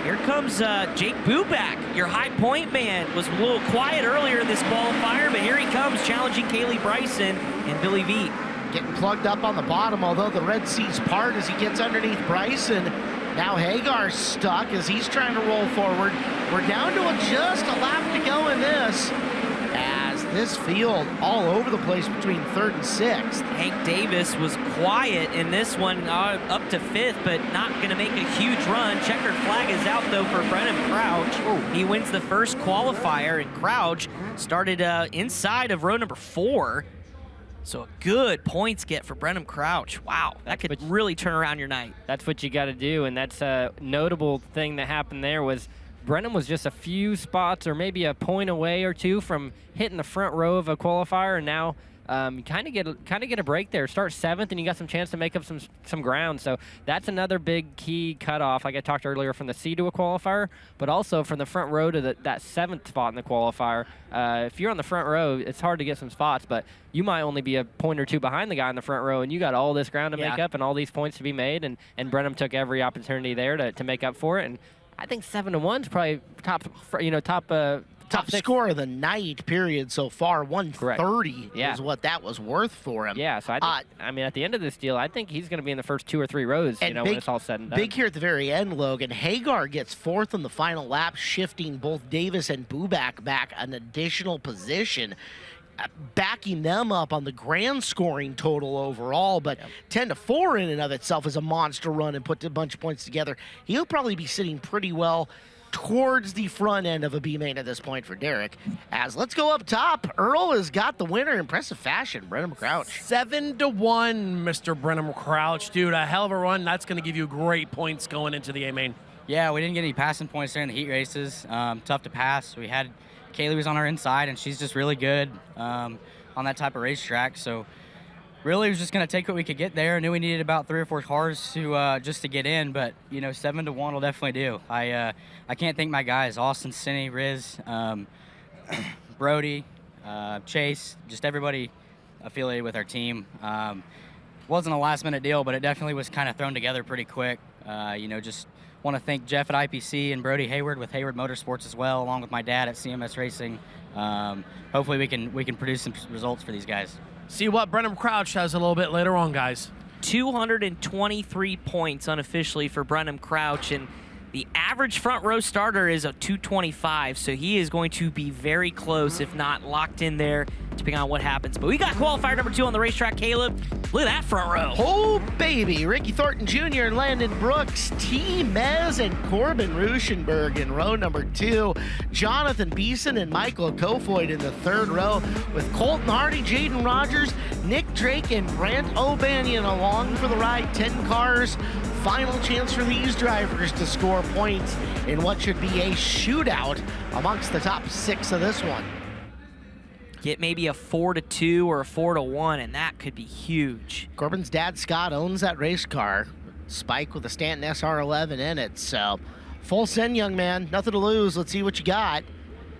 here comes Jake Buback, your high point man. Was a little quiet earlier in this qualifier, but here he comes challenging Kaylee Bryson and Billy V. getting plugged up on the bottom, although the Red Sea's part as he gets underneath Bryson. Now Hagar's stuck as he's trying to roll forward. We're down to just a lap to go in this, as this field all over the place between 3rd and 6th. Hank Davis was quiet in this one, up to 5th, but not going to make a huge run. Checkered flag is out, though, for Brennan Crouch. Ooh. He wins the first qualifier, and Crouch started inside of row number 4. So a good points get for Brennan Crouch. Wow, that could really turn around your night. That's what you got to do, and that's a notable thing that happened there was Brennan was just a few spots or maybe a point away or two from hitting the front row of a qualifier, and now you kind of get a break there. Start 7th, and you got some chance to make up some ground. So that's another big key cutoff, like I talked earlier, from the C to a qualifier, but also from the front row to that 7th spot in the qualifier. If you're on the front row, it's hard to get some spots, but you might only be a point or two behind the guy in the front row, and you got all this ground to make up and all these points to be made, and Brenham took every opportunity there to make up for it. And I think 7-1 is probably top score of the night, period, so far. 130 yeah. is what that was worth for him. Yeah, so I mean, at the end of this deal, I think he's going to be in the first 2 or 3 rows, when it's all said and done. Big here at the very end, Logan. Hagar gets 4th in the final lap, shifting both Davis and Bubak back an additional position, backing them up on the grand scoring total overall, but 10-4 in and of itself is a monster run and put a bunch of points together. He'll probably be sitting pretty well towards the front end of a B main at this point for Derek. As let's go up top. Earl has got the winner in impressive fashion. Brenham Crouch. 7-1, Mr. Brenham Crouch. Dude, a hell of a run. That's going to give you great points going into the A main. Yeah, we didn't get any passing points there in the heat races. Tough to pass. We had Kaylee was on our inside, and she's just really good on that type of racetrack. So really was just going to take what we could get there. I knew we needed about 3 or 4 cars to just to get in, but 7-1 will definitely do. I can't thank my guys, Austin, Cindy, Riz, Brody, Chase, just everybody affiliated with our team. Wasn't a last-minute deal, but it definitely was kind of thrown together pretty quick. Just want to thank Jeff at IPC and Brody Hayward with Hayward Motorsports as well, along with my dad at CMS Racing. Hopefully we can produce some results for these guys. See what Brenham Crouch has a little bit later on, guys. 223 points unofficially for Brenham Crouch, and the average front row starter is a 225, so he is going to be very close, if not locked in there, depending on what happens. But we got qualifier number 2 on the racetrack, Caleb. Look at that front row. Oh, baby. Ricky Thornton Jr. and Landon Brooks, T. Mez and Corbin Ruschenberg in row number 2. Jonathan Beeson and Michael Kofoid in the 3rd row, with Colton Hardy, Jaden Rogers, Nick Drake, and Brant O'Banion along for the ride. 10 cars. Final chance for these drivers to score points in what should be a shootout amongst the top 6 of this one. Get maybe a 4-2 or a 4-1, and that could be huge. Corbin's dad, Scott, owns that race car. Spike with a Stanton SR11 in it, so full send, young man. Nothing to lose. Let's see what you got.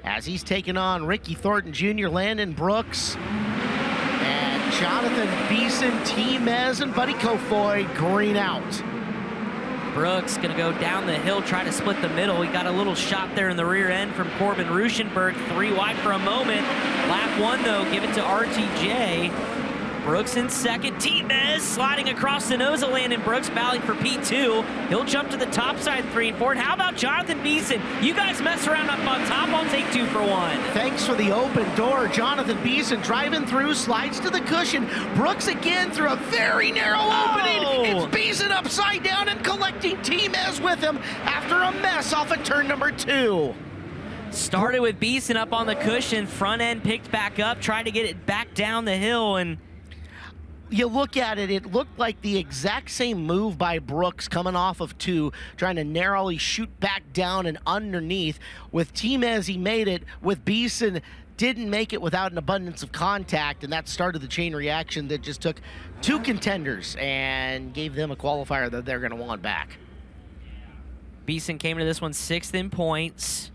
As he's taking on Ricky Thornton Jr., Landon Brooks, and Jonathan Beeson, T. Mez, and Buddy Kofoid green out. Brooks gonna go down the hill, try to split the middle. He got a little shot there in the rear end from Corbin Ruschenberg, 3 wide for a moment. Lap 1 though, give it to RTJ. Brooks in 2nd. T-Mez sliding across the nose of Landon Brooks, battling for P2. He'll jump to the top side, 3 and 4. And how about Jonathan Beeson? You guys mess around up on top. I'll take 2 for 1. Thanks for the open door. Jonathan Beeson driving through, slides to the cushion. Brooks again through a very narrow opening. It's Beeson upside down and collecting T-Mez with him after a mess off of turn number 2. Started with Beeson up on the cushion, front end picked back up, tried to get it back down the hill, and you look at it, it looked like the exact same move by Brooks coming off of 2, trying to narrowly shoot back down and underneath. With T-Mez, he made it. With Beeson, didn't make it without an abundance of contact, and that started the chain reaction that just took 2 contenders and gave them a qualifier that they're going to want back. Beeson came into this one 6th in points.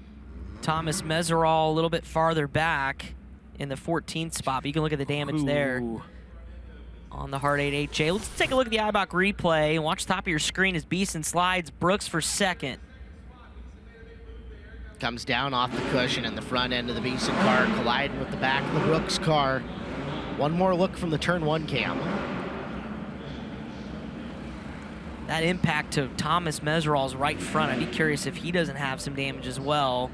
Thomas Meserol a little bit farther back in the 14th spot, but you can look at the damage there on the Hard 8HJ. Let's take a look at the IBOC replay and watch the top of your screen as Beeson slides. Brooks for 2nd. Comes down off the cushion in the front end of the Beeson car, colliding with the back of the Brooks car. One more look from the turn 1 cam. That impact to Thomas Meserol's right front, I'd be curious if he doesn't have some damage as well.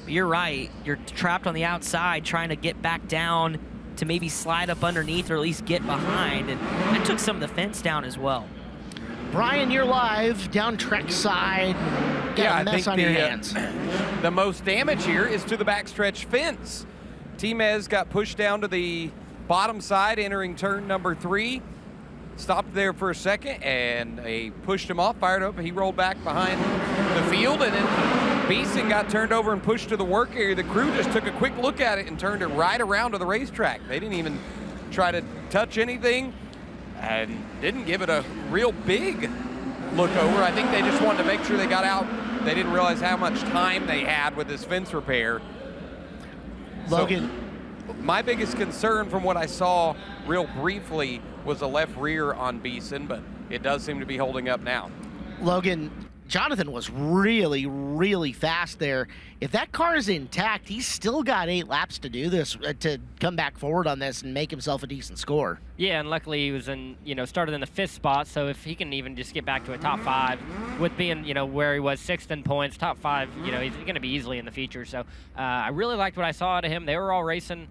You're right. You're trapped on the outside trying to get back down to maybe slide up underneath or at least get behind. And that took some of the fence down as well. Brian, you're live down Trek side. Got a mess on your hands. The most damage here is to the backstretch fence. Timez got pushed down to the bottom side entering turn number 3. Stopped there for a second, and they pushed him off, fired up, and he rolled back behind the field, and then Beeson got turned over and pushed to the work area. The crew just took a quick look at it and turned it right around to the racetrack. They didn't even try to touch anything and didn't give it a real big look over. I think they just wanted to make sure they got out. They didn't realize how much time they had with this fence repair. Logan. So, my biggest concern from what I saw real briefly was the left rear on Beeson, but it does seem to be holding up now. Logan, Jonathan was really, really fast there. If that car is intact, he's still got 8 laps to do this, to come back forward on this and make himself a decent score. Yeah, and luckily he was in, started in the 5th spot, so if he can even just get back to a top 5, with being, where he was 6th in points, top 5, he's going to be easily in the feature. So I really liked what I saw out of him. They were all racing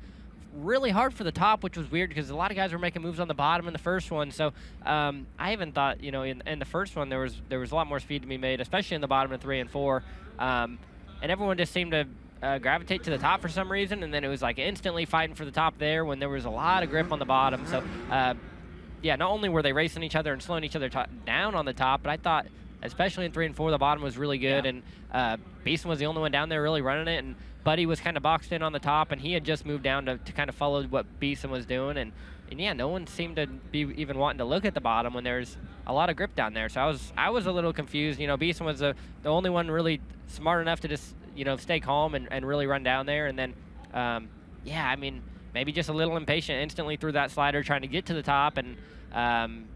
really hard for the top, which was weird because a lot of guys were making moves on the bottom in the first one. So I even thought, in the first one there was a lot more speed to be made, especially in the bottom of 3 and 4. And everyone just seemed to gravitate to the top for some reason, and then it was like instantly fighting for the top there when there was a lot of grip on the bottom. So yeah, not only were they racing each other and slowing each other down on the top, but I thought especially in 3 and 4 the bottom was really good. Yeah. And Beeson was the only one down there really running it, and Buddy was kind of boxed in on the top, and he had just moved down to kind of follow what Beeson was doing. And yeah, no one seemed to be even wanting to look at the bottom when there's a lot of grip down there. So I was a little confused. Beeson was the only one really smart enough to just, stay calm and really run down there. And then, yeah, I mean, maybe just a little impatient, instantly threw that slider trying to get to the top. And,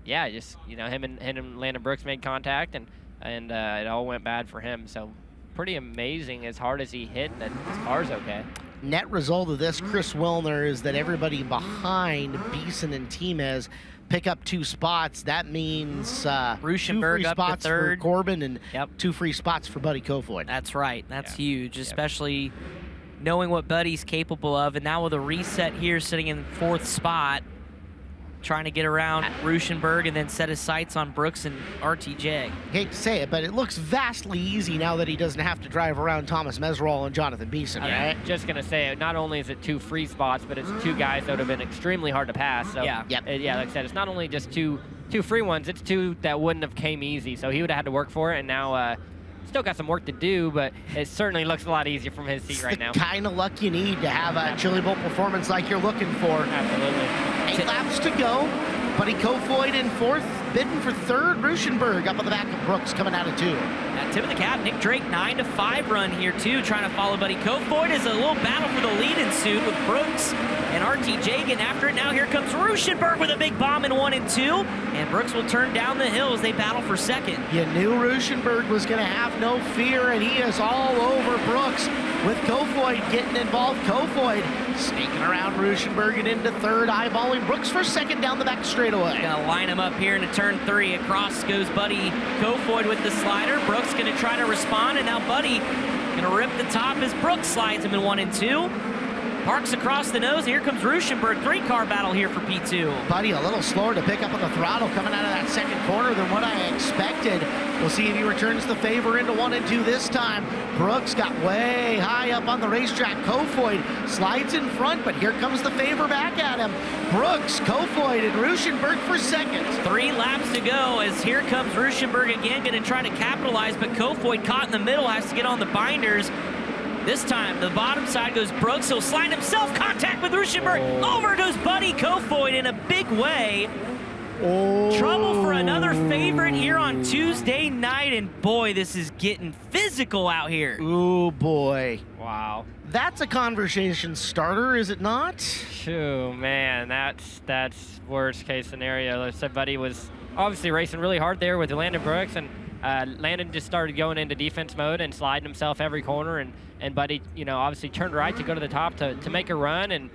yeah, just, him and Landon Brooks made contact, and it all went bad for him. So pretty amazing as hard as he hit that his car's okay. Net result of this, Chris Wilner, is that everybody behind Beeson and Timez pick up 2 spots. That means 2 free spots for Corbin and 2 free spots for Buddy Kofoid. That's right. That's huge, especially knowing what Buddy's capable of. And now with a reset here, sitting in 4th spot, trying to get around Ruschenberg and then set his sights on Brooks and RTJ. Hate to say it, but it looks vastly easy now that he doesn't have to drive around Thomas Meserol and Jonathan Beeson, right? Just going to say, not only is it 2 free spots, but it's 2 guys that would have been extremely hard to pass. So, yeah, like I said, it's not only just two free ones, it's 2 that wouldn't have came easy. So he would have had to work for it, and now still got some work to do, but it certainly looks a lot easier from his seat right now. Kind of luck you need to have a Chili Bowl performance like you're looking for. Absolutely. 8 laps to go. Buddy Kofoid in 4th, bidding for 3rd. Ruschenberg up on the back of Brooks coming out of 2. At tip of the cap, Nick Drake 9-5 run here too, trying to follow Buddy Kofoid as a little battle for the lead ensued with Brooks and RTJ getting after it. Now here comes Ruschenberg with a big bomb in 1 and 2, and Brooks will turn down the hill as they battle for 2nd. You knew Ruschenberg was going to have no fear, and he is all over Brooks with Kofoid getting involved. Kofoid sneaking around Ruschenberg and into 3rd, eyeballing Brooks for 2nd down the back straightaway. Gonna line him up here into turn 3. Across goes Buddy Kofoid with the slider. Brooks gonna try to respond, and now Buddy gonna rip the top as Brooks slides him in 1 and 2. Parks across the nose. Here comes Ruschenberg. 3-car battle here for P2. Buddy a little slower to pick up on the throttle coming out of that 2nd corner than what I expected. We'll see if he returns the favor into 1 and 2 this time. Brooks got way high up on the racetrack. Kofoid slides in front, but here comes the favor back at him. Brooks, Kofoid, and Ruschenberg for 2nd. 3 laps to go as here comes Ruschenberg again, going to try to capitalize, but Kofoid caught in the middle, has to get on the binders. This time, the bottom side goes Brooks. He'll slide himself. Contact with Ruschenberg. Over goes Buddy Kofoid in a big way. Trouble for another favorite here on Tuesday night. And boy, this is getting physical out here. Ooh, boy. Wow. That's a conversation starter, is it not? Phew, man, that's worst case scenario. Like I said, Buddy was obviously racing really hard there with Landon Brooks, and Landon just started going into defense mode and sliding himself every corner, and Buddy, obviously turned right to go to the top to make a run, and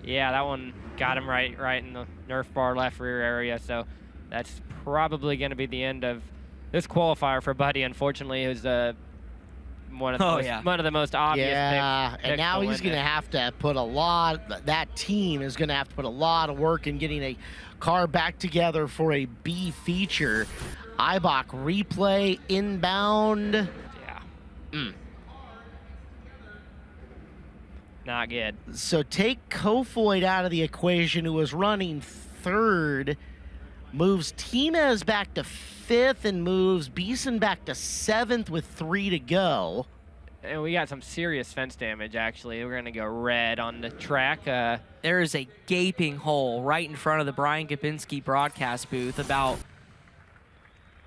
Yeah, that one got him right in the Nerf bar left rear area. So that's probably going to be the end of this qualifier for Buddy. Unfortunately, who's one of the most obvious picks. And now he's going to have to put that team is going to have to put a lot of work in getting a car back together for a B feature. Ibach replay inbound. Yeah. Not good. So take Kofoid out of the equation, who was running third, moves Timez back to fifth, and moves Beeson back to 7th with 3 to go. And we got some serious fence damage, actually. We're going to go red on the track. There is a gaping hole right in front of the Brian Gapinski broadcast booth, about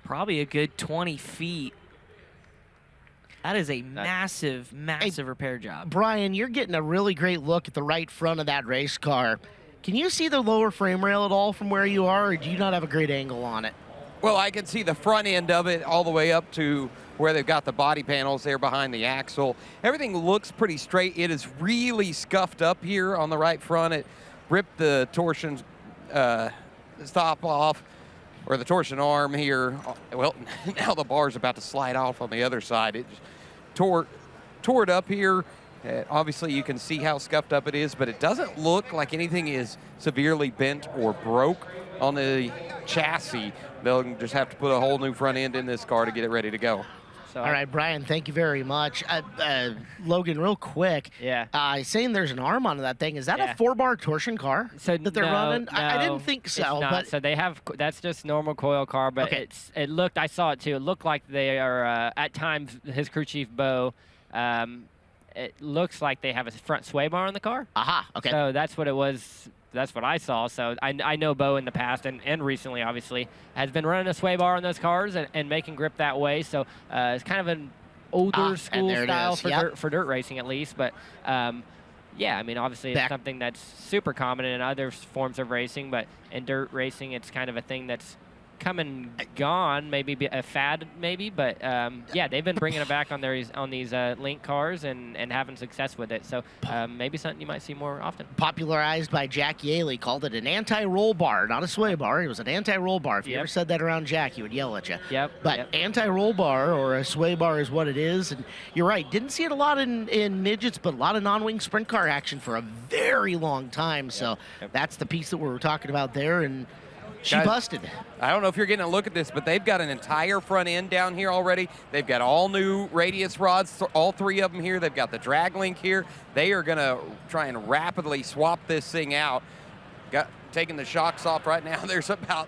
probably a good 20 feet. That is a massive repair job. Brian, you're getting a really great look at the right front of that race car. Can you see the lower frame rail at all from where you are, or do you not have a great angle on it? Well, I can see the front end of it all the way up to where they've got the body panels there behind the axle. Everything looks pretty straight. It is really scuffed up here on the right front. It ripped the torsion stop off, or the torsion arm here. Well, now the bar's about to slide off on the other side. It just tore it up here. Obviously, you can see how scuffed up it is, but it doesn't look like anything is severely bent or broke on the chassis. They'll just have to put a whole new front end in this car to get it ready to go. All right, Brian, thank you very much. Logan, real quick. Yeah. Saying there's an arm on that thing. Is that a 4-bar torsion car that they're running? No, I didn't think so. It's not. But so they have, that's just normal coil car, but it looked, I saw it too, it looked like they are, at times, his crew chief, Bo, it looks like they have a front sway bar on the car. Aha, okay. So that's what it was. That's what I saw. So I know Bo in the past and recently, obviously, has been running a sway bar on those cars and making grip that way. So it's kind of an older school style for dirt racing, at least. But yeah, I mean, obviously, it's something that's super common in other forms of racing. But in dirt racing, it's kind of a thing that's come and gone, maybe a fad, maybe, but yeah, they've been bringing it back on these link cars and having success with it. So maybe something you might see more often. Popularized by Jack Yaley, called it an anti-roll bar, not a sway bar. It was an anti-roll bar. If you ever said that around Jack, he would yell at you. But anti-roll bar or a sway bar is what it is. And you're right, didn't see it a lot in midgets, but a lot of non-wing sprint car action for a very long time. So that's the piece that we were talking about there. And she busted. I don't know if you're getting a look at this, but they've got an entire front end down here already. They've got all new radius rods, all 3 of them here. They've got the drag link here. They are going to try and rapidly swap this thing out. Taking the shocks off right now. There's about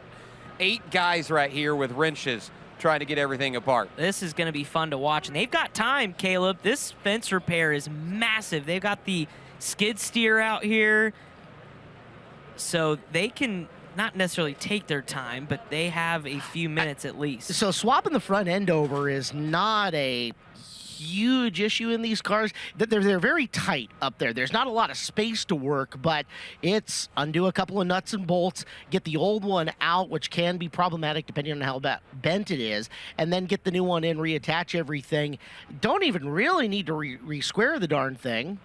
8 guys right here with wrenches trying to get everything apart. This is going to be fun to watch. And they've got time, Caleb. This fence repair is massive. They've got the skid steer out here, so they can not necessarily take their time, but they have a few minutes at least. So swapping the front end over is not a huge issue in these cars. They're very tight up there. There's not a lot of space to work, but it's undo a couple of nuts and bolts, get the old one out, which can be problematic depending on how bent it is, and then get the new one in, reattach everything. Don't even really need to re-square the darn thing,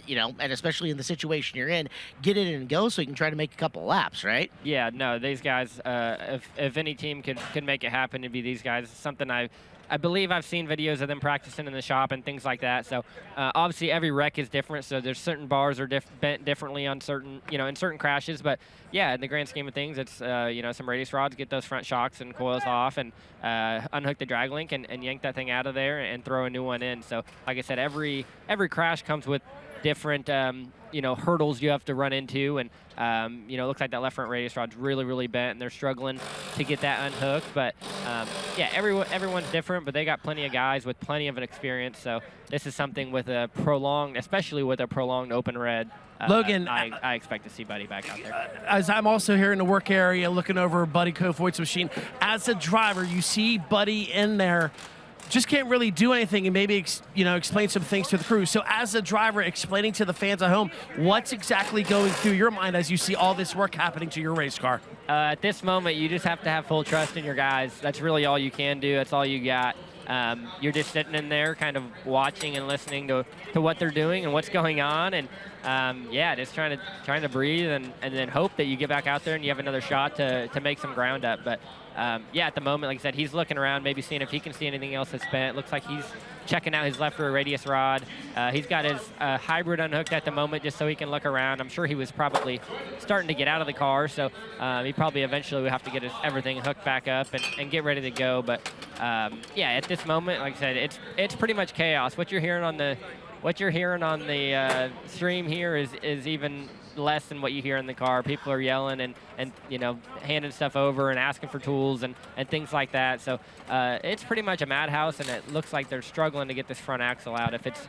you know, and especially in the situation you're in, get it in and go so you can try to make a couple laps, right? Yeah, no, these guys, if any team can make it happen, it'd be these guys. It's something I believe I've seen videos of them practicing in the shop and things like that. So obviously every wreck is different. So there's certain bars are bent differently on certain, you know, in certain crashes. But yeah, in the grand scheme of things, it's you know, some radius rods, get those front shocks and coils off, and unhook the drag link and yank that thing out of there and throw a new one in. So like I said, every crash comes with different you know, hurdles you have to run into, and you know, it looks like that left front radius rod's really bent, and they're struggling to get that unhooked. But yeah, everyone's different, but they got plenty of guys with plenty of an experience. So this is something with a prolonged, especially with a prolonged open red. Logan, I expect to see Buddy back out there. As I'm also here in the work area looking over Buddy Kofoid's machine, as a driver, you see Buddy in there, just can't really do anything, and maybe you know, explain some things to the crew. So as a driver, explaining to the fans at home, what's exactly going through your mind as you see all this work happening to your race car? At this moment, you just have to have full trust in your guys. That's really all you can do. That's all you got. you're just sitting in there kind of watching and listening to what they're doing and what's going on. And yeah, just trying to breathe and then hope that you get back out there and you have another shot to make some ground up. But yeah, at the moment, like I said, he's looking around, maybe seeing if he can see anything else that's bent. Looks like he's checking out his left rear radius rod. He's got his hybrid unhooked at the moment just so he can look around. I'm sure he was probably starting to get out of the car, so he probably eventually will have to get everything hooked back up and get ready to go. But yeah, at this moment, like I said, it's pretty much chaos. What you're hearing on the stream here is even less than what you hear in the car. People are yelling and you know, handing stuff over and asking for tools and things like that. So it's pretty much a madhouse, and it looks like they're struggling to get this front axle out. If it's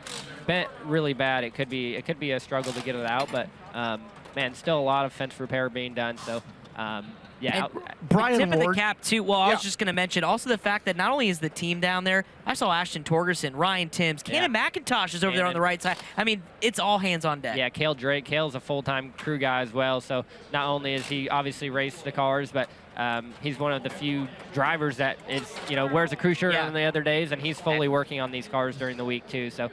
bent really bad, it could be a struggle to get it out. But man, still a lot of fence repair being done. So yeah, Brian tip of the Ward. cap too. Well, I was just going to mention also the fact that not only is the team down there, I saw Ashton Torgerson, Ryan Timms, Cannon McIntosh is over there on the right side. I mean, it's all hands on deck. Yeah, Cale Drake. Cale's a full-time crew guy as well. So not only is he obviously raced the cars, but he's one of the few drivers that is, you know, wears a crew shirt on the other days, and he's fully working on these cars during the week too. So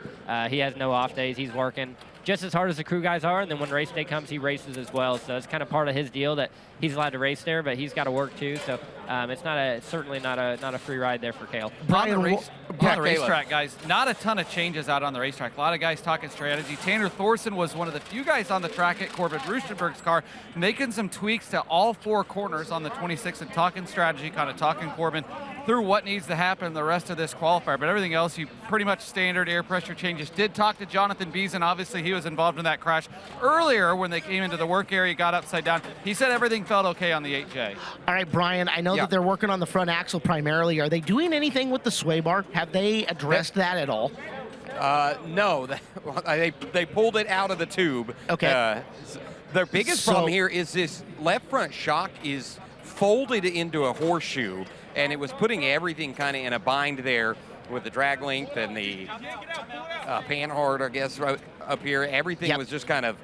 he has no off days. He's working just as hard as the crew guys are, and then when race day comes, he races as well. So it's kind of part of his deal that he's allowed to race there, but he's got to work too. So it's certainly not a free ride there for Cale. On the racetrack, guys, not a ton of changes out on the racetrack. A lot of guys talking strategy. Tanner Thorson was one of the few guys on the track at Corbin Rustenberg's car, making some tweaks to all 4 corners on the 26 and talking strategy, kind of talking Corbin through what needs to happen in the rest of this qualifier. But everything else, you pretty much standard air pressure changes. Did talk to Jonathan Beeson. Obviously, he was involved in that crash earlier when they came into the work area, got upside down. He said everything felt okay on the 8J. All right, Brian, I know that they're working on the front axle primarily. Are they doing anything with the sway bar? Have they addressed that at all? No, they pulled it out of the tube. Okay. Their biggest problem here is this left front shock is folded into a horseshoe, and it was putting everything kind of in a bind there with the drag length and the panhard, I guess, right up here. Everything was just kind of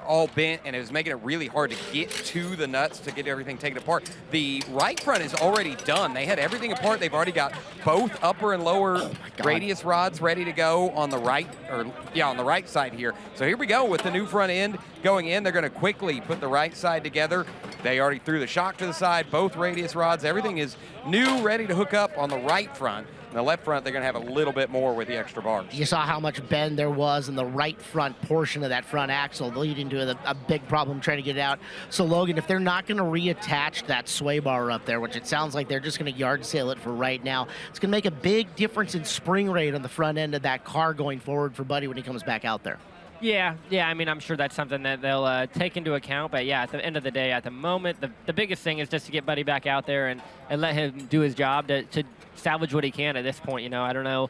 all bent, and it was making it really hard to get to the nuts to get everything taken apart. The right front is already done. They had everything apart. They've already got both upper and lower radius rods ready to go on the right, on the right side here. So here we go with the new front end going in. They're going to quickly put the right side together. They already threw the shock to the side, both radius rods. Everything is new, ready to hook up on the right front. In the left front, they're going to have a little bit more with the extra bars. You saw how much bend there was in the right front portion of that front axle, leading to a big problem trying to get it out. So, Logan, if they're not going to reattach that sway bar up there, which it sounds like they're just going to yard sale it for right now, it's going to make a big difference in spring rate on the front end of that car going forward for Buddy when he comes back out there. Yeah, I mean, I'm sure that's something that they'll take into account. But yeah, at the end of the day, at the moment, the biggest thing is just to get Buddy back out there and let him do his job to salvage what he can at this point. You know, I don't know.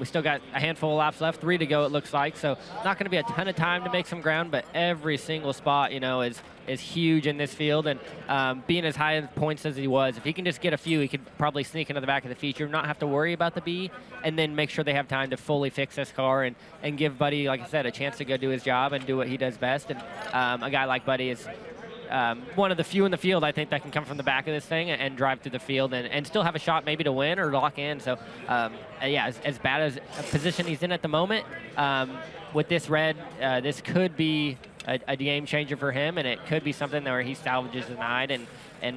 We still got a handful of laps left, 3 to go, it looks like. So not going to be a ton of time to make some ground, but every single spot, you know, is huge in this field. And being as high in points as he was, if he can just get a few, he could probably sneak into the back of the feature, not have to worry about the B, and then make sure they have time to fully fix this car and give Buddy, like I said, a chance to go do his job and do what he does best. And a guy like Buddy is one of the few in the field, I think, that can come from the back of this thing and drive through the field and still have a shot maybe to win or lock in. So, yeah, as bad as a position he's in at the moment, with this red, this could be a game changer for him, and it could be something where he salvages the night and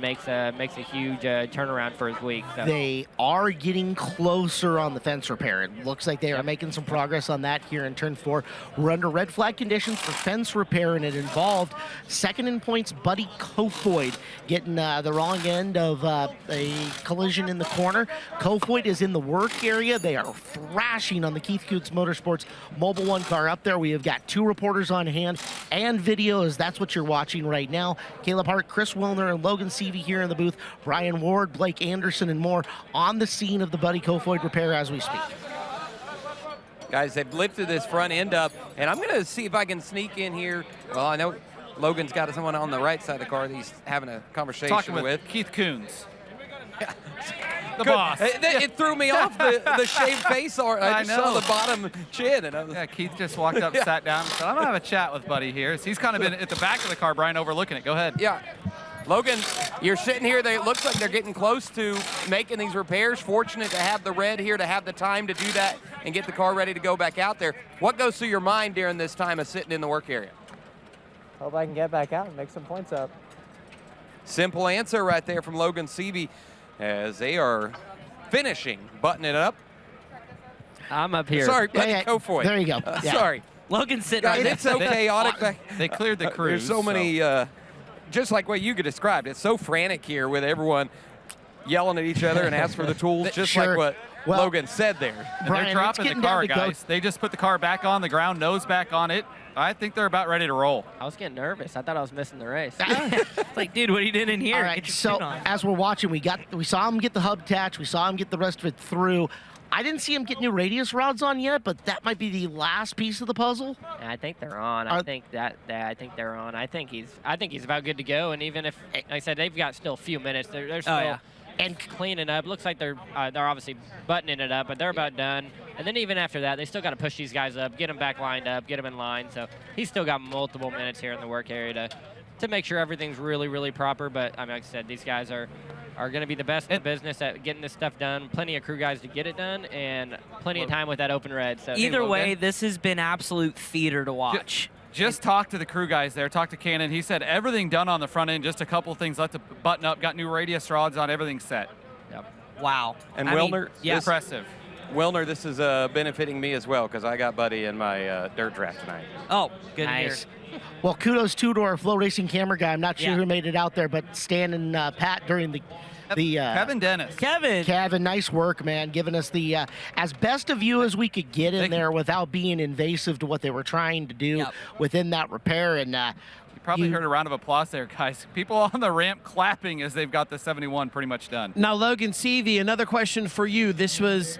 makes a huge turnaround for his week. So. They are getting closer on the fence repair. It looks like they are making some progress on that here in turn 4. We're under red flag conditions for fence repair, and it involved second in points Buddy Kofoid getting the wrong end of a collision in the corner. Kofoid is in the work area. They are thrashing on the Keith Coots Motorsports Mobile 1 car up there. We have got 2 reporters on hand and video, as that's what you're watching right now. Caleb Hart, Chris Wilner, and Logan Seavey here in the booth. Brian Ward, Blake Anderson, and more on the scene of the Buddy Kofoid repair as we speak. Guys, they've lifted this front end up, and I'm going to see if I can sneak in here. Well, I know Logan's got someone on the right side of the car that he's having a conversation Talking with Keith Coons. The Good. boss. It threw me off the shaved face art. I just saw the bottom chin. And I was, Keith just walked up, sat down, and said, I'm going to have a chat with Buddy here. So he's kind of been at the back of the car, Brian, overlooking it. Go ahead. Yeah. Logan, you're sitting here, it looks like they're getting close to making these repairs. Fortunate to have the red here to have the time to do that and get the car ready to go back out there. What goes through your mind during this time of sitting in the work area? Hope I can get back out and make some points up. Simple answer right there from Logan Seavey as they are finishing, buttoning it up. I'm up here. Sorry, go for it. There you go. Sorry. Logan's sitting Guys, right it's so chaotic. They cleared the crews. There's so many, just like what you could describe. It's so frantic here with everyone yelling at each other and asking for the tools, just like what Logan said there. And they're dropping the car, guys. They just put the car back on the ground, nose back on it. I think they're about ready to roll. I was getting nervous. I thought I was missing the race. It's like, dude, what are you doing in here? All right, so as we're watching, we saw him get the hub attached. We saw him get the rest of it through. I didn't see him get new radius rods on yet, but that might be the last piece of the puzzle. I think they're on. I think they're on. I think he's about good to go. And even if, like I said, they've got still a few minutes. They're still and cleaning up. Looks like they're obviously buttoning it up, but they're about done. And then even after that, they still got to push these guys up, get them back lined up, get them in line. So he's still got multiple minutes here in the work area to make sure everything's really, really proper. But I mean, like I said, these guys are going to be the best in the business at getting this stuff done. Plenty of crew guys to get it done, and plenty of time with that open red. So either way, this has been absolute theater to watch. Just talk to the crew guys there. Talk to Cannon. He said everything done on the front end. Just a couple of things left to button up. Got new radius rods on. Everything set. Yep. Wow. And Wilner, impressive. Wilner, this is benefiting me as well because I got Buddy in my dirt draft tonight. Oh, good nice. Well, kudos to our FloRacing camera guy. I'm not sure who made it out there, but Stan and Pat during the Kevin Dennis. Kevin, nice work, man. Giving us the as best a view as we could get in there without being invasive to what they were trying to do within that repair. And you probably heard a round of applause there, guys. People on the ramp clapping as they've got the 71 pretty much done. Now, Logan Seavey, another question for you. This was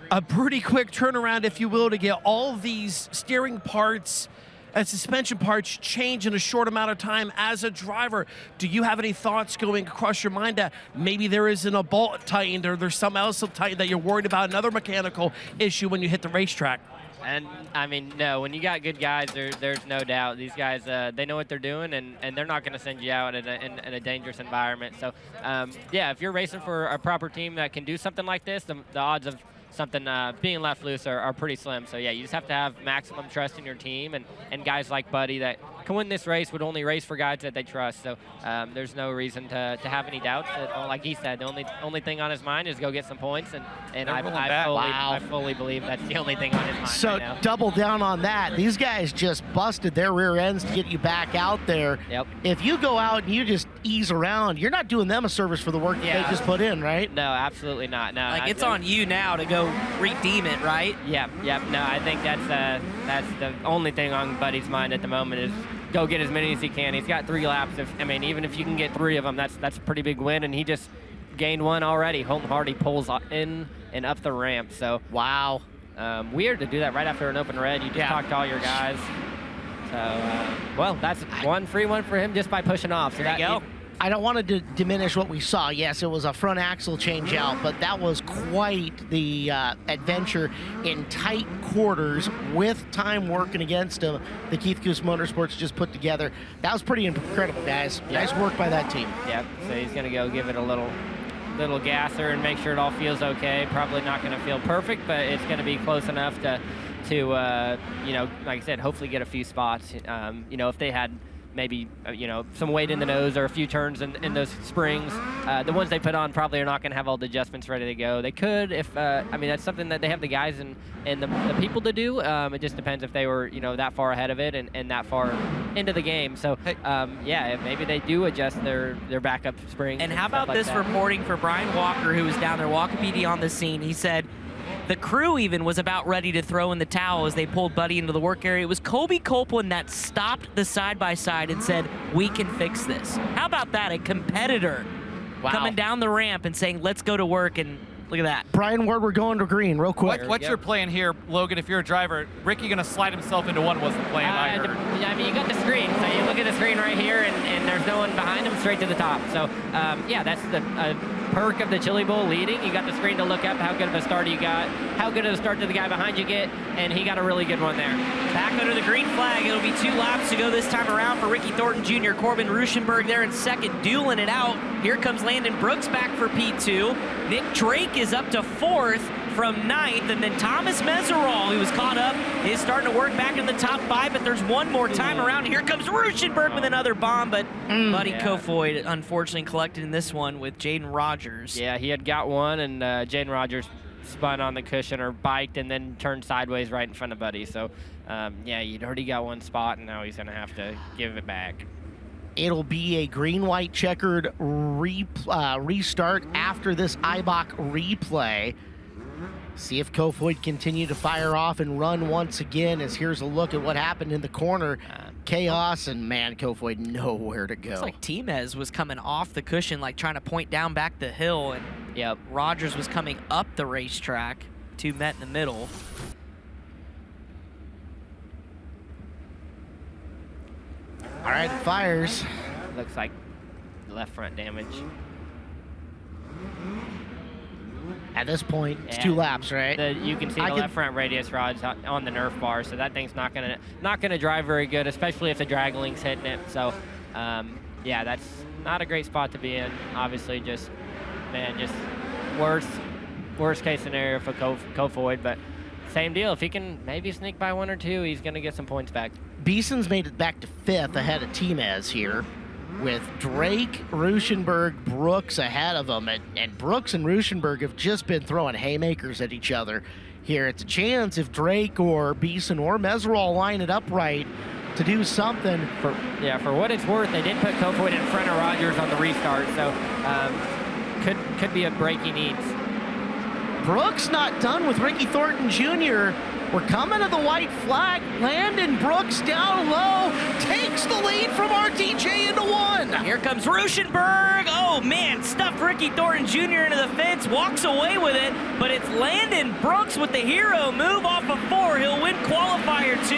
a pretty quick turnaround, if you will, to get all these steering parts and suspension parts change in a short amount of time. As a driver, do you have any thoughts going across your mind that maybe there isn't a bolt tightened or there's something else tightened that you're worried about, another mechanical issue when you hit the racetrack? And I mean, no, when you got good guys, there's no doubt. These guys, they know what they're doing, and they're not going to send you out in a dangerous environment. So, yeah, if you're racing for a proper team that can do something like this, the odds of something being left loose are pretty slim. So, yeah, you just have to have maximum trust in your team, and guys like Buddy that can win this race would only race for guys that they trust. So there's no reason to have any doubts. Like he said, the only thing on his mind is go get some points, and I fully believe that's the only thing on his mind. So right now. double down on that. These guys just busted their rear ends to get you back out there. Yep. If you go out and you just ease around, you're not doing them a service for the work that they just put in, right? No, absolutely not. No, Like, it's on you now to go redeem it, right? Yep. No, I think that's the only thing on Buddy's mind at the moment is go get as many as he can. He's got 3 laps. Even if you can get 3 of them, that's a pretty big win, and he just gained 1 already. Holton Hardy pulls in and up the ramp. So wow. Weird to do that right after an open red. You just talk to all your guys. So, well, that's one free one for him just by pushing off. So there you go. I don't want to diminish what we saw. Yes, it was a front axle change out, but that was quite the adventure in tight quarters with time working against him. The Keith Goose Motorsports just put together. That was pretty incredible, guys. Yeah. Nice work by that team. Yep. So he's going to go give it a little gasser and make sure it all feels okay. Probably not going to feel perfect, but it's going to be close enough to like I said, hopefully get a few spots. If they had maybe some weight in the nose or a few turns in those springs, the ones they put on probably are not going to have all the adjustments ready to go. They could if that's something that they have the guys and the people to do. It just depends if they were that far ahead of it and that far into the game. So maybe they do adjust their backup springs. And how about this reporting for Brian Walker, who was down there, Walker PD on the scene. He said the crew even was about ready to throw in the towel as they pulled Buddy into the work area. It was Colby Copeland that stopped the side-by-side and said, "We can fix this." How about that? A competitor coming down the ramp and saying, "Let's go to work," and look at that. Brian Ward, we're going to green real quick. What's your plan here, Logan, if you're a driver? Ricky going to slide himself into one was the plan, I heard. You got the screen. So you look at the screen right here, and there's no one behind him straight to the top. So, that's the perk of the Chili Bowl leading. You got the screen to look up how good of a start you got, how good of a start did the guy behind you get, and he got a really good one there. Back under the green flag. It'll be 2 laps to go this time around for Ricky Thornton Jr. Corbin Ruschenberg there in second, dueling it out Here comes Landon Brooks back for P2. Nick Drake is up to 4th from 9th, and then Thomas Meserol, who was caught up, is starting to work back in the top 5, but there's one more time around. Here comes Ruschenberg with another bomb, but Buddy Kofoid unfortunately collected in this one with Jaden Rogers. Yeah, he had got one, and Jaden Rogers spun on the cushion or biked and then turned sideways right in front of Buddy. So, yeah, he'd already got one spot, and now he's going to have to give it back. It'll be a green-white checkered restart after this Eibach replay. See if Kofoid continue to fire off and run once again, as here's a look at what happened in the corner. Chaos, and man, Kofoid nowhere to go. It's like Timez was coming off the cushion, like trying to point down back the hill, and Rogers was coming up the racetrack. Two met in the middle. All right, it fires. Looks like left front damage. At this point, it's 2 laps, right? You can see the left front radius rods on the Nerf bar, so that thing's not gonna drive very good, especially if the drag link's hitting it. So, yeah, that's not a great spot to be in. Obviously, just worst case scenario for Kofoid, but same deal. If he can maybe sneak by 1 or 2, he's gonna get some points back. Beeson's made it back to 5th ahead of Timez here, with Drake, Ruschenberg, Brooks ahead of them. And Brooks and Ruschenberg have just been throwing haymakers at each other here. It's a chance if Drake or Beeson or Meserol line it up right to do something. For what it's worth, they did put Kofoid in front of Rogers on the restart, so could be a break he needs. Brooks not done with Ricky Thornton Jr. We're coming to the white flag. Landon Brooks down low, takes the lead from RTJ into 1. Here comes Ruschenberg. Oh man, stuffed Ricky Thornton Jr. into the fence, walks away with it, but it's Landon Brooks with the hero move off of 4. He'll win qualifier 2.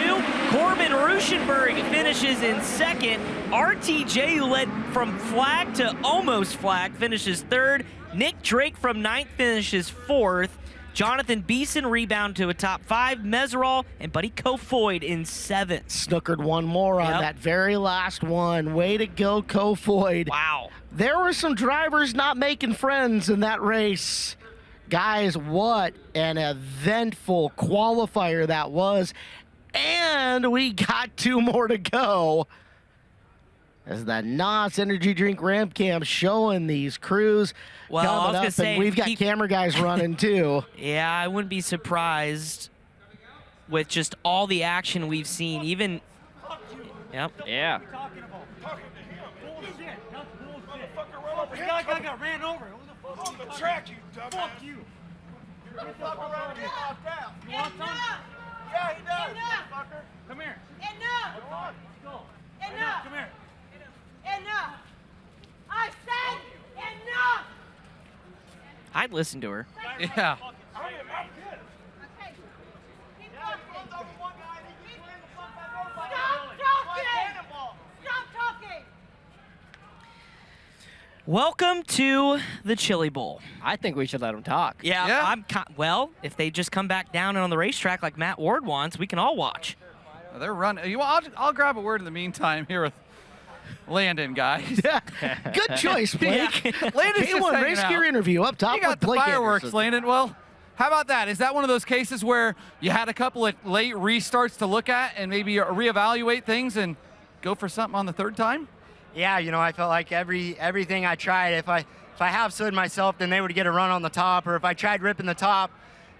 Corbin Ruschenberg finishes in 2nd. RTJ, who led from flag to almost flag, finishes 3rd. Nick Drake from 9th finishes 4th. Jonathan Beeson rebound to a top 5. Meserol and Buddy Kofoid in 7th. Snookered one more on that very last one. Way to go, Kofoid. Wow. There were some drivers not making friends in that race. Guys, what an eventful qualifier that was. And we got 2 more to go. As the NOS Energy Drink Ramp Cam showing these crews coming up, and we've got camera guys running too. Yeah, I wouldn't be surprised with just all the action we've seen. Even, Yeah. The guy got ran over. On the track, you dumbass. Fuck you. You're fucking around here off down. You want some? Yeah, he does. Fucker. Come here. Enough. Enough. Come here. Enough! I said enough! I'd listen to her. Yeah. Stop talking! Welcome to the Chili Bowl. I think we should let them talk. Yeah. Well, if they just come back down on the racetrack like Matt Ward wants, we can all watch. They're running. I'll grab a word in the meantime here with Landon, guys. Yeah. Good choice, Blake. Landon's just K1 hanging Race out. Gear interview up top You got with the Blake fireworks, Anderson. Landon. Well, how about that? Is that one of those cases where you had a couple of late restarts to look at and maybe reevaluate things and go for something on the 3rd time? Yeah, I felt like everything I tried, if I half slid myself, then they would get a run on the top, or if I tried ripping the top,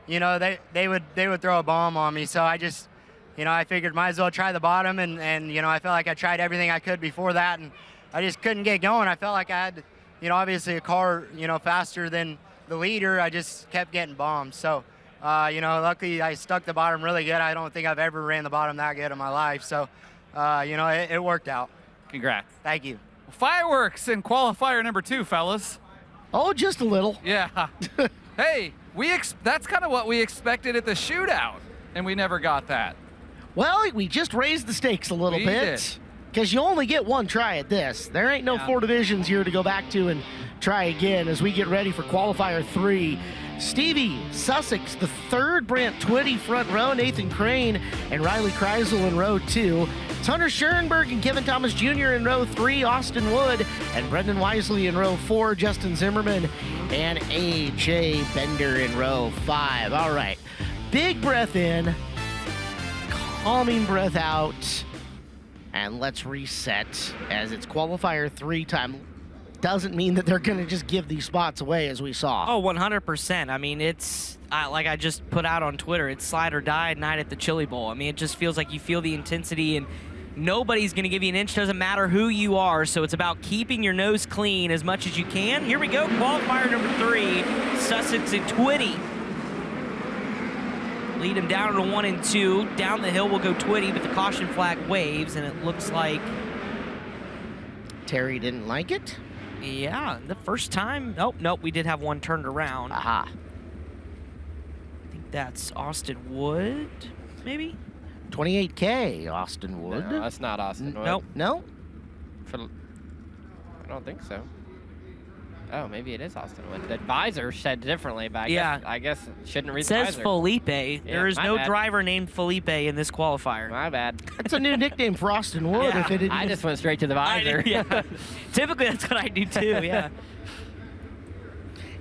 they would throw a bomb on me. So I just, I figured might as well try the bottom, and I felt like I tried everything I could before that, and I just couldn't get going. I felt like I had, obviously a car, faster than the leader. I just kept getting bombed. So, luckily I stuck the bottom really good. I don't think I've ever ran the bottom that good in my life. So, it worked out. Congrats. Thank you. Fireworks in qualifier number 2, fellas. Oh, just a little. Yeah. Hey, that's kind of what we expected at the shootout, and we never got that. Well, we just raised the stakes a little bit. Because you only get 1 try at this. There ain't no 4 divisions here to go back to and try again as we get ready for qualifier 3. Stevie, Sussex, the third, Brant Twitty, front row, Nathan Crane and Riley Kreisel in row 2. It's Hunter Schoenberg and Kevin Thomas Jr. in row 3, Austin Wood and Brendan Wisely in row 4, Justin Zimmerman and AJ Bender in row 5. All right, big breath in, calming breath out, and let's reset as it's qualifier 3 time. Doesn't mean that they're going to just give these spots away as we saw. Oh, 100%. I mean, it's like I just put out on Twitter, it's slide or die night at the Chili Bowl. I mean, it just feels like you feel the intensity and nobody's going to give you an inch. Doesn't matter who you are. So it's about keeping your nose clean as much as you can. Here we go. Qualifier number 3, Sussex and Twitty. Lead him down to 1 and 2. Down the hill will go Twitty, but the caution flag waves, and it looks like Terry didn't like it. Yeah, the first time. Nope, we did have one turned around. Aha. I think that's Austin Wood, maybe? 28K, Austin Wood. No, that's not Austin Wood. Nope. No? I don't think so. Oh, maybe it is Austin Wood. The advisor said differently, but I guess shouldn't read It the says advisor. Felipe. Yeah, There is my no bad. driver named Felipe in this qualifier. My bad. That's a new nickname for Austin Wood. Yeah. If it I just went straight to the visor. Yeah. Typically, that's what I do too, yeah.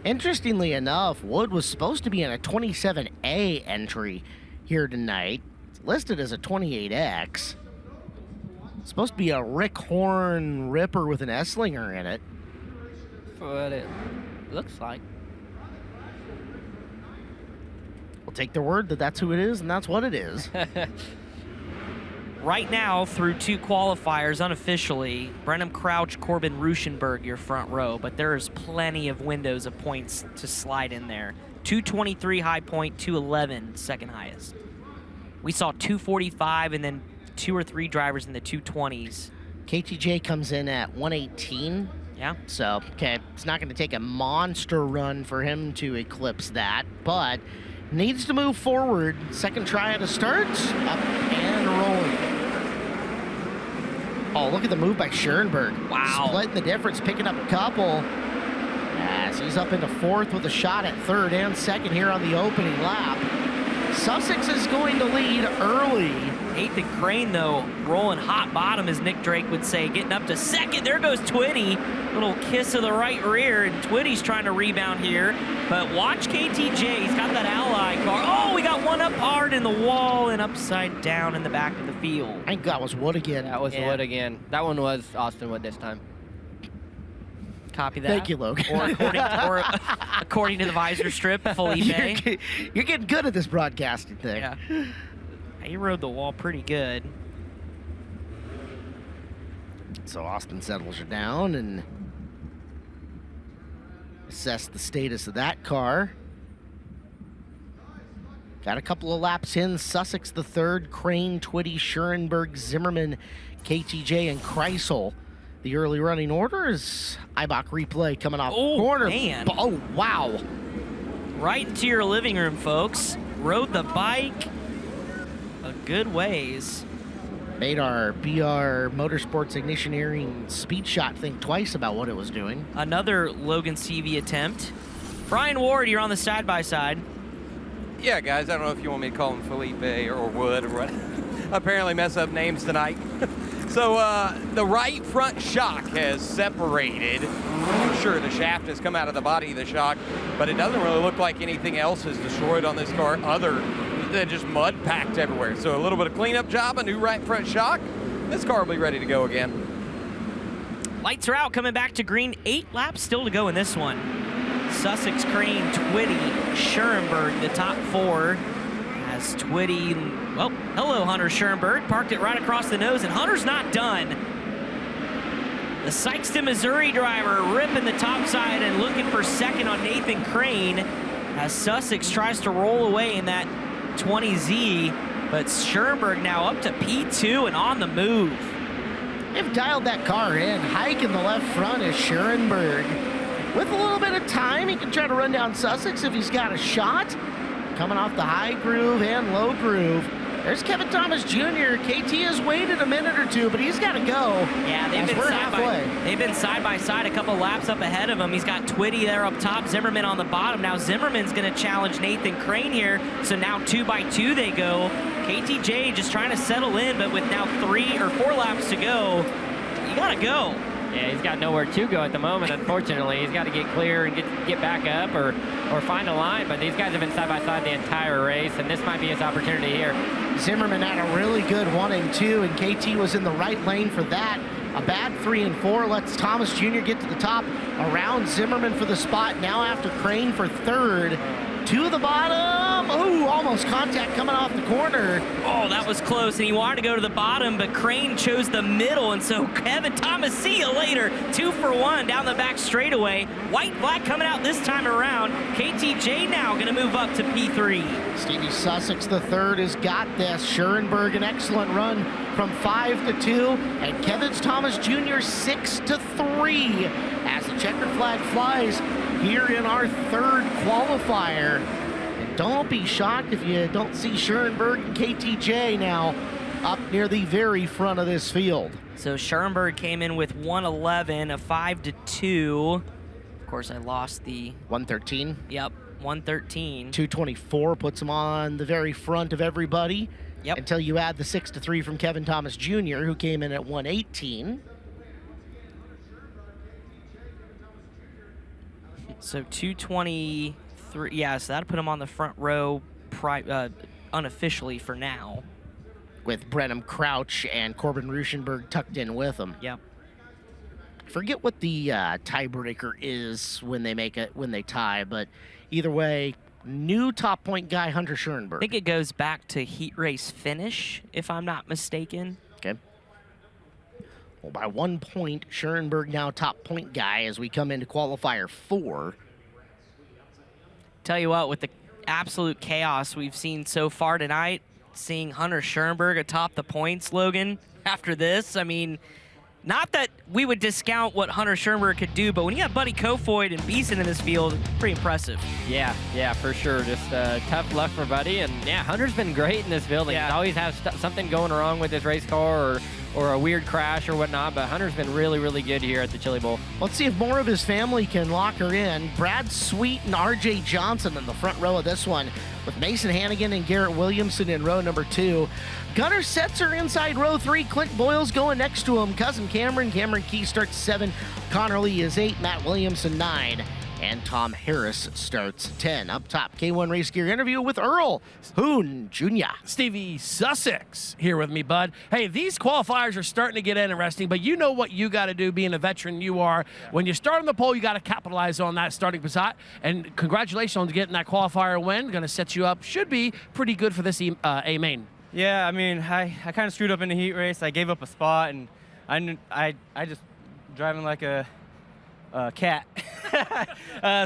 Interestingly enough, Wood was supposed to be in a 27A entry here tonight. It's listed as a 28X. It's supposed to be a Rick Horn Ripper with an Esslinger in it. What it looks like. We'll take their word that that's who it is, and that's what it is. Right now, through 2 qualifiers, unofficially, Brenham Crouch, Corbin Ruschenberg, your front row, but there's plenty of windows of points to slide in there. 223 high point, 211 second highest. We saw 245 and then 2 or 3 drivers in the 220s. KTJ comes in at 118. Yeah. So, okay, it's not going to take a monster run for him to eclipse that, but needs to move forward. Second try at a start, up and rolling. Oh, look at the move by Schoenberg. Wow. Splitting the difference, picking up a couple. As he's up into 4th with a shot at 3rd and 2nd here on the opening lap. Sussex is going to lead early. Nathan Crane, though, rolling hot bottom, as Nick Drake would say, getting up to 2nd. There goes Twitty. Little kiss of the right rear, and Twitty's trying to rebound here. But watch KTJ. He's got that ally car. Oh, we got one up hard in the wall and upside down in the back of the field. I think that was Wood again. That was Wood again. That one was Austin Wood this time. Copy that. Thank you, Logan. Or according to the visor strip, Felipe. You're getting good at this broadcasting thing. Yeah. He rode the wall pretty good. So Austin settles her down and assess the status of that car. Got a couple of laps in. Sussex the 3rd, Crane, Twitty, Schoenberg, Zimmerman, KTJ, and Kreisel. The early running order is Eibach replay coming off the corner. Man. Oh, wow. Right into your living room, folks. Rode the bike a good ways. Made our BR Motorsports Ignitioneering speed shot think twice about what it was doing. Another Logan CV attempt. Brian Ward, you're on the side-by-side. Yeah, guys, I don't know if you want me to call him Felipe or Wood or what. Apparently mess up names tonight. So the right front shock has separated. For sure, the shaft has come out of the body of the shock, but it doesn't really look like anything else is destroyed on this car other than just mud packed everywhere. So a little bit of cleanup job, a new right front shock. This car will be ready to go again. Lights are out, coming back to green. 8 laps still to go in this one. Sussex, Crane, Twitty, Schoenberg, the top 4. As Twitty, well, hello, Hunter Schoenberg, parked it right across the nose, and Hunter's not done. The Sykeston, Missouri driver ripping the top side and looking for 2nd on Nathan Crane as Sussex tries to roll away in that 20Z, but Schoenberg now up to P2 and on the move. They've dialed that car in. Hike in the left front is Schoenberg. With a little bit of time, he can try to run down Sussex if he's got a shot. Coming off the high groove and low groove. There's Kevin Thomas Jr. KT has waited a minute or two, but he's got to go. Yeah, they've been side by side, a couple laps up ahead of him. He's got Twitty there up top, Zimmerman on the bottom. Now Zimmerman's going to challenge Nathan Crane here. So now 2 by 2 they go. KTJ just trying to settle in, but with now 3 or 4 laps to go, you got to go. Yeah, he's got nowhere to go at the moment, unfortunately. He's got to get clear and get back up or find a line, but these guys have been side by side the entire race, and this might be his opportunity here. Zimmerman had a really good 1 and 2, and KT was in the right lane for that. A bad 3 and 4 lets Thomas Jr. get to the top around Zimmerman for the spot. Now after Crane for 3rd. To the bottom. Oh, almost contact coming off the corner. Oh, that was close, and he wanted to go to the bottom, but Crane chose the middle, and so Kevin Thomas, see you later. 2 for 1 down the back straightaway. White flag coming out this time around. KTJ now going to move up to P3. Stevie Sussex, the 3rd, has got this. Schoenberg, an excellent run from 5 to 2, and Kevin Thomas Jr. 6 to 3 as the checkered flag flies here in our 3rd qualifier. And don't be shocked if you don't see Schoenberg and KTJ now up near the very front of this field. So Schoenberg came in with 111, a 5 to 2. Of course, I lost the 113. Yep, 113. 224 puts him on the very front of everybody. Yep. Until you add the 6 to 3 from Kevin Thomas Jr., who came in at 118. So 223, yeah, so that'll put him on the front row unofficially for now. With Brenham Crouch and Corbin Ruschenberg tucked in with him. Yep. Forget what the tiebreaker is when they tie, but either way, new top point guy, Hunter Schoenberg. I think it goes back to heat race finish, if I'm not mistaken. Okay. Well, by 1 point, Schoenberg now top point guy as we come into qualifier 4. Tell you what, with the absolute chaos we've seen so far tonight, seeing Hunter Schoenberg atop the points, Logan, after this, I mean, not that we would discount what Hunter Schoenberg could do, but when you have Buddy Kofoid and Beeson in this field, pretty impressive. Yeah, for sure. Just tough luck for Buddy. And yeah, Hunter's been great in this field. He always has something going wrong with his race car or a weird crash or whatnot, but Hunter's been really, really good here at the Chili Bowl. Let's see if more of his family can lock her in. Brad Sweet and RJ Johnson in the front row of this one, with Mason Hannigan and Garrett Williamson in row number 2. Gunnar Setzer inside row 3. Clint Boyle's going next to him. Cousin Cameron Key starts 7. Connor Lee is 8. Matt Williamson 9. And Tom Harris starts 10. Up top, K1 Race Gear interview with Earl Hoon Jr. Stevie Sussex here with me, bud. Hey, these qualifiers are starting to get interesting, but you know what you got to do being a veteran you are. When you start on the pole, you got to capitalize on that starting position. And congratulations on getting that qualifier win. Going to set you up. Should be pretty good for this A main. Yeah, I mean, I kind of screwed up in the heat race. I gave up a spot, and I just driving like a cat.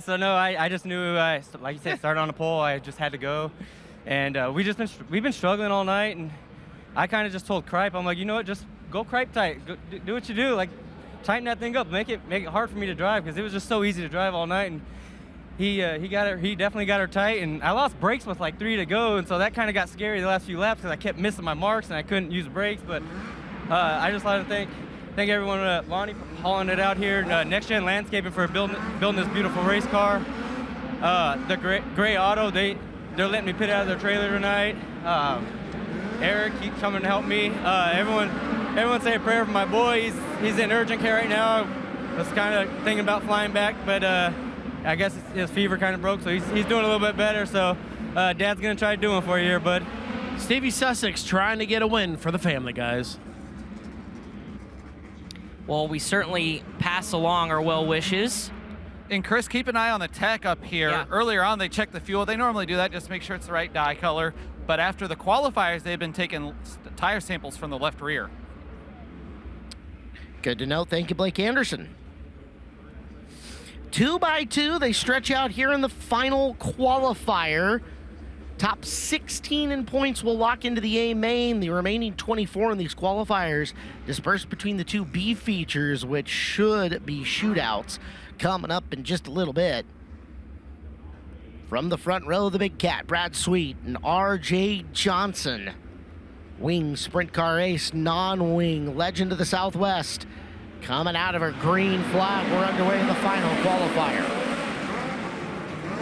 So no, I just knew, like you said, started on the pole. I just had to go, and we've been struggling all night. And I kind of just told Kripe, I'm like, you know what, just go Kripe tight, go, do what you do, like tighten that thing up, make it hard for me to drive, because it was just so easy to drive all night. And he definitely got her tight, and I lost brakes with like 3 to go, and so that kind of got scary the last few laps because I kept missing my marks and I couldn't use brakes. But I just like to thank everyone, Lonnie, for hauling it out here, Next Gen Landscaping for building this beautiful race car. The Gray Auto, they're letting me pit out of their trailer tonight. Eric keeps coming to help me. Everyone say a prayer for my boy. He's in urgent care right now. I was kind of thinking about flying back, but I guess his fever kind of broke, so he's doing a little bit better. So Dad's gonna try doing for you here, bud. Stevie Sussex trying to get a win for the family, guys. Well, we certainly pass along our well wishes. And Chris, keep an eye on the tech up here. Yeah. Earlier on, they checked the fuel. They normally do that just to make sure it's the right dye color. But after the qualifiers, they've been taking tire samples from the left rear. Good to know. Thank you, Blake Anderson. 2 by 2, they stretch out here in the final qualifier. Top 16 in points will lock into the A main. The remaining 24 in these qualifiers dispersed between the 2 B features, which should be shootouts coming up in just a little bit. From the front row of the Big Cat, Brad Sweet and RJ Johnson Wing sprint car ace, non-wing, legend of the Southwest. Coming out of her green flag. We're underway in the final qualifier.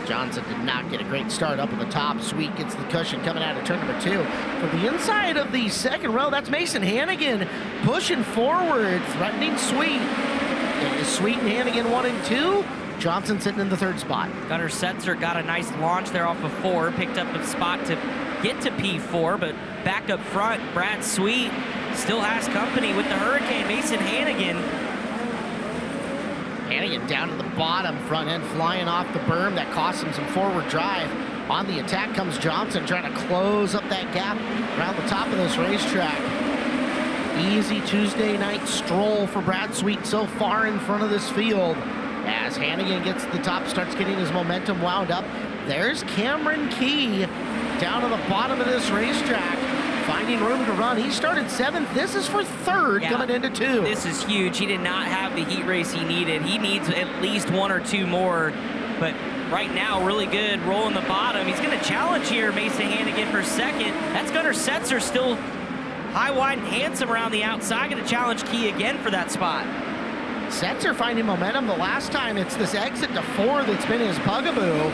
Johnson did not get a great start up at the top. Sweet gets the cushion coming out of turn number 2. From the inside of the second row, that's Mason Hannigan pushing forward, threatening Sweet. It is Sweet and Hannigan 1 and 2. Johnson sitting in the 3rd spot. Gunnar Setzer got a nice launch there off of 4, picked up a spot to get to P4, but back up front, Brad Sweet still has company with the Hurricane, Mason Hannigan. Hannigan down to the bottom, front end flying off the berm. That costs him some forward drive. On the attack comes Johnson, trying to close up that gap around the top of this racetrack. Easy Tuesday night stroll for Brad Sweet so far in front of this field. As Hannigan gets to the top, starts getting his momentum wound up. There's Cameron Key down to the bottom of this racetrack, finding room to run. He started 7th. This is for 3rd, coming into 2. This is huge. He did not have the heat race he needed. He needs at least 1 or 2 more, but right now, really good. Rolling the bottom. He's going to challenge here, Mason Hannigan for 2nd. That's Gunnar Setzer still high, wide, and handsome around the outside. Going to challenge Key again for that spot. Setzer finding momentum. The last time it's this exit to 4 that's been his bugaboo.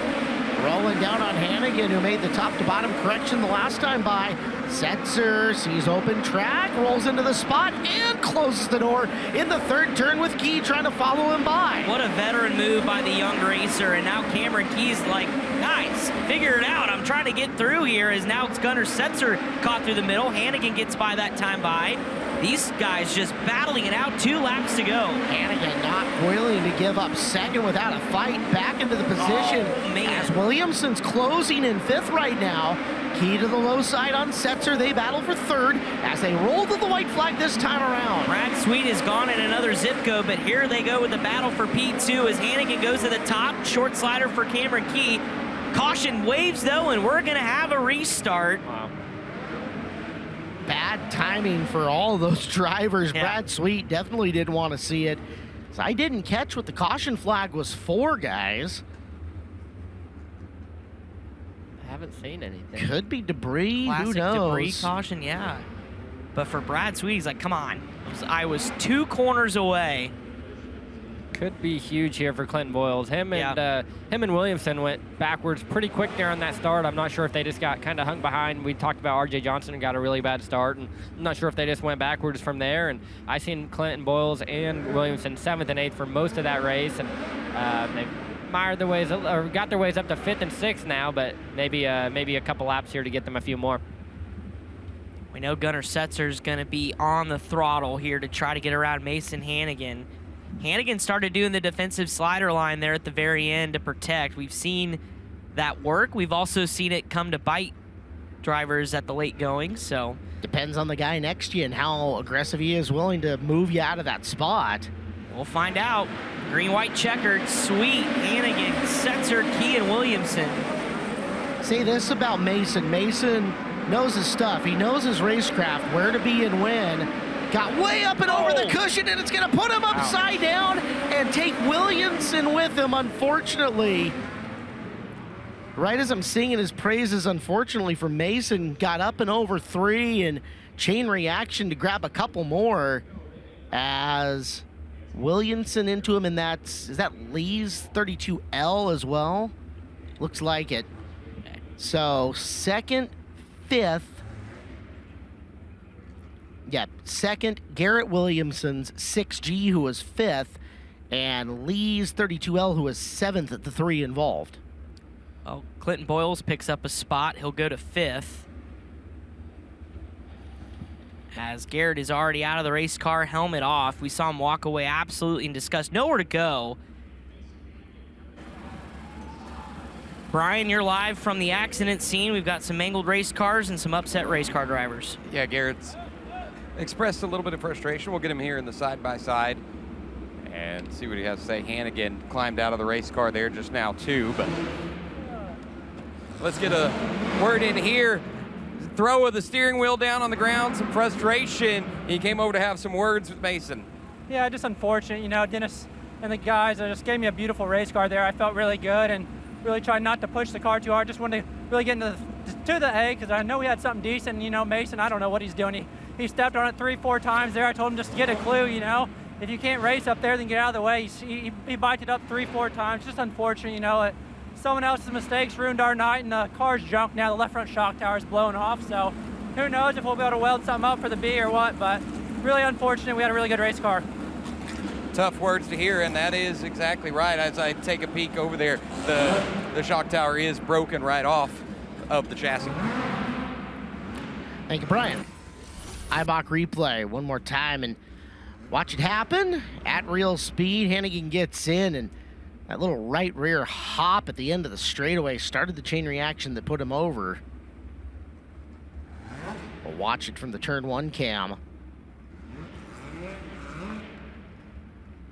Rolling down on Hannigan, who made the top to bottom correction the last time by. Setzer sees open track, rolls into the spot, and closes the door in the 3rd turn with Key trying to follow him by. What a veteran move by the young racer, and now Cameron Key's like, guys, figure it out. I'm trying to get through here, as now it's Gunnar Setzer caught through the middle. Hannigan gets by that time by. These guys just battling it out, 2 laps to go. Hannigan not willing to give up 2nd without a fight, back into the position. Oh, man. As Williamson's closing in 5th right now. Key to the low side on Setzer. They battle for 3rd as they roll to the white flag this time around. Brad Sweet is gone in another zip code, but here they go with the battle for P2 as Hannigan goes to the top. Short slider for Cameron Key. Caution waves though, and we're gonna have a restart. Wow. Bad timing for all of those drivers. Yeah. Brad Sweet definitely didn't want to see it. So I didn't catch what the caution flag was for, guys. I haven't seen anything. Could be debris. Classic Who knows? debris caution, yeah. But for Brad Sweet, he's like, come on. I was 2 corners away. Could be huge here for Clinton Boyles. Him and Williamson went backwards pretty quick there on that start. I'm not sure if they just got kind of hung behind. We talked about R.J. Johnson and got a really bad start, and I'm not sure if they just went backwards from there. And I seen Clinton Boyles and Williamson 7th and 8th for most of that race, and they've mired their ways, or got their ways up to 5th and 6th now, but maybe a couple laps here to get them a few more. We know Gunnar Setzer's going to be on the throttle here to try to get around Mason Hannigan. Hannigan started doing the defensive slider line there at the very end to protect. We've seen that work. We've also seen it come to bite drivers at the late going, so. Depends on the guy next to you and how aggressive he is, willing to move you out of that spot. We'll find out. Green-white checkered, Sweet, Hannigan, Setzer, Key, and Williamson. Say this about Mason. Mason knows his stuff. He knows his racecraft, where to be and when. Got way up and over the cushion, and it's going to put him upside down and take Williamson with him, unfortunately. Right as I'm singing his praises, unfortunately, for Mason, got up and over 3 and chain reaction to grab a couple more as Williamson into him, and is that Lee's 32L as well? Looks like it. So 2nd, 5th. Yeah, 2nd, Garrett Williamson's 6G, who was 5th, and Lee's 32L, who was 7th at the 3 involved. Well, Clinton Boyles picks up a spot. He'll go to 5th. As Garrett is already out of the race car, helmet off. We saw him walk away absolutely in disgust. Nowhere to go. Brian, you're live from the accident scene. We've got some mangled race cars and some upset race car drivers. Yeah, Garrett's expressed a little bit of frustration. We'll get him here in the side-by-side and see what he has to say. Hannigan climbed out of the race car there just now, too, but let's get a word in here. Throw of the steering wheel down on the ground, some frustration. He came over to have some words with Mason. Yeah, just unfortunate. You know, Dennis and the guys just gave me a beautiful race car there. I felt really good and really tried not to push the car too hard. Just wanted to really get into the to the A because I know we had something decent. You know, Mason, I don't know what he's doing. He stepped on it 3-4 times there. I told him just to get a clue, you know. If you can't race up there, then get out of the way. He biked it up 3-4 times. Just unfortunate, you know. Someone else's mistakes ruined our night, and the car's junk now. The left front shock tower's blown off, so who knows if we'll be able to weld something up for the B or what, but really unfortunate. We had a really good race car. Tough words to hear, and that is exactly right. As I take a peek over there, the shock tower is broken right off of the chassis. Thank you, Brian. Ibach replay one more time, and watch it happen at real speed. Hannigan gets in, and that little right rear hop at the end of the straightaway started the chain reaction that put him over. We'll watch it from the turn 1 cam.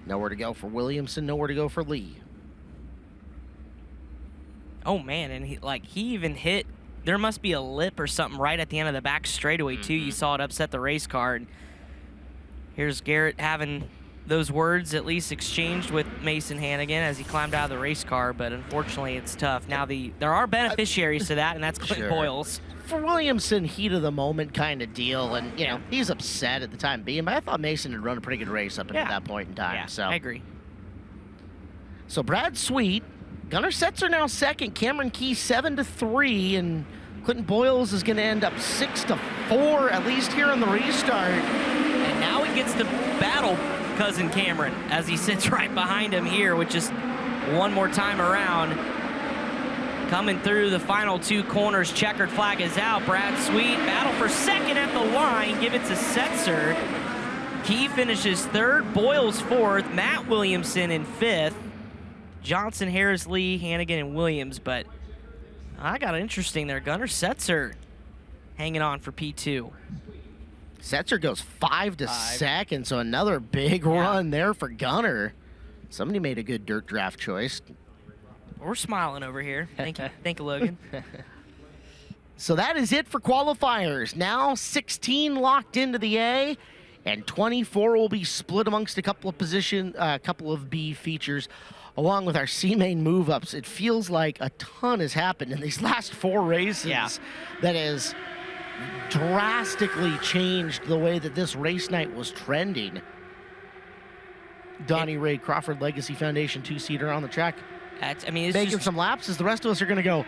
Nowhere to go for Williamson, nowhere to go for Lee. Oh man, and he even hit, there must be a lip or something right at the end of the back straightaway too. You saw it upset the race car. And here's Garrett having those words at least exchanged with Mason Hannigan as he climbed out of the race car, but unfortunately it's tough. Now there are beneficiaries to that, and that's Clint Boyles. For Williamson, heat of the moment kind of deal, and you know he's upset at the time being, but I thought Mason had run a pretty good race up until that point in time. Yeah, so I agree. So Brad Sweet, Gunnar Setzer now second, Cameron Key 7-3, and Clinton Boyles is going to end up 6-4 at least here on the restart. And now he gets to battle cousin Cameron as he sits right behind him here with just one more time around. Coming through the final 2 corners, checkered flag is out. Brad Sweet battle for second at the line, give it to Setzer. Key finishes 3rd, Boyles 4th, Matt Williamson in 5th, Johnson, Harris, Lee, Hannigan, and Williams. But I got it interesting there. Gunnar Setzer hanging on for P2. Setzer goes 5 to second, so another big run there for Gunnar. Somebody made a good dirt draft choice. We're smiling over here. Thank you. Thank you, Logan. So that is it for qualifiers. Now 16 locked into the A, and 24 will be split amongst a couple of B features, along with our C main move-ups. It feels like a ton has happened in these last 4 races that has drastically changed the way that this race night was trending. Donnie Ray Crawford Legacy Foundation 2-seater on the track. It's making just some laps as the rest of us are going to go,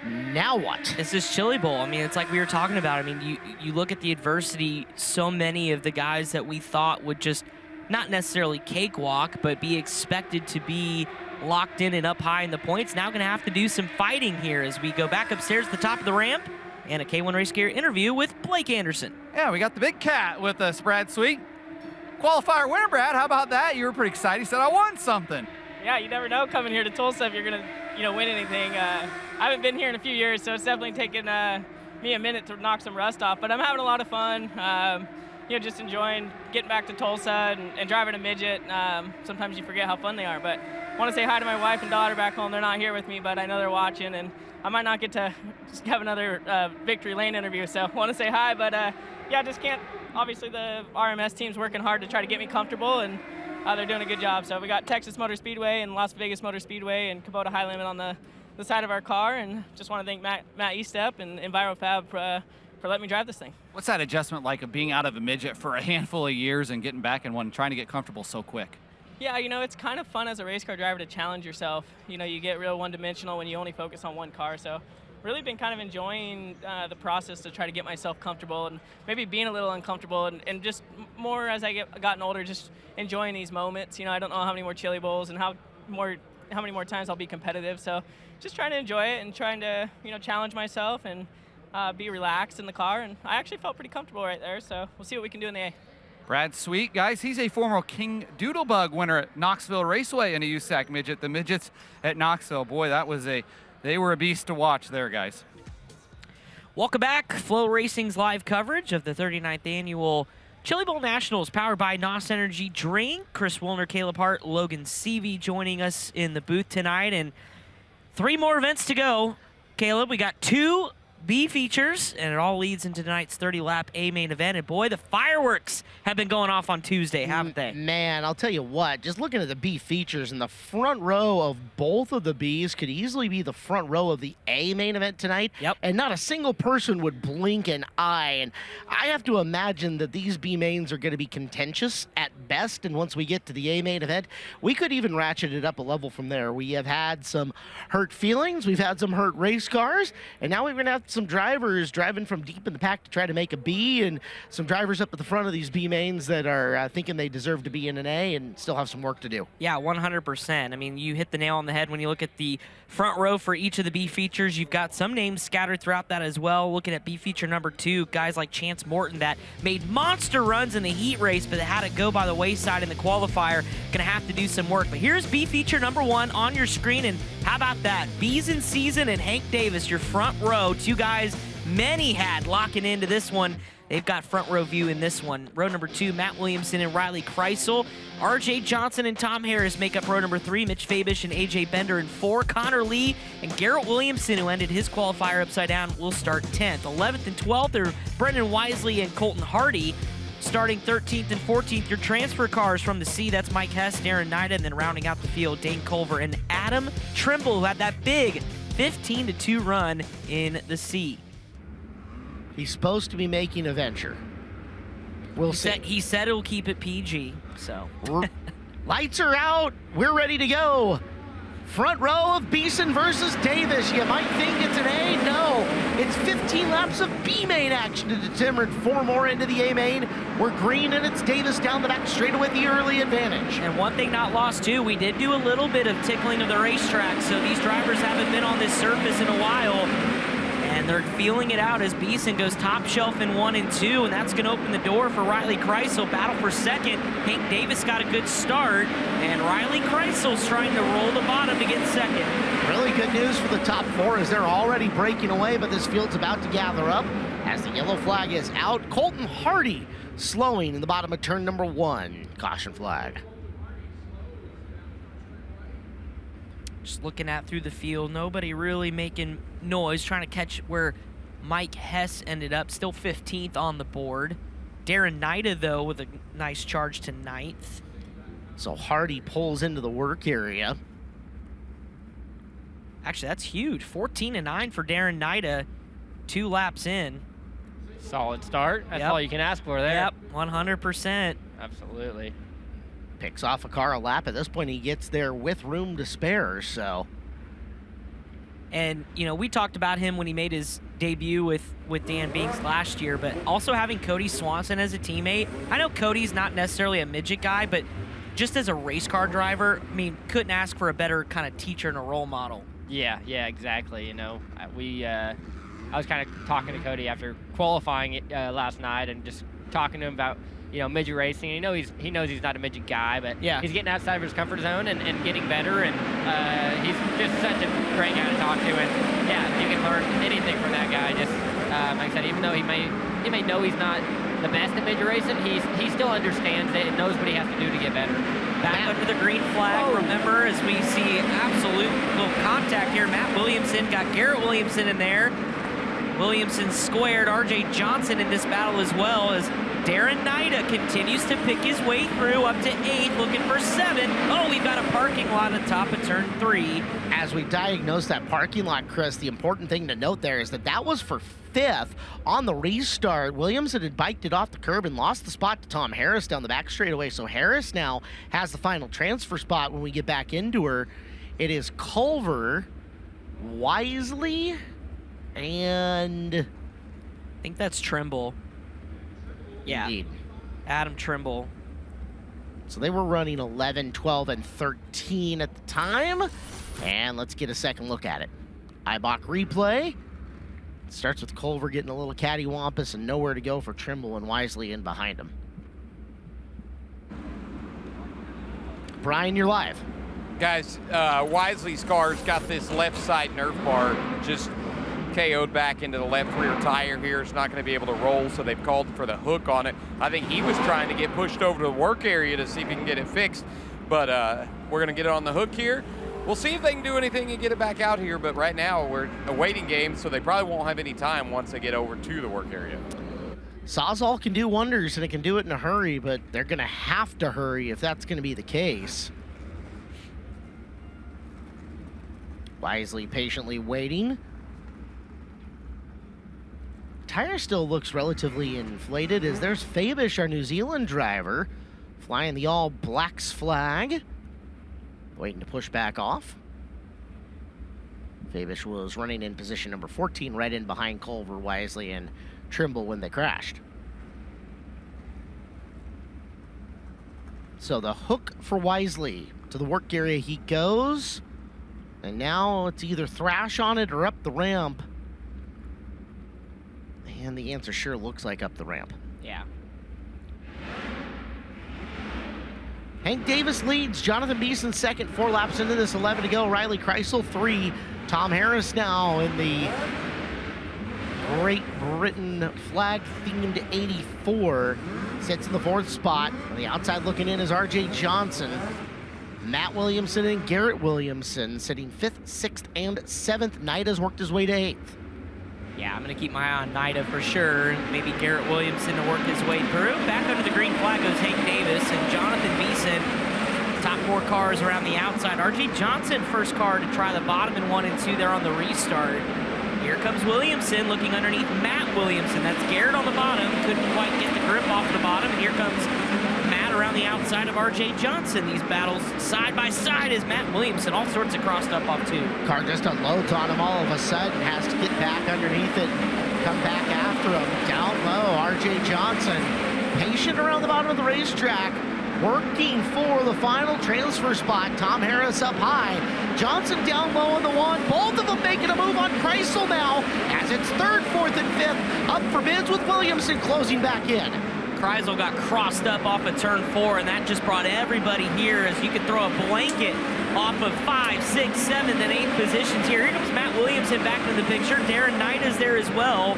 now what? It's this Chili Bowl. I mean, it's like we were talking about. I mean, you look at the adversity, so many of the guys that we thought would just not necessarily cakewalk, but be expected to be locked in and up high in the points, now going to have to do some fighting here as we go back upstairs to the top of the ramp and a K1 Race Gear interview with Blake Anderson. Yeah, we got the big cat with us, Brad Sweet. Qualifier winner, Brad. How about that? You were pretty excited. You said, I won something. Yeah, you never know coming here to Tulsa if you're going to, win anything. I haven't been here in a few years, so it's definitely taken me a minute to knock some rust off. But I'm having a lot of fun, just enjoying getting back to Tulsa and driving a midget. Sometimes you forget how fun they are. But I want to say hi to my wife and daughter back home. They're not here with me, but I know they're watching. And I might not get to just have another Victory Lane interview, so I want to say hi. But, just can't. Obviously, the RMS team's working hard to try to get me comfortable, and they're doing a good job. So we got Texas Motor Speedway and Las Vegas Motor Speedway and Kubota High Limit on the side of our car, and just want to thank Matt Estep and EnviroFab for letting me drive this thing. What's that adjustment like of being out of a midget for a handful of years and getting back in one, trying to get comfortable so quick? Yeah, it's kind of fun as a race car driver to challenge yourself. You get real one-dimensional when you only focus on one car. So really been kind of enjoying the process to try to get myself comfortable and maybe being a little uncomfortable and just more as I gotten older, just enjoying these moments. I don't know how many more Chili Bowls and how many more times I'll be competitive. So just trying to enjoy it and trying to, challenge myself and be relaxed in the car. And I actually felt pretty comfortable right there. So we'll see what we can do in the A. Brad Sweet, guys, he's a former King Doodlebug winner at Knoxville Raceway in a USAC midget. The midgets at Knoxville, boy, they were a beast to watch there, guys. Welcome back. FloRacing's live coverage of the 39th annual Chili Bowl Nationals powered by NOS Energy Drink. Chris Wilner, Caleb Hart, Logan Seavey joining us in the booth tonight. And 3 more events to go. Caleb, we got 2 B features, and it all leads into tonight's 30-lap A main event. And boy, the fireworks have been going off on Tuesday, haven't they? Man, I'll tell you what, just looking at the B features, and the front row of both of the Bs could easily be the front row of the A main event tonight. Yep. And not a single person would blink an eye. And I have to imagine that these B mains are going to be contentious at best. And once we get to the A main event, we could even ratchet it up a level from there. We have had some hurt feelings, we've had some hurt race cars, and now we're going to have some drivers driving from deep in the pack to try to make a B, and some drivers up at the front of these B mains that are thinking they deserve to be in an A and still have some work to do. Yeah, 100%. I mean, you hit the nail on the head when you look at the front row for each of the B features. You've got some names scattered throughout that as well. Looking at B feature number 2, guys like Chance Morton that made monster runs in the heat race, but had it go by the wayside in the qualifier. Gonna have to do some work. But here's B feature number 1 on your screen, and how about that? B's in season and Hank Davis, your front row. 2 guys many had locking into this one. They've got front row view in this one. Row number 2, Matt Williamson and Riley Kreisel. RJ Johnson and Tom Harris make up row number 3. Mitch Fabish and AJ Bender in 4. Connor Lee and Garrett Williamson, who ended his qualifier upside down, will start 10th. 11th and 12th are Brendan Wisely and Colton Hardy. Starting 13th and 14th, your transfer cars from the C. That's Mike Hess, Darren Nida, and then rounding out the field, Dane Culver and Adam Trimble, who had that big 15-2 run in the C. He's supposed to be making a venture. We'll see. He said he'll keep it PG, so. Lights are out. We're ready to go. Front row of Beeson versus Davis. You might think it's an A. No, it's 15 laps of B main action to determine 4 more into the A main. We're green, and it's Davis down the back straight with the early advantage. And one thing not lost, too, we did do a little bit of tickling of the racetrack, so these drivers haven't been on this surface in a while. And they're feeling it out as Beeson goes top shelf in 1 and 2, and that's going to open the door for Riley Kreisel. Battle for second. Hank Davis got a good start, and Riley Kreisel's trying to roll the bottom to get second. Really good news for the top 4 as they're already breaking away, but this field's about to gather up as the yellow flag is out. Colton Hardy slowing in the bottom of turn number 1. Caution flag. Just looking at through the field, nobody really making noise, trying to catch where Mike Hess ended up, still 15th on the board. Darren Nida, though, with a nice charge to 9th. So Hardy pulls into the work area. Actually, that's huge. 14-9 for Darren Nida, 2 laps in. Solid start. That's all you can ask for there. Yep, 100%. Absolutely. Picks off a car a lap. At this point, he gets there with room to spare, so. And, you know, we talked about him when he made his debut with Dan Binks last year, but also having Cody Swanson as a teammate. I know Cody's not necessarily a midget guy, but just as a race car driver, I mean, couldn't ask for a better kind of teacher and a role model. Yeah, exactly. You know, I was kind of talking to Cody after qualifying last night and just talking to him about, you know, midget racing. He knows he's not a midget guy, but he's getting outside of his comfort zone and getting better, and he's just such a great guy to talk to. And yeah, you can learn anything from that guy. Just like I said, even though he may know he's not the best at midget racing, he still understands it and knows what he has to do to get better. Back under the green flag, remember, as we see absolute little contact here. Matt Williamson got Garrett Williamson in there. Williamson squared RJ Johnson in this battle as well, as Darren Nida continues to pick his way through up to 8th, looking for 7. Oh, we've got a parking lot at the top of turn 3. As we diagnose that parking lot, Chris, the important thing to note there is that was for 5th on the restart. Williamson had biked it off the curb and lost the spot to Tom Harris down the back straightaway. So Harris now has the final transfer spot when we get back into her. It is Culver, Wisely, and I think that's Trimble. Yeah, indeed. Adam Trimble. So they were running 11, 12, and 13 at the time. And let's get a second look at it. IBOC replay. Starts with Culver getting a little cattywampus and nowhere to go for Trimble and Wisely in behind him. Brian, you're live. Guys, Wisely's car's got this left side nerf bar just KO'd back into the left rear tire here. It's not going to be able to roll, so they've called for the hook on it. I think he was trying to get pushed over to the work area to see if he can get it fixed, but we're going to get it on the hook here. we'll see if they can do anything and get it back out here, but right now we're a waiting game, so they probably won't have any time once they get over to the work area. Sawzall can do wonders, and it can do it in a hurry, but they're going to have to hurry if that's going to be the case. Wisely patiently waiting. Tire still looks relatively inflated as there's Fabish, our New Zealand driver, flying the All Blacks flag, waiting to push back off. Fabish was running in position number 14, right in behind Culver, Wisely, and Trimble when they crashed. So the hook for Wisely. To the work area he goes. And now it's either thrash on it or up the ramp. And the answer sure looks like up the ramp. Yeah. Hank Davis leads. Jonathan Beeson second. 4 laps into this, 11 to go. Riley Kreisel 3. Tom Harris now in the Great Britain flag-themed 84. Sits in the 4th spot. On the outside looking in is RJ Johnson. Matt Williamson and Garrett Williamson sitting 5th, 6th, and 7th. Knight has worked his way to 8th. Yeah, I'm going to keep my eye on Nida for sure. Maybe Garrett Williamson to work his way through. Back under the green flag goes Hank Davis and Jonathan Beeson. Top 4 cars around the outside. RJ Johnson, first car to try the bottom in 1 and 2 there on the restart. Here comes Williamson looking underneath Matt Williamson. That's Garrett on the bottom. Couldn't quite get the grip off the bottom. And here comes Matt around the outside of RJ Johnson. These battles side by side as Matt Williamson all sorts of crossed up off 2. Car just unloads on him all of a sudden, has to get back underneath it, come back after him. Down low, RJ Johnson, patient around the bottom of the racetrack, working for the final transfer spot. Tom Harris up high, Johnson down low on the 1. Both of them making a move on Kreisel now, as it's 3rd, 4th, and 5th. Up for bids with Williamson closing back in. Kreisel got crossed up off of turn 4, and that just brought everybody here as you could throw a blanket off of 5, 6, 7, and 8 positions here. Here comes Matt Williamson back into the picture. Darren Knight is there as well.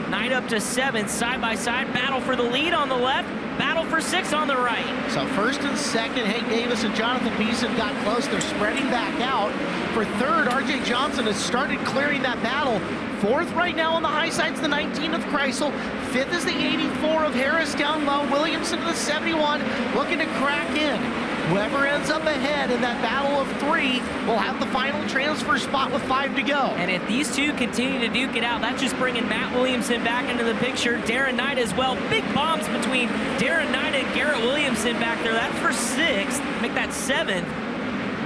Knight up to 7th, side by side. Battle for the lead on the left, battle for 6 on the right. So 1st and 2nd, Hank Davis and Jonathan Beeson got close. They're spreading back out. For 3rd, RJ Johnson has started clearing that battle. 4th right now on the high side's the 19 of Kreisel. 5th is the 84 of Harris down low. Williamson to the 71, looking to crack in. Whoever ends up ahead in that battle of 3 will have the final transfer spot with 5 to go. And if these two continue to duke it out, that's just bringing Matt Williamson back into the picture. Darren Knight as well. Big bombs between Darren Knight and Garrett Williamson back there. That's for 6th. Make that 7th.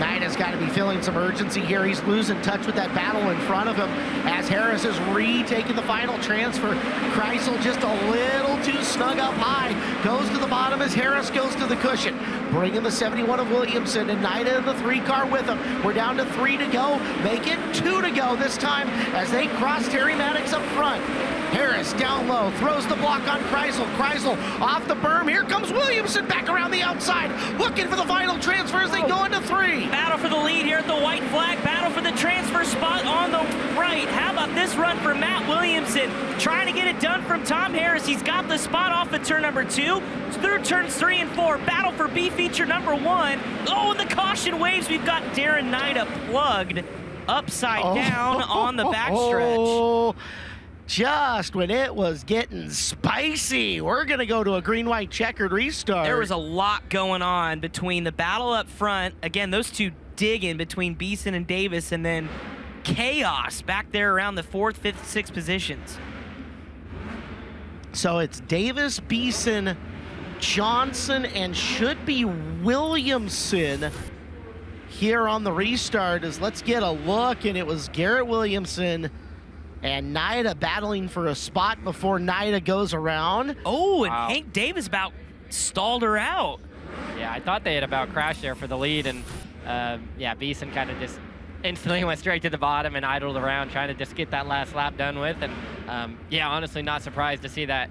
Knight has got to be feeling some urgency here. He's losing touch with that battle in front of him as Harris is retaking the final transfer. Kreisel just a little too snug up high. Goes to the bottom as Harris goes to the cushion. Bringing the 71 of Williamson and Knight in the 3 car with him. We're down to 3 to go. Make it 2 to go this time as they cross Terry Maddox up front. Harris down low, throws the block on Kreisel. Kreisel off the berm. Here comes Williamson back around the outside, looking for the final transfer as they go into 3. Battle for the lead here at the white flag. Battle for the transfer spot on the right. How about this run for Matt Williamson? Trying to get it done from Tom Harris. He's got the spot off of turn number 2. Through turns 3 and 4. Battle for B feature number 1. Oh, and the caution waves. We've got Darren Knight plugged upside down on the backstretch. Just when it was getting spicy. We're going to go to a green-white checkered restart. There was a lot going on between the battle up front. Again, those two digging between Beeson and Davis, and then chaos back there around the 4th, 5th, 6th positions. So it's Davis, Beeson, Johnson, and should be Williamson here on the restart. As let's get a look, and it was Garrett Williamson and Nida battling for a spot before Nida goes around. Oh, and Hank Davis about stalled her out. Yeah, I thought they had about crashed there for the lead, and yeah, Beeson kind of just instantly went straight to the bottom and idled around trying to just get that last lap done with. And yeah, honestly, not surprised to see that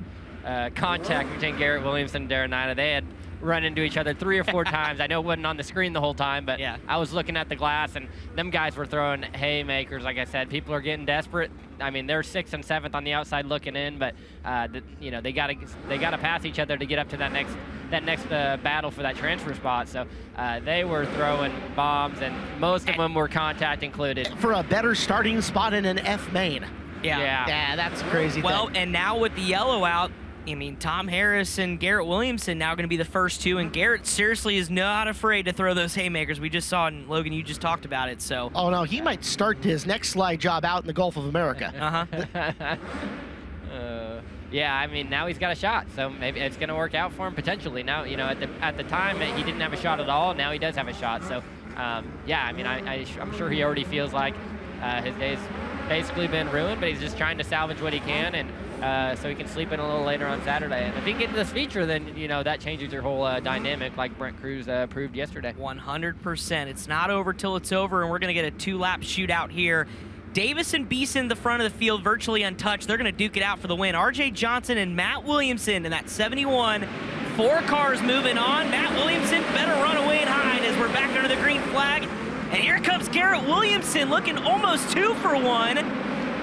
contact between Garrett Williamson and Darren Nida. They had run into each other 3 or 4 times. I know it wasn't on the screen the whole time, but I was looking at the glass, and them guys were throwing haymakers. Like I said, people are getting desperate. I mean, they're 6th and 7th on the outside looking in, but they gotta pass each other to get up to that next battle for that transfer spot. So they were throwing bombs, and most of them were contact included. For a better starting spot in an F main. Yeah, that's a crazy Well, thing. and now with the yellow out, I mean, Tom Harris and Garrett Williamson now going to be the first 2, and Garrett seriously is not afraid to throw those haymakers. We just saw it, and Logan, you just talked about it. So. Oh no, he might start his next slide job out in the Gulf of America. Yeah, I mean, now he's got a shot, so maybe it's going to work out for him potentially. Now, at the time he didn't have a shot at all. Now he does have a shot. So, yeah, I mean, I'm sure he already feels like his day's basically been ruined, but he's just trying to salvage what he can, and so he can sleep in a little later on Saturday. And if he can get into this feature, then that changes your whole dynamic, like Brent Cruz proved yesterday. 100%. It's not over till it's over, and we're going to get a 2-lap shootout here. Davis and Beeson, the front of the field, virtually untouched. They're going to duke it out for the win. RJ Johnson and Matt Williamson in that 71. 4 cars moving on. Matt Williamson better run away and hide as we're back under the green flag. And here comes Garrett Williamson looking almost 2 for 1.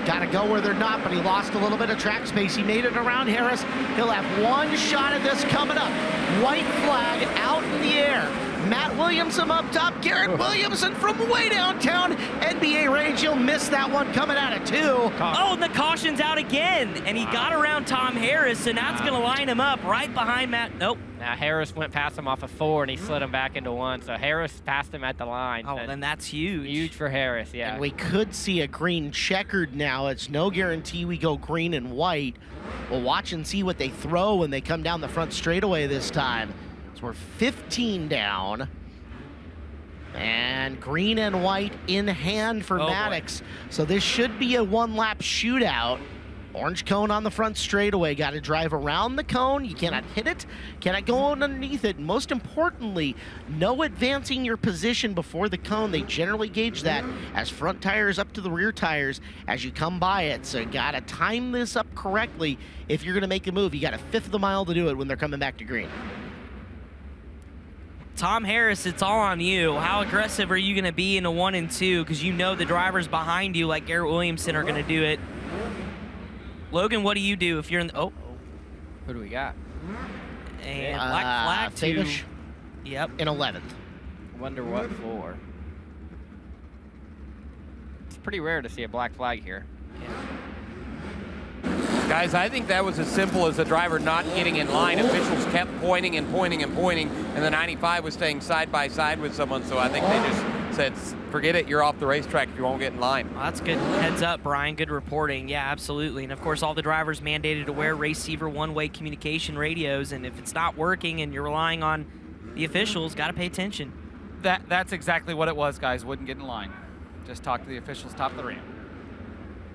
Got to go where they're not, but he lost a little bit of track space. He made it around Harris. He'll have one shot at this coming up. White flag out in the air. Matt Williamson up top. Garrett Williamson from way downtown. NBA range. He'll miss that one coming out of 2. Oh, and the caution's out again. And he got around Tom Harris, and that's going to line him up right behind Matt. Nope. Now Harris went past him off of 4, and he slid him back into 1. So Harris passed him at the line. Oh, then that's huge. Huge for Harris, yeah. And we could see a green checkered now. It's no guarantee we go green and white. We'll watch and see what they throw when they come down the front straightaway this time. So we're 15 down. And green and white in hand for Maddox. So this should be a 1-lap shootout. Orange cone on the front straightaway. Got to drive around the cone. You cannot hit it, cannot go underneath it. And most importantly, no advancing your position before the cone. They generally gauge that as front tires up to the rear tires as you come by it. So you got to time this up correctly if you're going to make a move. You got a 1/5 of the mile to do it when they're coming back to green. Tom Harris, it's all on you. How aggressive are you going to be in a 1 and 2? Because you know the drivers behind you, like Garrett Williamson, are going to do it. Logan, what do you do if you're in the... Oh. Who do we got? And black flag to... Fabish. Yep. In 11th. Wonder what for. It's pretty rare to see a black flag here. Guys, I think that was as simple as the driver not getting in line. Officials kept pointing and pointing and pointing, and the 95 was staying side by side with someone, so I think they just said, forget it, you're off the racetrack if you won't get in line. Well, that's good heads up, Brian. Good reporting. Yeah, absolutely. And, of course, all the drivers mandated to wear receiver one-way communication radios, and if it's not working and you're relying on the officials, got to pay attention. That's exactly what it was, guys. Wouldn't get in line. Just talk to the officials top of the ramp.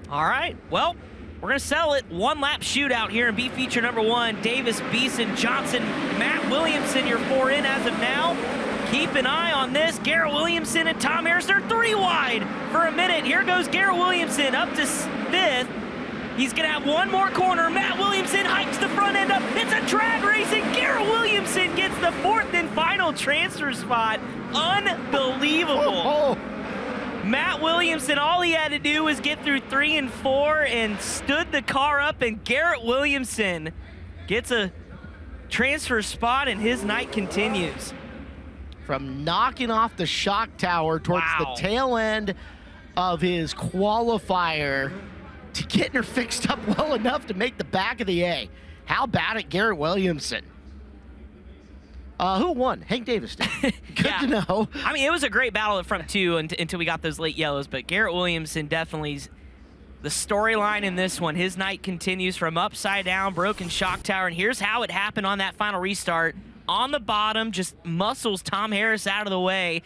All right. Well, we're going to settle it. 1-lap shootout here in B feature number 1. Davis, Beeson, Johnson, Matt Williamson, your 4 in as of now. Keep an eye on this. Garrett Williamson and Tom Harris are 3 wide for a minute. Here goes Garrett Williamson up to 5th. He's going to have one more corner. Matt Williamson hikes the front end up. It's a drag racing. Garrett Williamson gets the 4th and final transfer spot. Unbelievable. Matt Williamson, all he had to do was get through 3 and 4 and stood the car up, and Garrett Williamson gets a transfer spot, and his night continues. From knocking off the shock tower towards the tail end of his qualifier to getting her fixed up well enough to make the back of the A. How about it, Garrett Williamson? Who won? Hank Davis did. Good to know. I mean, it was a great battle at front, too, until we got those late yellows. But Garrett Williamson definitely the storyline in this one. His night continues from upside down, broken shock tower. And here's how it happened on that final restart. On the bottom, just muscles Tom Harris out of the way.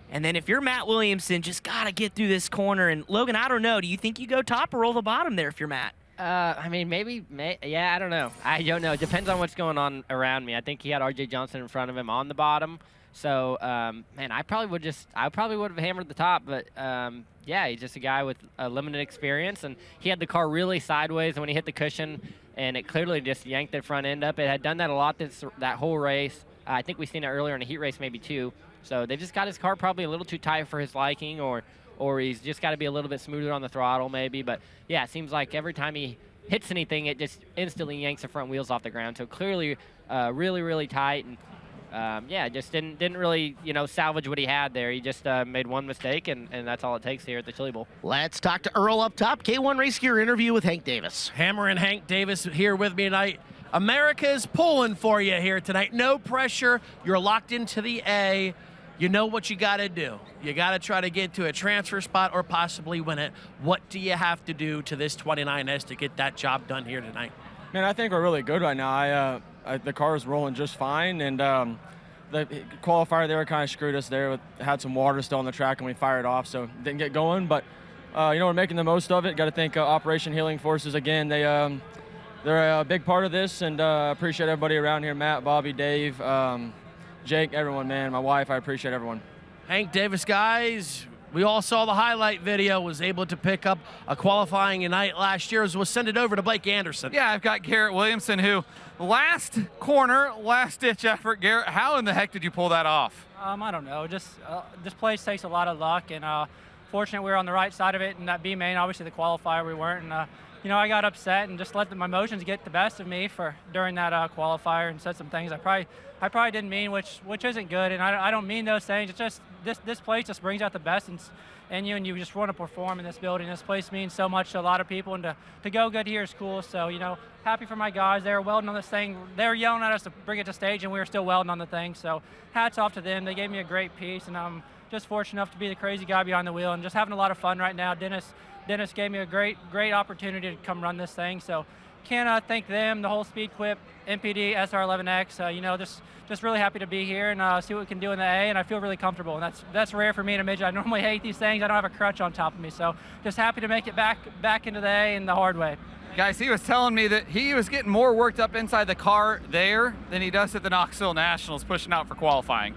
And then if you're Matt Williamson, just got to get through this corner. And, Logan, I don't know. Do you think you go top or roll the bottom there if you're Matt? I mean, yeah, I don't know. I don't know. It depends on what's going on around me. I think he had RJ Johnson in front of him on the bottom. So, man, I probably would have hammered the top. But, yeah, he's just a guy with a limited experience. And he had the car really sideways when he hit the cushion, and it clearly just yanked the front end up. It had done that a lot that whole race. I think we've seen it earlier in a heat race maybe too. So they've just got his car probably a little too tight for his liking, or he's just got to be a little bit smoother on the throttle maybe. But yeah, it seems like every time he hits anything, it just instantly yanks the front wheels off the ground. So clearly really, really tight. And yeah, just didn't really, salvage what he had there. He just made one mistake, and that's all it takes here at the Chili Bowl. Let's talk to Earl up top. K1 Race Gear interview with Hank Davis. Hammer and Hank Davis here with me tonight. America is pulling for you here tonight. No pressure. You're locked into the A. You know what you got to do. You got to try to get to a transfer spot or possibly win it. What do you have to do to this 29S to get that job done here tonight? Man, I think we're really good right now. The car is rolling just fine, and the qualifier there kind of screwed us there. Had some water still on the track, and we fired off, so didn't get going. But we're making the most of it. Got to thank Operation Healing Forces again. They're a big part of this, and appreciate everybody around here. Matt, Bobby, Dave, Jake, everyone, man. My wife, I appreciate everyone. Hank Davis, guys. We all saw the highlight video, was able to pick up a qualifying night last year. We'll send it over to Blake Anderson. Yeah, I've got Garrett Williamson, who last corner, last-ditch effort. Garrett, how in the heck did you pull that off? I don't know. Just this place takes a lot of luck, and fortunate we were on the right side of it in that B main. Obviously, the qualifier we weren't. And I got upset and just let my emotions get the best of me during that qualifier, and said some things I probably didn't mean, which isn't good. And I don't mean those things. It's just this place just brings out the best in you, and you just want to perform in this building. This place means so much to a lot of people, and to go good here is cool. So happy for my guys. They were welding on this thing. They were yelling at us to bring it to stage, and we were still welding on the thing. So hats off to them. They gave me a great piece, and I'm just fortunate enough to be the crazy guy behind the wheel and just having a lot of fun right now. Dennis gave me a great opportunity to come run this thing. So can't thank them, the whole Speed Quip, MPD, SR11X. Just really happy to be here and see what we can do in the A, and I feel really comfortable. And that's rare for me in a midget. I normally hate these things. I don't have a crutch on top of me. So just happy to make it back into the A in the hard way. Guys, he was telling me that he was getting more worked up inside the car there than he does at the Knoxville Nationals pushing out for qualifying.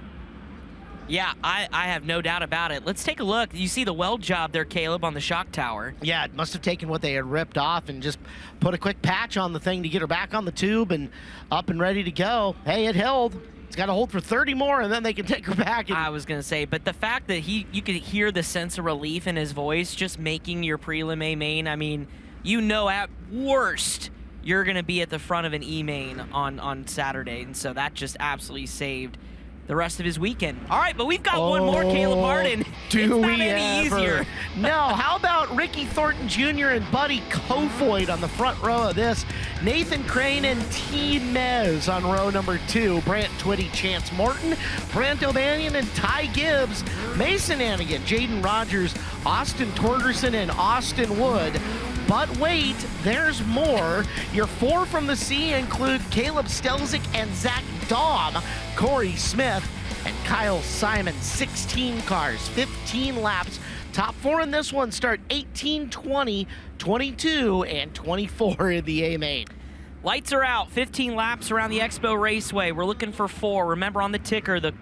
Yeah, I have no doubt about it. Let's take a look. You see the weld job there, Caleb, on the shock tower. Yeah, it must have taken what they had ripped off and just put a quick patch on the thing to get her back on the tube and up and ready to go. Hey, it held. It's got to hold for 30 more, and then they can take her back. I was going to say, but the fact that you could hear the sense of relief in his voice just making your prelim A main, I mean, at worst, you're going to be at the front of an E main on Saturday, and so that just absolutely saved the rest of his weekend. All right, but we've got one more, Caleb Harden. Do it's we not any ever? easier. No, how about Ricky Thornton Jr. and Buddy Kofoid on the front row of this? Nathan Crane and T. Mez on row number 2. Brant Twitty, Chance Morton, Brant O'Banion and Ty Gibbs, Mason Hannigan, Jaden Rogers, Austin Torgerson, and Austin Wood. But wait, there's more. Your 4 from the C include Caleb Stelzik and Zach Daum, Corey Smith, and Kyle Simon. 16 cars, 15 laps. Top 4 in this one start 18, 20, 22, and 24 in the A main. Lights are out, 15 laps around the Expo Raceway. We're looking for 4. Remember, on the ticker, the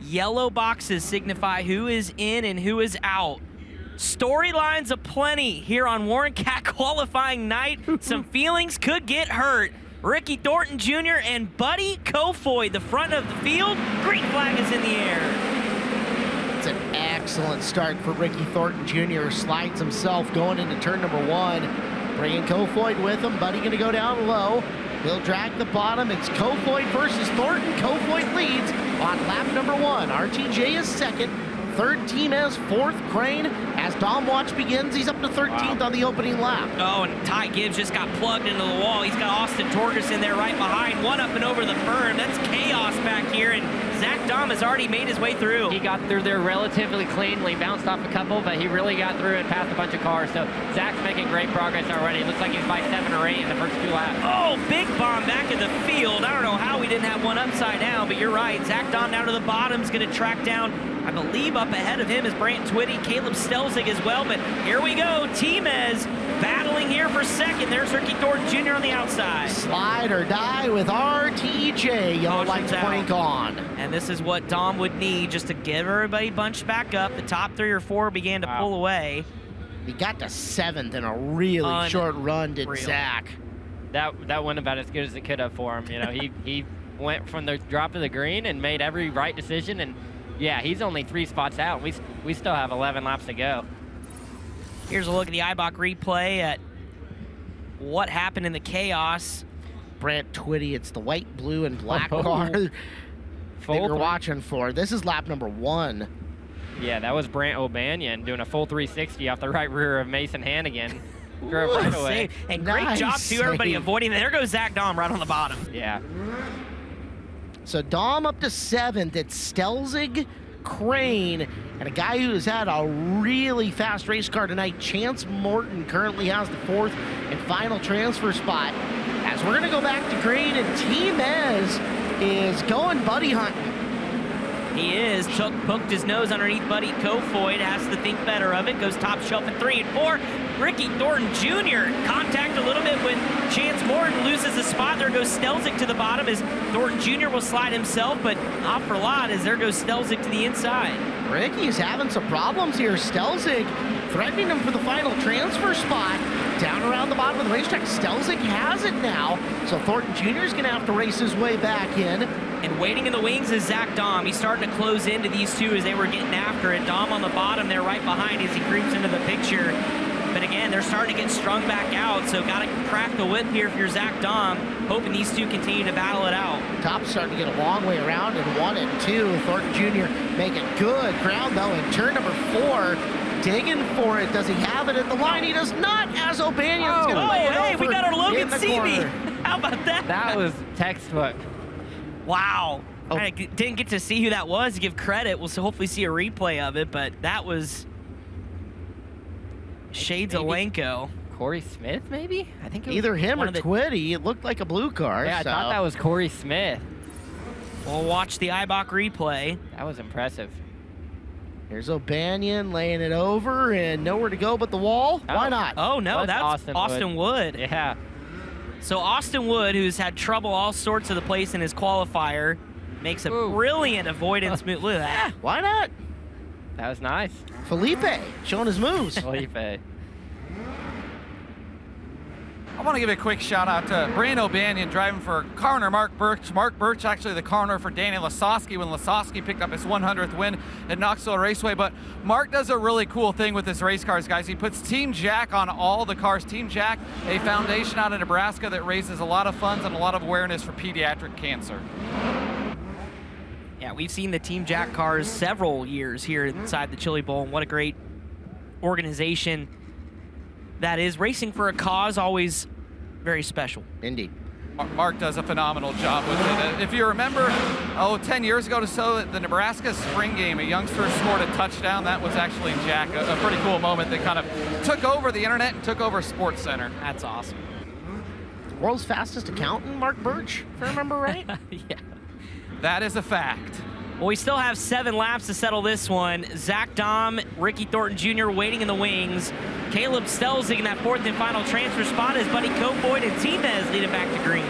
yellow boxes signify who is in and who is out. Storylines aplenty here on Warren Cat qualifying night. Some feelings could get hurt. Ricky Thornton Jr. and Buddy Kofoid, the front of the field. Green flag is in the air. It's an excellent start for Ricky Thornton Jr. Slides himself going into turn number 1. Bringing Kofoid with him. Buddy going to go down low. He'll drag the bottom. It's Kofoid versus Thornton. Kofoid leads on lap number 1. RTJ is second. Third Team as 4th. Crane, as Dom Watch begins, he's up to 13th on the opening lap. Oh, and Ty Gibbs just got plugged into the wall. He's got Austin Torgerson there right behind. One up and over the berm. That's chaos back here, and Zach Dom has already made his way through. He got through there relatively cleanly, bounced off a couple, but he really got through and passed a bunch of cars. So Zach's making great progress already. It looks like he's by 7 or 8 in the first 2 laps. Oh, big bomb back in the field. I don't know how we didn't have one upside down, but you're right. Zach Dom down to the bottom is going to track down, I believe up ahead of him is Brant Twitty, Caleb Stelzik as well, but here we go. T-Mez battling here for second. There's Ricky Thornton Jr. on the outside. Slide or die with RTJ. Yellow lights blink on. And this is what Dom would need just to get everybody bunched back up. The top 3 or 4 began to pull away. He got to 7th in a really short run, did Zach. That went about as good as it could have for him. He went from the drop to the green and made every right decision. And yeah, he's only 3 spots out. We still have 11 laps to go. Here's a look at the Eibach replay at what happened in the chaos. Brant Twitty, it's the white, blue, and black car that we're watching for. This is lap number 1. Yeah, that was Brant O'Banion doing a full 360 off the right rear of Mason Hannigan. Drove right away. And great job, too, everybody avoiding that. There goes Zach Dahm right on the bottom. Yeah. So Dahm up to 7th. It's Stelzig, Crane, and a guy who has had a really fast race car tonight, Chance Morton, currently has the 4th and final transfer spot. As we're going to go back to green, and Team Ez is going buddy hunting. He is. Poked his nose underneath Buddy Kofoid, has to think better of it. Goes top shelf at 3 and 4. Ricky Thornton Jr. contact a little bit when Chance Morton loses a spot. There goes Stelzig to the bottom as Thornton Jr. will slide himself, but off for a lot as there goes Stelzig to the inside. Ricky's having some problems here. Stelzig threatening him for the final transfer spot. Down around the bottom of the racetrack, Stelzig has it now. So Thornton Jr. is going to have to race his way back in. And waiting in the wings is Zach Dahm. He's starting to close into these two as they were getting after it. Dahm on the bottom there right behind as he creeps into the picture. But again, they're starting to get strung back out, so got to crack the whip here if you're Zach Dahm, hoping these two continue to battle it out. Top's starting to get a long way around in 1 and 2. Thornton Jr. making good ground, though, in turn number 4. Digging for it. Does he have it at the line? He does not, as O'Banion's going to lay it over. We got our Logan Seavey. How about that? That was textbook. Wow. I didn't get to see who that was to give credit. We'll hopefully see a replay of it, but that was Shades Alenko. Corey Smith, maybe? I think it was either him or the... Twitty. It looked like a blue car. Yeah, I thought that was Corey Smith. We'll watch the Eibach replay. That was impressive. Here's O'Banion laying it over and nowhere to go but the wall. Why not? Oh, no, that's Austin Wood. Yeah. So Austin Wood, who's had trouble all sorts of the place in his qualifier, makes a brilliant avoidance move. Look at that. Why not? That was nice. Felipe showing his moves. Felipe. I want to give a quick shout out to Brant O'Banion driving for car owner Mark Birch. Mark Birch actually the car owner for Danny Lasowski when Lasowski picked up his 100th win at Knoxville Raceway. But Mark does a really cool thing with his race cars, guys. He puts Team Jack on all the cars. Team Jack, a foundation out of Nebraska that raises a lot of funds and a lot of awareness for pediatric cancer. Yeah, we've seen the Team Jack cars several years here inside the Chili Bowl, and what a great organization that is. Racing for a cause, always very special. Indeed. Mark does a phenomenal job with it. If you remember, 10 years ago or so, at the Nebraska spring game, a youngster scored a touchdown. That was actually Jack, a pretty cool moment that kind of took over the internet and took over Sports Center. That's awesome. World's fastest accountant, Mark Birch, if I remember right. Yeah. That is a fact. Well, we still have 7 laps to settle this one. Zach Dahm, Ricky Thornton Jr. waiting in the wings. Caleb Stelzig in that 4th and final transfer spot as Buddy Kofoid and Timez lead it back to green.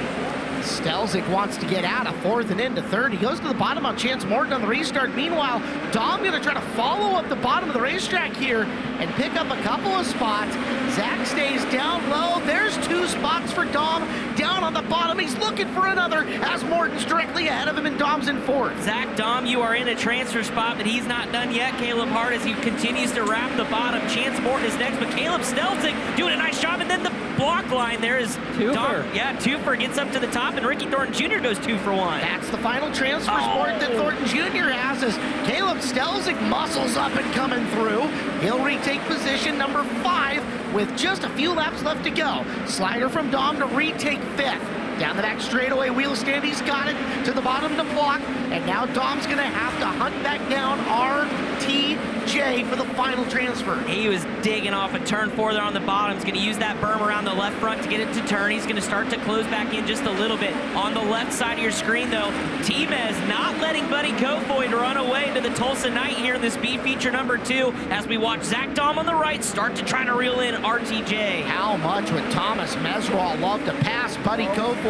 Stelzig wants to get out of 4th and into 3rd. He goes to the bottom on Chance Morton on the restart. Meanwhile, Dahm going to try to follow up the bottom of the racetrack here and pick up a couple of spots. Zach stays down low. There's 2 spots for Dahm down on the bottom. He's looking for another as Morton's directly ahead of him and Dahm's in 4th. Zach Dahm, you are in a transfer spot, but he's not done yet. Caleb Hart as he continues to wrap the bottom. Chance Morton is next, but Caleb Stelzig doing a nice job, and then the block line there is Dahm. Yeah, Twofer gets up to the top, and Ricky Thornton Jr. goes 2 for 1. That's the final transfer sport that Thornton Jr. has as Caleb Stelzig muscles up and coming through. He'll retake position number 5 with just a few laps left to go. Slider from Dahm to retake 5th. Down the back straightaway, wheel stand, he's got it to the bottom to block, and now Dahm's gonna have to hunt back down RTJ for the final transfer. He was digging off a turn 4 there on the bottom. He's gonna use that berm around the left front to get it to turn. He's gonna start to close back in just a little bit. On the left side of your screen though, Timez not letting Buddy Kofoid run away into the Tulsa night here in this B feature number 2 as we watch Zach Dahm on the right start to try to reel in RTJ. How much would Thomas Mesraw love to pass Buddy Kofoid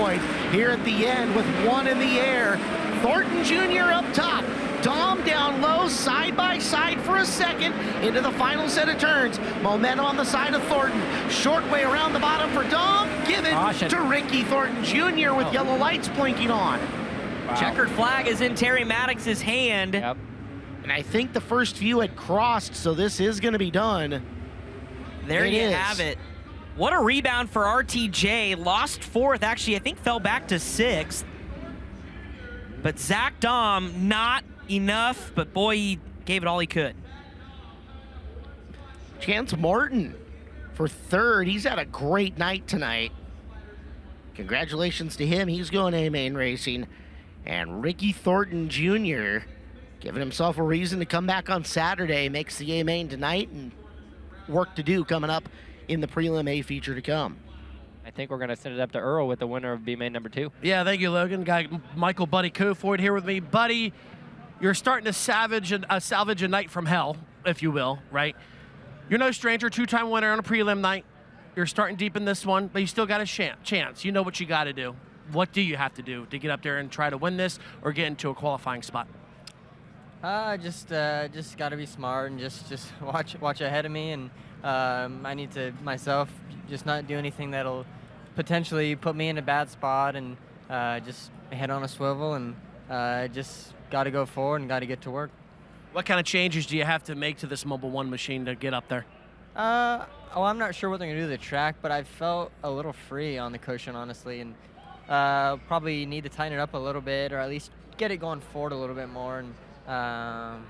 here at the end with 1 in the air? Thornton Jr. up top. Dahm down low, side by side for a second into the final set of turns. Momentum on the side of Thornton. Short way around the bottom for Dahm. Given to Ricky Thornton Jr. with yellow lights blinking on. Checkered flag is in Terry Maddox's hand. Yep. And I think the first few had crossed, so this is going to be done. There you have it. What a rebound for RTJ. Lost 4th, actually, I think fell back to 6th. But Zach Dom, not enough, but boy, he gave it all he could. Chance Morton for 3rd. He's had a great night tonight. Congratulations to him. He's going A-Main Racing. And Ricky Thornton Jr. giving himself a reason to come back on Saturday. Makes the A-Main tonight and work to do coming up in the Prelim A feature to come. I think we're going to send it up to Earl with the winner of B-Main number 2. Yeah, thank you, Logan. Guy Michael Buddy Kofoid here with me. Buddy, you're starting to salvage a night from hell, if you will, right? You're no stranger, 2-time winner on a prelim night. You're starting deep in this one, but you still got a chance. You know what you got to do. What do you have to do to get up there and try to win this or get into a qualifying spot? Just got to be smart and just watch ahead of me, and I need to myself just not do anything that'll potentially put me in a bad spot, and just head on a swivel, and just got to go forward and got to get to work. What kind of changes do you have to make to this Mobile 1 machine to get up there? I'm not sure what they're going to do to the track, but I felt a little free on the cushion, honestly, and probably need to tighten it up a little bit, or at least get it going forward a little bit more. And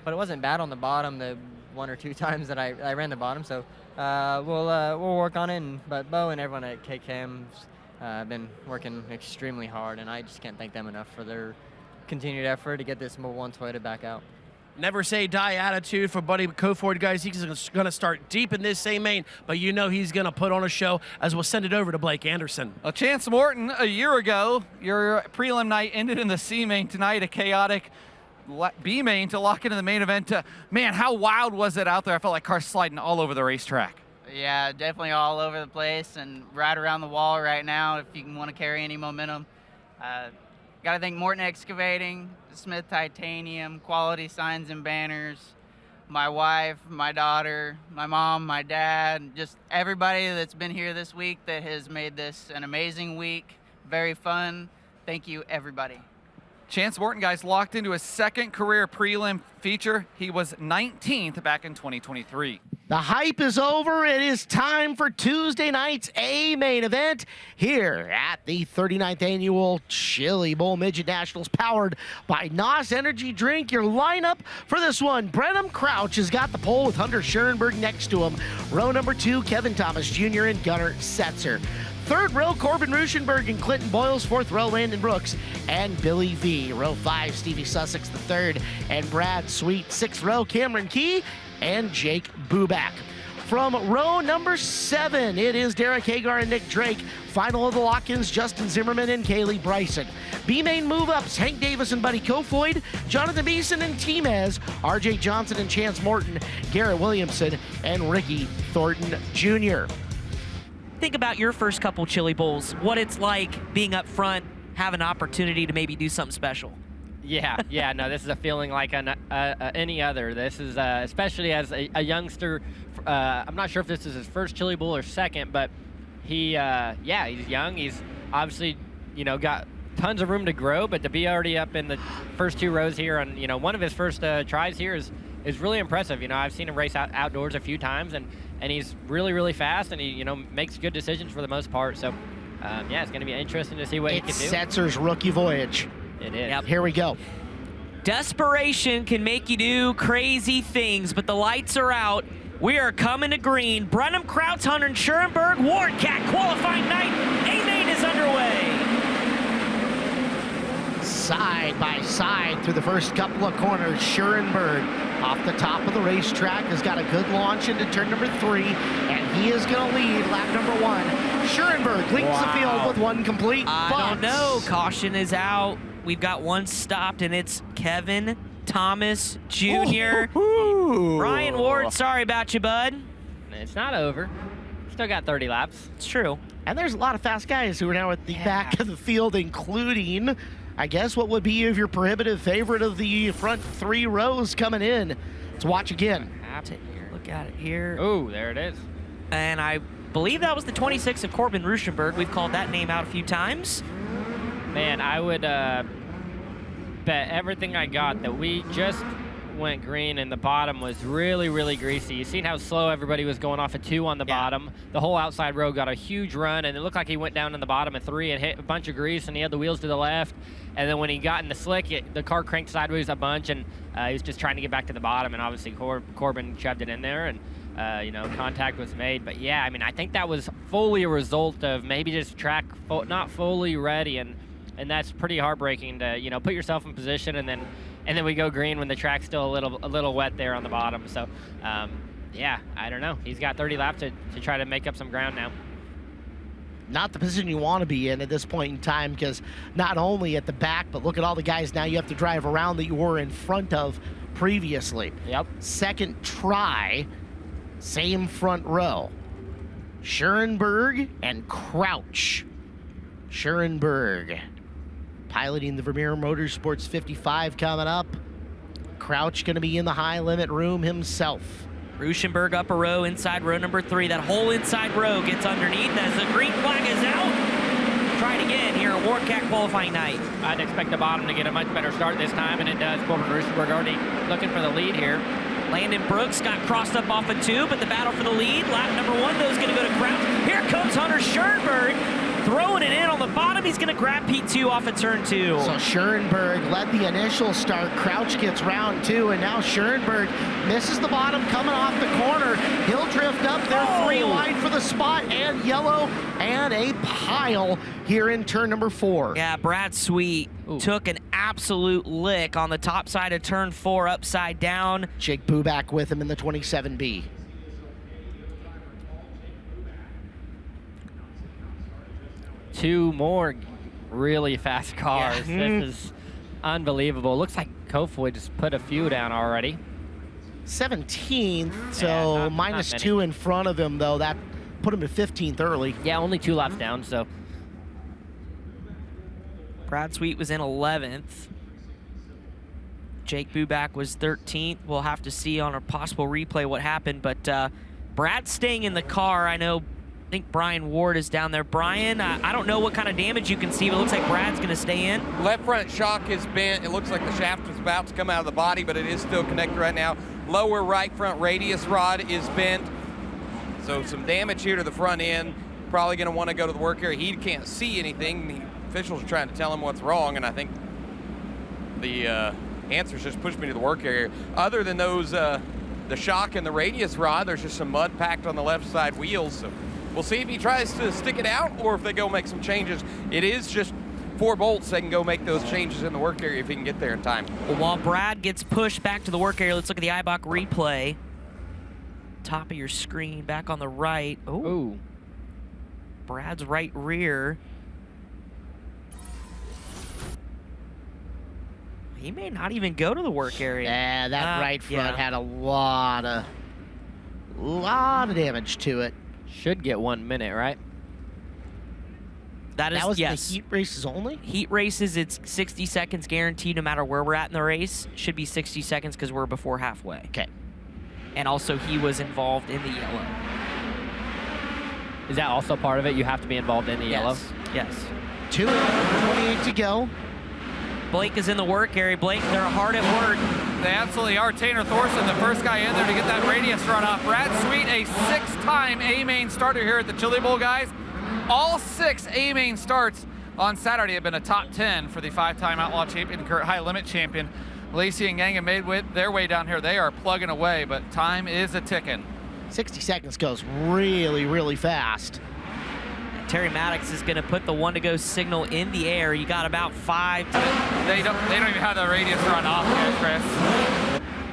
but it wasn't bad on the bottom the 1 or 2 times that I ran the bottom, so we'll work on it. But Bo and everyone at KKM's been working extremely hard, and I just can't thank them enough for their continued effort to get this Mobile 1 Toyota back out. Never say die attitude for Buddy Kofoid, guys. He's going to start deep in this same main, but you know he's going to put on a show, as we'll send it over to Blake Anderson. Well, Chance Morton, a year ago, your prelim night ended in the C main. Tonight, a chaotic B main to lock into the main event. Man, how wild was it out there? I felt like cars sliding all over the racetrack. Yeah, definitely all over the place and right around the wall right now if you want to carry any momentum. Got to thank Morton Excavating, Smith Titanium, Quality Signs and Banners, my wife, my daughter, my mom, my dad, just everybody that's been here this week that has made this an amazing week, very fun. Thank you, everybody. Chance Morton, guys, locked into his 2nd career prelim feature. He was 19th back in 2023. The hype is over. It is time for Tuesday night's A-Main event here at the 39th Annual Chili Bowl Midget Nationals, powered by NOS Energy Drink. Your lineup for this one: Brenham Crouch has got the pole with Hunter Schoenberg next to him. Row number 2, Kevin Thomas Jr. and Gunnar Setzer. 3rd row, Corbin Ruschenberg and Clinton Boyles. 4th row, Landon Brooks and Billy V. Row 5, Stevie Sussex III and Brad Sweet. 6th row, Cameron Key and Jake Buback. From row number 7, it is Derek Hagar and Nick Drake. Final of the lock-ins, Justin Zimmerman and Kaylee Bryson. B-Main move-ups, Hank Davis and Buddy Kofoid, Jonathan Beeson and Timez, RJ Johnson and Chance Morton, Garrett Williamson and Ricky Thornton Jr. Think about your first couple Chili Bowls, what it's like being up front, have an opportunity to maybe do something special. Yeah, no, this is a feeling like any other. This is, especially as a youngster, I'm not sure if this is his first Chili Bowl or second, but he's young. He's obviously, got tons of room to grow, but to be already up in the first 2 rows here on, one of his first tries here is really impressive. I've seen him race outdoors a few times, and he's really, really fast, and he, makes good decisions for the most part. So, it's going to be interesting to see what he can do. It's Setzer's rookie voyage. It is. Yep. Here we go. Desperation can make you do crazy things, but the lights are out. We are coming to green. Brenham Krauts, Hunter Schoenberg, Wardcat qualifying night. A-Main is underway. Side by side through the first couple of corners, Schoenberg off the top of the racetrack has got a good launch into turn number 3, and he is going to lead lap number 1. Schoenberg leads the field with 1 complete. I don't know. Caution is out. We've got 1 stopped, and it's Kevin Thomas Jr. Ryan Ward, sorry about you, bud. It's not over. Still got 30 laps. It's true. And there's a lot of fast guys who are now at the back of the field, including, I guess, what would be your prohibitive favorite of the front 3 rows coming in. Let's watch again. Look at it here. Oh, there it is. And I believe that was the 26 of Corbin Ruschenberg. We've called that name out a few times. Man, I would bet everything I got that we just went green and the bottom was really, really greasy. You seen how slow everybody was going off a 2 on the bottom. The whole outside row got a huge run, and it looked like he went down in the bottom at 3 and hit a bunch of grease, and he had the wheels to the left. And then when he got in the slick, the car cranked sideways a bunch, and he was just trying to get back to the bottom, and obviously Corbin shoved it in there, and contact was made. But yeah, I mean, I think that was fully a result of maybe just track not fully ready, and that's pretty heartbreaking to put yourself in position, and then we go green when the track's still a little wet there on the bottom. So yeah, I don't know. He's got 30 laps to try to make up some ground now. Not the position you want to be in at this point in time, because not only at the back, but look at all the guys now you have to drive around that you were in front of previously. Yep. Second try, same front row. Schurenberg and Crouch. Schurenberg piloting the Vermeer Motorsports 55 coming up. Crouch going to be in the high limit room himself. Ruschenberg upper row, inside row number 3. That whole inside row gets underneath as the green flag is out. Try it again here at Warcat qualifying night. I'd expect the bottom to get a much better start this time, and it does. Corbin Ruschenberg already looking for the lead here. Landon Brooks got crossed up off a 2, but the battle for the lead. Lap number 1, though, is going to go to Crouch. Here comes Hunter Schurenberg, throwing it in on the bottom. He's going to grab P2 off of turn 2. So Schurenberg led the initial start. Crouch gets round 2, and now Schurenberg misses the bottom coming off the corner. He'll drift up there 3 wide for the spot, and yellow, and a pile here in turn number 4. Yeah, Brad Sweet took an absolute lick on the top side of turn 4, upside down. Jake Buback with him in the 27B. Two more really fast cars. Yeah. This is unbelievable. Looks like Kofoid just put a few down already. 17th, so minus not 2 in front of him, though. That put him to 15th early. Yeah, only 2 laps down, so. Brad Sweet was in 11th. Jake Buback was 13th. We'll have to see on a possible replay what happened, but Brad's staying in the car. I think Brian Ward is down there. Brian, I don't know what kind of damage you can see, but it looks like Brad's going to stay in. Left front shock is bent. It looks like the shaft is about to come out of the body, but it is still connected right now. Lower right front radius rod is bent. So some damage here to the front end. Probably going to want to go to the work area. He can't see anything. The officials are trying to tell him what's wrong, and I think the answers just pushed me to the work area. Other than those, the shock and the radius rod, there's just some mud packed on the left side wheels. So we'll see if he tries to stick it out or if they go make some changes. It is just 4 bolts. They can go make those changes in the work area if he can get there in time. Well, while Brad gets pushed back to the work area, let's look at the IBOC replay. Top of your screen, back on the right. Oh. Brad's right rear. He may not even go to the work area. Yeah, that right front had a lot of damage to it. Should get 1 minute, right? That was the heat races only? Heat races, it's 60 seconds guaranteed no matter where we're at in the race. Should be 60 seconds because we're before halfway. Okay. And also he was involved in the yellow. Is that also part of it? You have to be involved in the yellow? Yes. 2:28 to go. Blake is in the work area. Blake, they're hard at work. They absolutely are. Tanner Thorson, the first guy in there to get that radius run off. Brad Sweet, a 6-time A-main starter here at the Chili Bowl, guys. All 6 A-main starts on Saturday have been a top 10 for the 5-time Outlaw champion, current high limit champion. Lacey and gang have made their way down here. They are plugging away, but time is a-ticking. 60 seconds goes really, really fast. Terry Maddox is going to put the 1-to-go signal in the air. You got about 5 to... They don't even have the radius run off yet, Chris.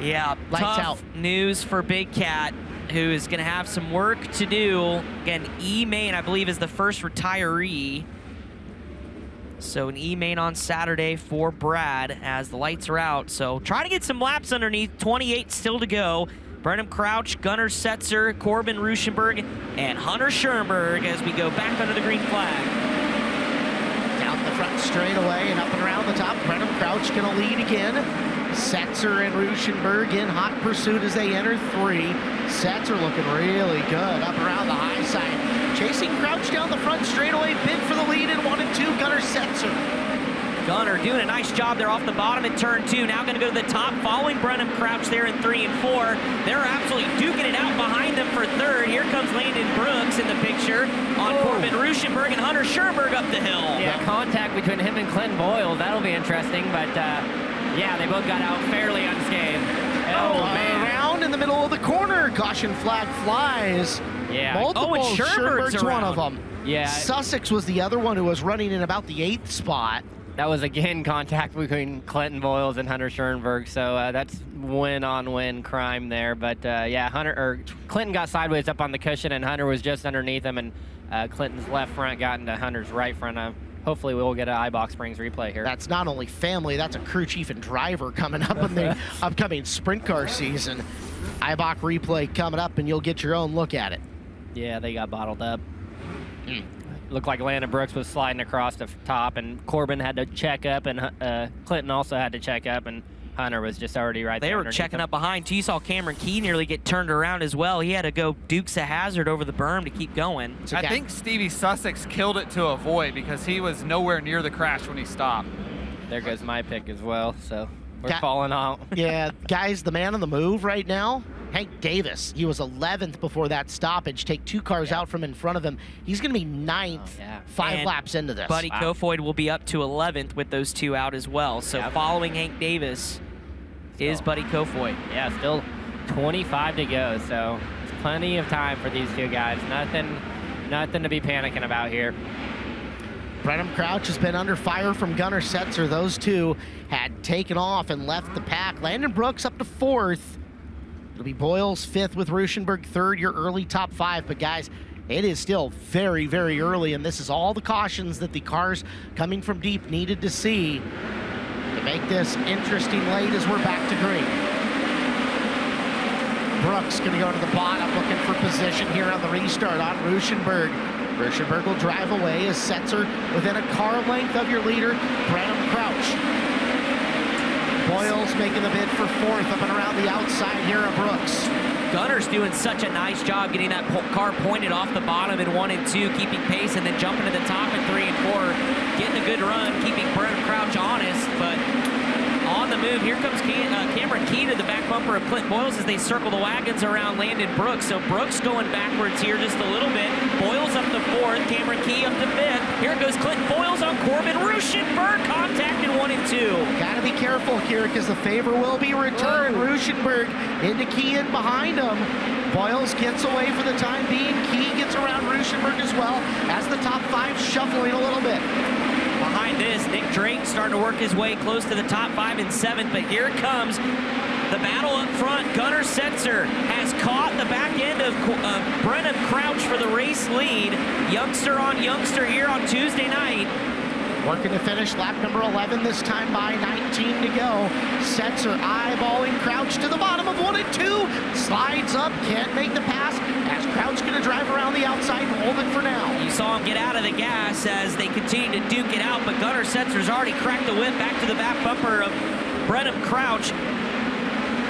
Yeah, Lights tough out. news for Big Cat, who is going to have some work to do. Again, E-Main, I believe, is the first retiree. So an E-Main on Saturday for Brad as the lights are out. So try to get some laps underneath. 28 still to go. Brenham Crouch, Gunnar Setzer, Corbin Ruschenberg, and Hunter Schurenberg as we go back under the green flag. Down the front straightaway and up and around the top. Brenham Crouch going to lead again. Setzer and Ruschenberg in hot pursuit as they enter 3. Setzer looking really good up around the high side. Chasing Crouch down the front straightaway. Bid for the lead in 1 and 2. Gunnar Setzer. Gunner doing a nice job there off the bottom in turn 2. Now going to go to the top, following Brenham Crouch there in 3 and 4. They're absolutely duking it out behind them for third. Here comes Landon Brooks in the picture on Corbin Ruschenberg and Hunter Schoenberg up the hill. Yeah, contact between him and Clinton Boyle. That'll be interesting, but yeah, they both got out fairly unscathed. Man. Around in the middle of the corner. Caution flag flies. Yeah. Multiple. and Schoenberg's one of them. Yeah. Sussex was the other one who was running in about the 8th spot. That was again contact between Clinton Boyles and Hunter Schoenberg, so that's win-on-win crime there. But yeah, Clinton got sideways up on the cushion, and Hunter was just underneath him, and Clinton's left front got into Hunter's right front. Hopefully we'll get an iBox Springs replay here. That's not only family, that's a crew chief and driver coming up in the upcoming sprint car season. iBox replay coming up, and you'll get your own look at it. Yeah, they got bottled up. Looked like Landon Brooks was sliding across the top, and Corbin had to check up, and Clinton also had to check up, and Hunter was just already right there. They were checking up behind, too. You saw Cameron Key nearly get turned around as well. He had to go Dukes a hazard over the berm to keep going. I think Stevie Sussex killed it to avoid because he was nowhere near the crash when he stopped. There goes my pick as well, so we're falling out. Yeah, guys, the man on the move right now, Hank Davis. He was 11th before that stoppage. Take 2 cars out from in front of him. He's going to be 9th 5 laps into this. Buddy Kofoid will be up to 11th with those 2 out as well. So following Hank Davis is Buddy Kofoid. Yeah, still 25 to go, so plenty of time for these 2 guys. Nothing to be panicking about here. Brenham Crouch has been under fire from Gunnar Setzer. Those 2 had taken off and left the pack. Landon Brooks up to 4th. It'll be Boyles 5th with Ruschenberg 3rd, your early top 5. But guys, it is still very, very early, and this is all the cautions that the cars coming from deep needed to see to make this interesting late as we're back to green. Brooks going to go to the bottom, looking for position here on the restart on Ruschenberg. Ruschenberg will drive away as Setzer within a car length of your leader, Brenham Crouch. Boyles making the bid for 4th up and around the outside here of Brooks. Gunner's doing such a nice job getting that car pointed off the bottom in 1 and 2, keeping pace, and then jumping to the top in 3 and 4, getting a good run, keeping Brenham Crouch honest, but on the move, here comes Cameron Key to the back bumper of Clinton Boyles as they circle the wagons around Landon Brooks. So Brooks going backwards here just a little bit. Boyles up to 4th, Cameron Key up to 5th. Here goes Clinton Boyles on Corbin Ruschenberg, contact in 1 and 2. Gotta be careful here because the favor will be returned. Ruschenberg into Key in behind him. Boyles gets away for the time being. Key gets around Ruschenberg as well as the top 5 shuffling a little bit. Behind this, Nick Drake starting to work his way close to the top 5 and 7th, but here it comes. The battle up front. Gunnar Setzer has caught the back end of Brenham Crouch for the race lead. Youngster on youngster here on Tuesday night. Working to finish lap number 11 this time by 19 to go. Setzer eyeballing Crouch to the bottom of 1 and 2. Slides up, can't make the pass as Crouch going to drive around the outside and hold it for now. You saw him get out of the gas as they continue to duke it out, but Gunnar Setzer's already cracked the whip back to the back bumper of Brenham Crouch.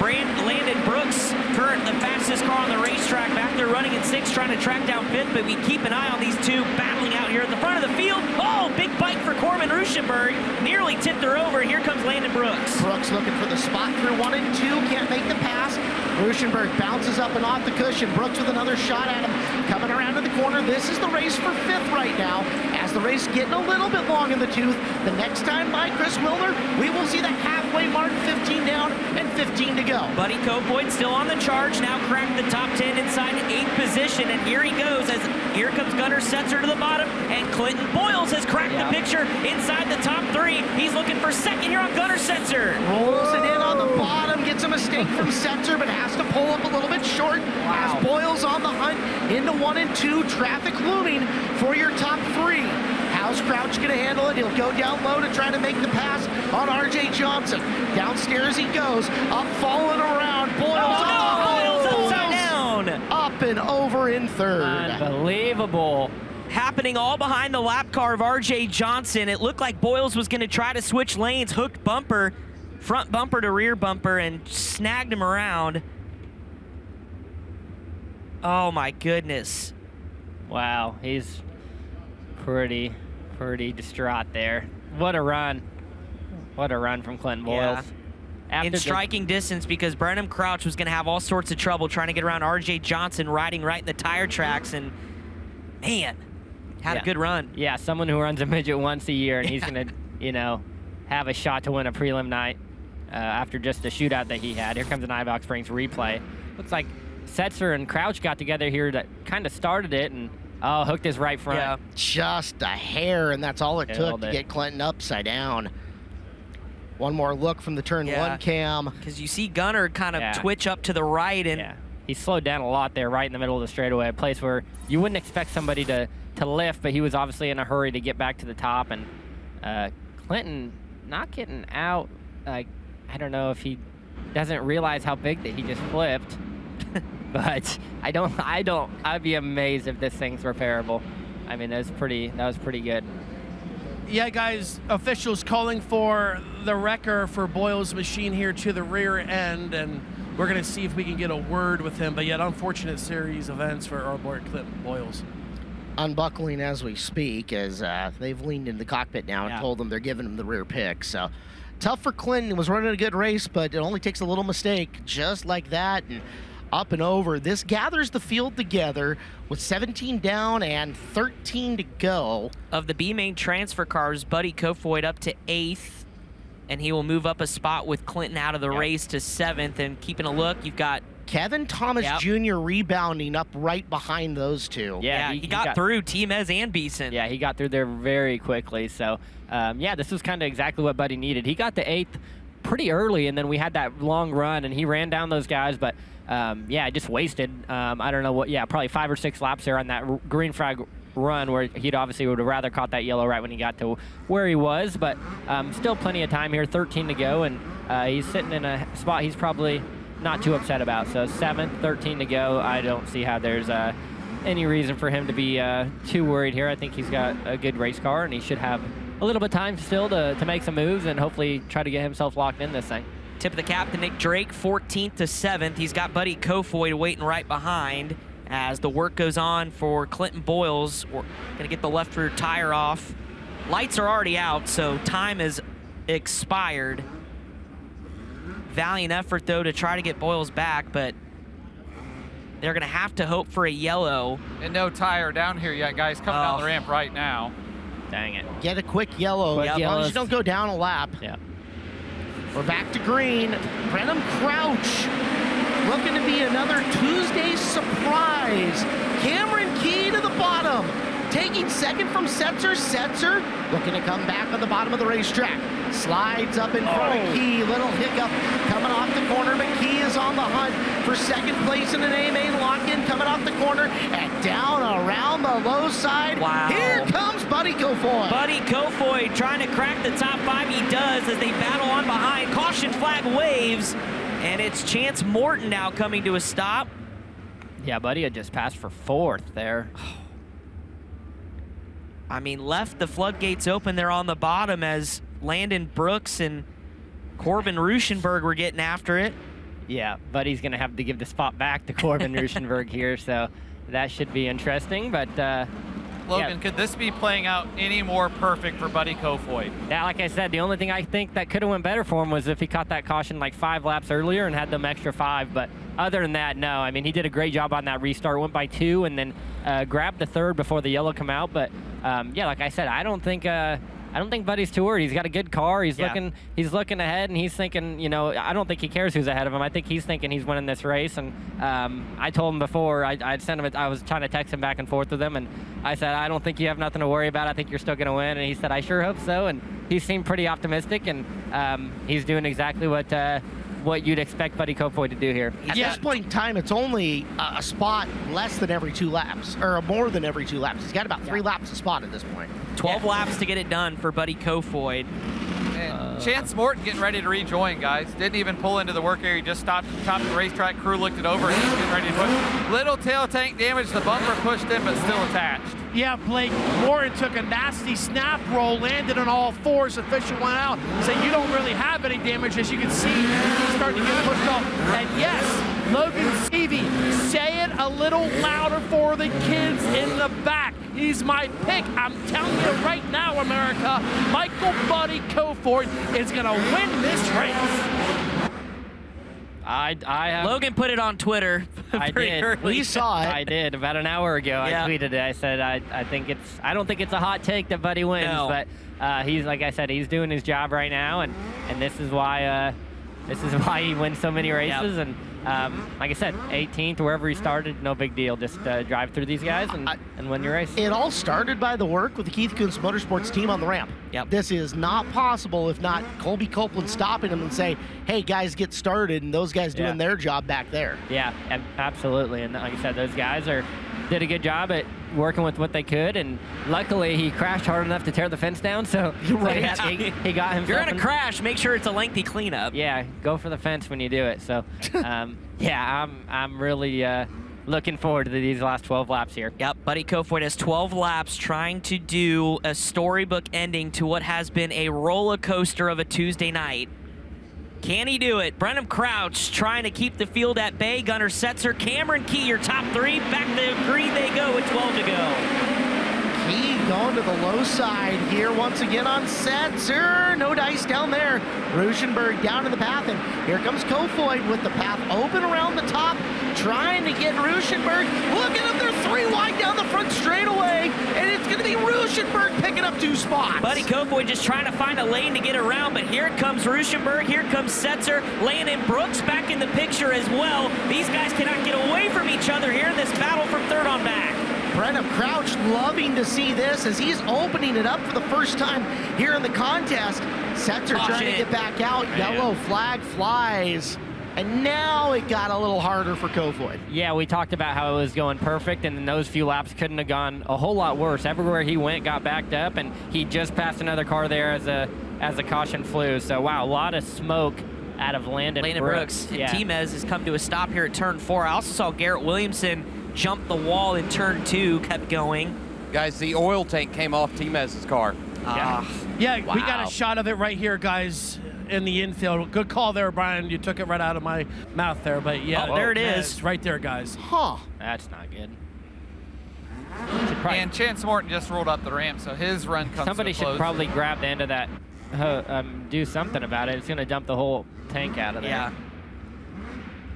Landon Brooks, the fastest car on the racetrack, back there running in 6th, trying to track down 5th, but we keep an eye on these 2 battling out here at the front of the field. Oh, big bike for Corbin Ruschenberg. Nearly tipped her over. Here comes Landon Brooks. Brooks looking for the spot through 1 and 2, can't make the pass. Ruschenberg bounces up and off the cushion. Brooks with another shot at him. Coming around to the corner. This is the race for 5th right now. As the race getting a little bit long in the tooth. The next time by Chris Wilner, we will see the halfway mark, 15 down and 15 to go. Buddy Kofoid still on the charge. Now cracked the top 10 inside 8th position. And here he goes as here comes Gunnar Setzer to the bottom. And Clinton Boyles has cracked the picture inside the top 3. He's looking for 2nd here on Gunnar Setzer. Rolls it in on the bottom. Gets a mistake from Setzer, but has to pull up a little bit short. As Boyles on the hunt into 1 and 2. Traffic looming for your top 3. How's Crouch going to handle it? He'll go down low to try to make the pass on R.J. Johnson. Downstairs he goes, up, falling around. Boyles upside down. Up and over in 3rd. Unbelievable. Happening all behind the lap car of R.J. Johnson. It looked like Boyles was going to try to switch lanes, hooked bumper, front bumper to rear bumper, and snagged him around. Oh my goodness. Wow, he's pretty distraught there. What a run. What a run from Clinton Boyles. Yeah. In striking distance, because Brenham Crouch was going to have all sorts of trouble trying to get around R.J. Johnson riding right in the tire tracks, and man, had a good run. Yeah, someone who runs a midget once a year, and he's going to, you know, have a shot to win a prelim night after just the shootout that he had. Here comes an Ibox Springs replay. Looks like Setzer and Crouch got together here that kind of started it, and hooked his right front. Yeah, just a hair, and that's all it took to get Clinton upside down. One more look from the turn one cam. Because you see Gunner kind of twitch up to the right, and he slowed down a lot there right in the middle of the straightaway, a place where you wouldn't expect somebody to lift, but he was obviously in a hurry to get back to the top, and Clinton not getting out. Like, I don't know if he doesn't realize how big that he just flipped, but I'd be amazed if this thing's repairable. I mean, that was pretty good. Yeah, guys, officials calling for the wrecker for Boyles' machine here to the rear end, and we're going to see if we can get a word with him, but yet unfortunate series of events for our boy Clinton Boyles. Unbuckling as we speak, as they've leaned into the cockpit now and told them they're giving him the rear pick. So tough for Clinton. Was running a good race, but it only takes a little mistake just like that, and up and over. This gathers the field together with 17 down and 13 to go. Of the B main transfer cars, Buddy Kofoid up to 8th, and he will move up a spot with Clinton out of the race to 7th. And keeping a look, you've got Kevin Thomas Jr. rebounding up right behind those two. Yeah, he got through Timez and Beeson. Yeah, he got through there very quickly. So, yeah, this was kind of exactly what Buddy needed. He got to 8th pretty early, and then we had that long run, and he ran down those guys, but yeah, just wasted, I don't know what, probably 5 or 6 laps there on that green flag run where he'd obviously would have rather caught that yellow right when he got to where he was, but still plenty of time here, 13 to go, and he's sitting in a spot he's probably not too upset about. So 7th, 13 to go. I don't see how there's any reason for him to be too worried here. I think he's got a good race car, and he should have a little bit of time still to make some moves and hopefully try to get himself locked in this thing. Tip of the cap to Nick Drake, 14th to 7th. He's got Buddy Kofoid waiting right behind as the work goes on for Clinton Boyles. We're gonna get the left rear tire off. Lights are already out, so time is expired. Valiant effort, though, to try to get Boyles back, but they're gonna have to hope for a yellow. And no tire down here yet, guys. Coming down the ramp right now. Dang it. Get a quick yellow. As long as you don't go down a lap. Yeah. We're back to green. Brenham Crouch looking to be another Tuesday surprise. Cameron Key to the bottom. Taking second from Setzer. Setzer looking to come back on the bottom of the racetrack. Slides up in front of Key. Little hiccup coming off the corner, but Key is on the hunt for second place in an A-main lock-in coming off the corner and down around the low side. Wow. Here comes Buddy Kofoid. Buddy Kofoid trying to crack the top 5. He does as they battle on behind. Caution flag waves, and it's Chance Morton now coming to a stop. Yeah, Buddy had just passed for 4th there. I mean, left the floodgates open there on the bottom as Landon Brooks and Corbin Ruschenberg were getting after it. Yeah, Buddy's going to have to give the spot back to Corbin Ruschenberg here, so that should be interesting. But Logan, could this be playing out any more perfect for Buddy Kofoid? Yeah, like I said, the only thing I think that could have went better for him was if he caught that caution like 5 laps earlier and had them extra 5. But other than that, no. I mean, he did a great job on that restart. Went by 2 and then grabbed the 3rd before the yellow come out. But yeah, like I said, I don't think Buddy's too worried. He's got a good car. He's looking ahead, and he's thinking, you know, I don't think he cares who's ahead of him. I think he's thinking he's winning this race. And I told him before, I'd sent him, I was trying to text him back and forth with him, and I said, I don't think you have nothing to worry about. I think you're still going to win. And he said, I sure hope so. And he seemed pretty optimistic, and he's doing exactly what you'd expect Buddy Kofoid to do here. At this point in time, it's only a spot less than every 2 laps, or more than every 2 laps. He's got about 3 laps a spot at this point. 12 laps to get it done for Buddy Kofoid. And Chance Morton getting ready to rejoin, guys. Didn't even pull into the work area. Just stopped at the top of the racetrack. Crew looked it over, and he's getting ready to push. Little tail tank damage. The bumper pushed in, but still attached. Yeah, Blake Morton took a nasty snap roll, landed on all 4s. Official went out, said you don't really have any damage. As you can see, he's starting to get pushed off. And yes, Logan Seavey, say it a little louder for the kids in the back. He's my pick. I'm telling you right now, America, Michael Buddy Kofoid is going to win this race. I have. Logan put it on Twitter. I did. We saw it. I did about an hour ago. Yeah. I tweeted it. I said I don't think it's a hot take that Buddy wins, No. but he's, like I said, he's doing his job right now, and this is why he wins so many races. Yep. And like I said, 18th wherever he started, no big deal. Just drive through these guys and win your race. It all started by the work with the Keith Kunz Motorsports team on the ramp. Yep. This is not possible if not Colby Copeland stopping him and say, hey, guys, get started, and those guys doing their job back there. Yeah, absolutely. And like I said, those guys did a good job at working with what they could, and luckily he crashed hard enough to tear the fence down, so he got himself. If you're gonna crash, make sure it's a lengthy cleanup. Yeah, go for the fence when you do it. So, yeah, I'm really looking forward to these last 12 laps here. Yep, Buddy Kofoid has 12 laps trying to do a storybook ending to what has been a roller coaster of a Tuesday night. Can he do it? Brenham Crouch trying to keep the field at bay. Gunnar Setzer, Cameron Key, your top three. Back to green they go with 12 to go. Key going to the low side here once again on Setzer. No dice down there. Ruschenberg down in the path, and here comes Kofoid with the path open around the top, trying to get Ruschenberg. Look at him, they're 3 wide down the front straightaway, and it's going to be Ruschenberg picking up 2 spots. Buddy Kofoid just trying to find a lane to get around, but here comes Ruschenberg, here comes Setzer, Landon Brooks back in the picture as well. These guys cannot get away from each other here in this battle from third on back. Brenham Crouch loving to see this as he's opening it up for the first time here in the contest. Setzer trying to get back out. Man. Yellow flag flies. And now it got a little harder for Kofoid. Yeah, we talked about how it was going perfect, and then those few laps couldn't have gone a whole lot worse. Everywhere he went got backed up, and he just passed another car there as a caution flew. So, wow, a lot of smoke out of Landon Brooks. And Timez has come to a stop here at turn 4. I also saw Garrett Williamson jump the wall in turn 2, kept going. Guys, the oil tank came off Timez's car. Yeah, Wow. we got a shot of it right here, guys, in the infield. Good call there, Brian. You took it right out of my mouth there, but yeah. Oh, there it yeah, is. It's right there, guys. Huh. That's not good. And Chance Morton just rolled up the ramp, so his run comes Somebody to a should close. probably grab the end of that, do something about it. It's going to dump the whole tank out of there. Yeah.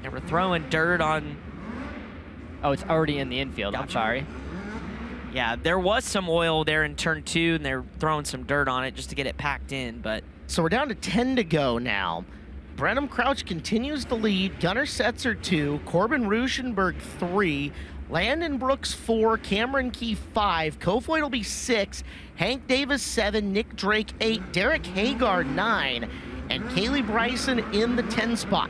And we're throwing dirt on... Oh, it's already in the infield. Gotcha. I'm sorry. Yeah, there was some oil there in turn 2, and they're throwing some dirt on it just to get it packed in, but... So we're down to 10 to go now. Brenham Crouch continues to lead. Gunnar Setzer 2, Corbin Ruschenberg 3, Landon Brooks 4, Cameron Key 5, Kofoid will be 6, Hank Davis 7, Nick Drake 8, Derek Hagar 9, and Kaylee Bryson in the 10 spot.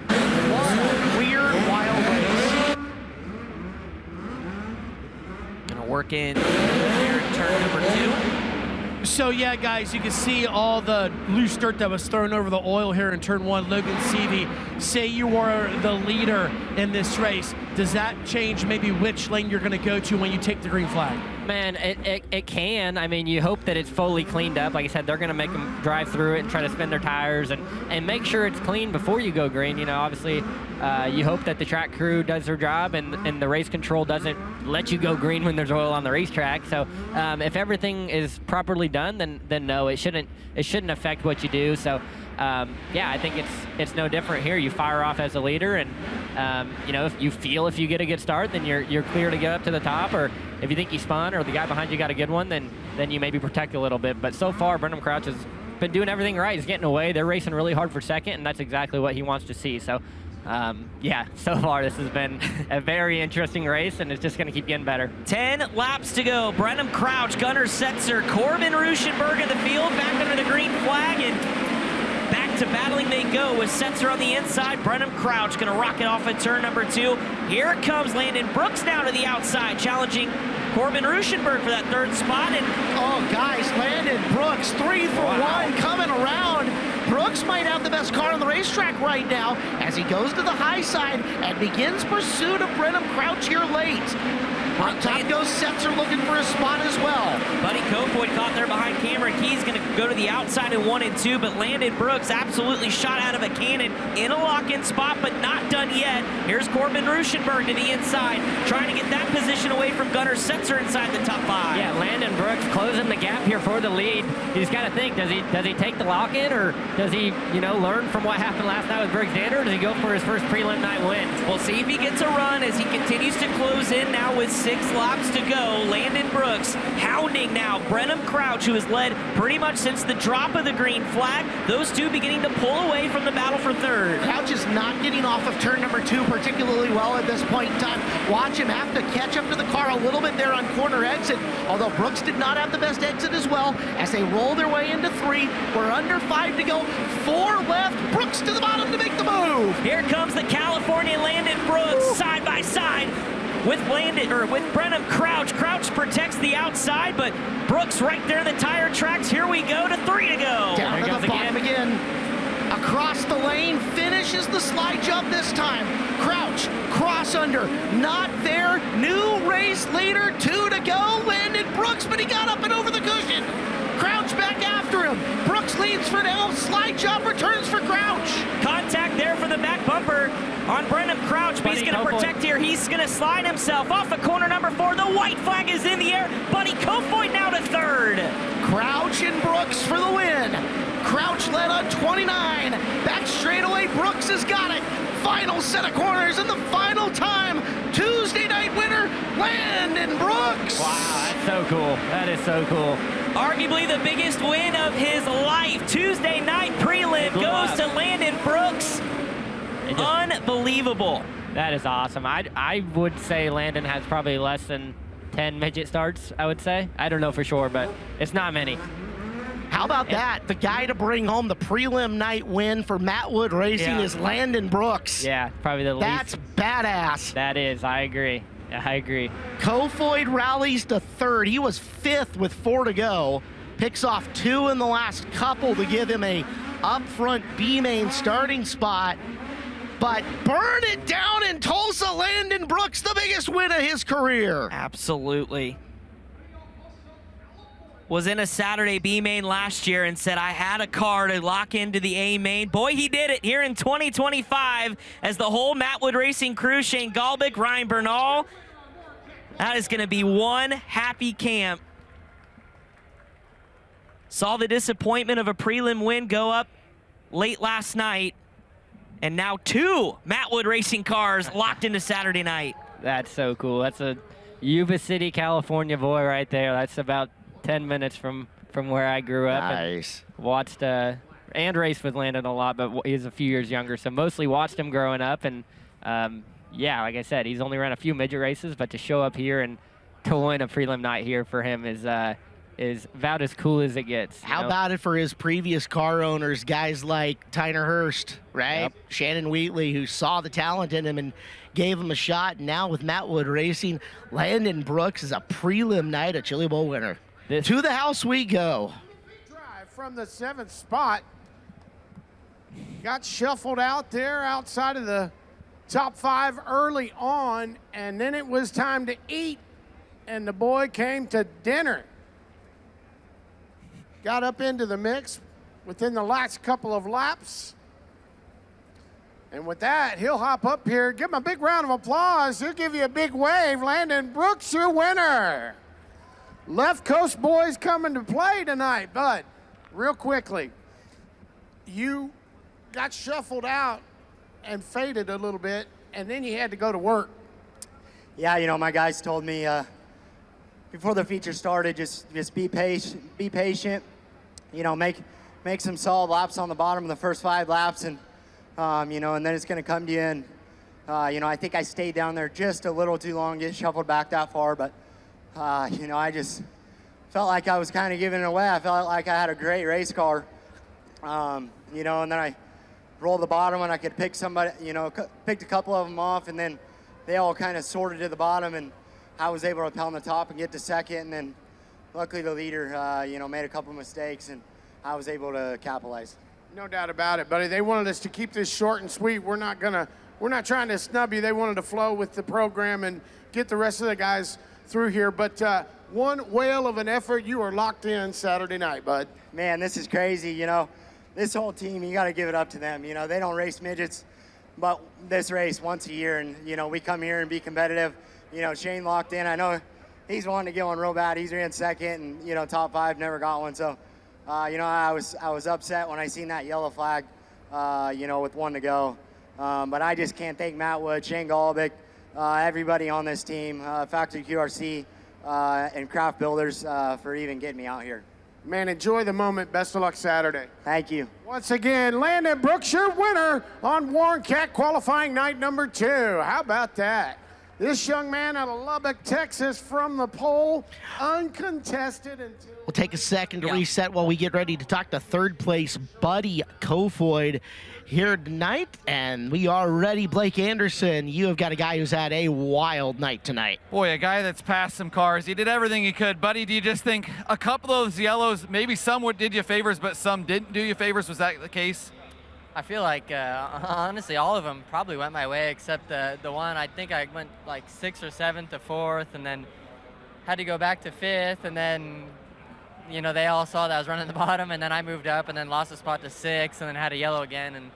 One weird, wild race. Gonna work in there in turn number 2. So yeah, guys, you can see all the loose dirt that was thrown over the oil here in turn 1. Logan Seavey, say you are the leader in this race. Does that change maybe which lane you're going to go to when you take the green flag? Man, it can. I mean, you hope that it's fully cleaned up. Like I said, they're going to make them drive through it and try to spin their tires and make sure it's clean before you go green. You know, obviously, you hope that the track crew does their job and the race control doesn't let you go green when there's oil on the racetrack. So if everything is properly done, then no, it shouldn't affect what you do. So yeah, I think it's no different here. You fire off as a leader, and you know, if you get a good start, then you're clear to get up to the top. Or if you think you spun or the guy behind you got a good one, then you maybe protect a little bit. But so far, Brenham Crouch has been doing everything right. He's getting away. They're racing really hard for second, and that's exactly what he wants to see. So yeah, so far this has been a very interesting race, and it's just going to keep getting better. 10 laps to go. Brenham Crouch, Gunnar Setzer, Corbin Ruschenberg in the field, back under the green flag, and back to battling they go with Setzer on the inside. Brenham Crouch going to rock it off at turn number 2. Here comes Landon Brooks down to the outside, challenging Corbin Ruschenberg for that 3rd spot. And oh, guys, Landon Brooks 3 for 1 coming around. Brooks might have the best car on the racetrack right now as he goes to the high side and begins pursuit of Brenham Crouch here late. On top goes Setzer looking for a spot as well. Buddy Kofoid caught there behind Cameron Key's going to go to the outside in 1 and 2, but Landon Brooks absolutely shot out of a cannon in a lock-in spot, but not done yet. Here's Corbin Ruschenberg to the inside, trying to get that position away from Gunnar Setzer inside the top 5. Yeah, Landon Brooks closing the gap here for the lead. He's got to think, does he take the lock-in, or does he, learn from what happened last night with Briggs Dander, or does he go for his first prelim night win? We'll see if he gets a run as he continues to close in now with 6 laps to go. Landon Brooks hounding now Brenham Crouch, who has led pretty much since the drop of the green flag. Those two beginning to pull away from the battle for third. Crouch is not getting off of turn number 2 particularly well at this point in time. Watch him have to catch up to the car a little bit there on corner exit, although Brooks did not have the best exit as well as they roll their way into 3. We're under 5 to go, 4 left. Brooks to the bottom to make the move. Here comes the California Landon Brooks side by side with Brenham Crouch. Crouch protects the outside, but Brooks right there in the tire tracks. Here we go to 3 to go. Down to the bottom again. Across the lane, finishes the slide jump this time. Crouch, cross under, not there. New race leader, 2 to go. Landon Brooks, but he got up and over the cushion. Crouch back after him. Brooks leads for now. Slide jump returns for Crouch. Contact there for the back bumper on Brenham Crouch, but he's going to protect here. He's going to slide himself off of corner number 4. The white flag is in the air. Buddy Kofoid now to 3rd. Crouch and Brooks for the win. Crouch led on 29. Back straightaway, Brooks has got it. Final set of corners and the final time. Tuesday night winner, Landon Brooks. Wow, that's so cool. That is so cool. Arguably the biggest win of his life. Tuesday night prelim goes to Landon Brooks. Unbelievable. That is awesome. I would say Landon has probably less than 10 midget starts, I would say. I don't know for sure, but it's not many. How about that? The guy to bring home the prelim night win for Matt Wood Racing is Landon Brooks. Yeah, probably the least. That's badass. That is, I agree. I agree. Kofoid rallies to 3rd. He was 5th with 4 to go. Picks off 2 in the last couple to give him a up-front B-main starting spot. But burn it down in Tulsa, Landon Brooks, the biggest win of his career. Absolutely. Was in a Saturday B main last year and said, I had a car to lock into the A main. Boy, he did it here in 2025 as the whole Matt Wood Racing crew, Shane Galbic, Ryan Bernal. That is going to be one happy camp. Saw the disappointment of a prelim win go up late last night. And now 2 Matt Wood Racing cars locked into Saturday night. That's so cool. That's a Yuba City, California boy right there. That's about 10 minutes from where I grew up. Nice. And watched and raced with Landon a lot, but he's a few years younger, so mostly watched him growing up. And yeah, like I said, he's only ran a few midget races, but to show up here and to win a prelim night here for him is about as cool as it gets. How about it for his previous car owners, guys like Tyner Hurst, right? Yep. Shannon Wheatley, who saw the talent in him and gave him a shot. And now with Matt Wood Racing, Landon Brooks is a prelim night, a Chili Bowl winner. To the house we go. Drive from the 7th spot. Got shuffled out there outside of the top 5 early on, and then it was time to eat, and the boy came to dinner. Got up into the mix within the last couple of laps. And with that, he'll hop up here. Give him a big round of applause. He'll give you a big wave. Landon Brooks, your winner. Left Coast boys coming to play tonight, but real quickly, you got shuffled out and faded a little bit, and then you had to go to work. Yeah, my guys told me before the feature started, just be patient, make some solid laps on the bottom of the first 5 laps, and and then it's going to come to you. And I think I stayed down there just a little too long, getting shuffled back that far, but I just felt like I was kind of giving it away. I felt like I had a great race car, and then I rolled the bottom and I could pick somebody, picked a couple of them off, and then they all kind of sorted to the bottom, and I was able to pound the top and get to 2nd, and then luckily the leader, made a couple mistakes, and I was able to capitalize. No doubt about it, buddy. They wanted us to keep this short and sweet. We're not going to we're not trying to snub you. They wanted to flow with the program and get the rest of the guys through here. But one whale of an effort. You are locked in Saturday night, bud. Man, this is crazy. You know, this whole team, you got to give it up to them. You know, they don't race midgets, but this race once a year, and you know, we come here and be competitive. You know, Shane locked in. I know he's wanting to get one real bad. He's ran second, and you know, top 5, never got one. So, you know, I was upset when I seen that yellow flag. You know, with 1 to go. But I just can't thank Matt Wood, Shane Golobic, everybody on this team, Factory QRC, and Craft Builders for even getting me out here. Man, enjoy the moment. Best of luck Saturday. Thank you. Once again, Landon Brooks, your winner on Warren Cat qualifying night number 2. How about that? This young man out of Lubbock, Texas, from the pole, uncontested until... We'll take a second to reset while we get ready to talk to third place Buddy Kofoid here tonight. And we are ready. Blake Anderson, you have got a guy who's had a wild night tonight. Boy, a guy that's passed some cars. He did everything he could. Buddy, do you just think a couple of those yellows, maybe some did you favors, but some didn't do you favors? Was that the case? I feel like, honestly, all of them probably went my way except the one. I think I went like 6th or 7th to 4th and then had to go back to 5th. And then, you know, they all saw that I was running the bottom, and then I moved up and then lost a spot to 6th and then had a yellow again, and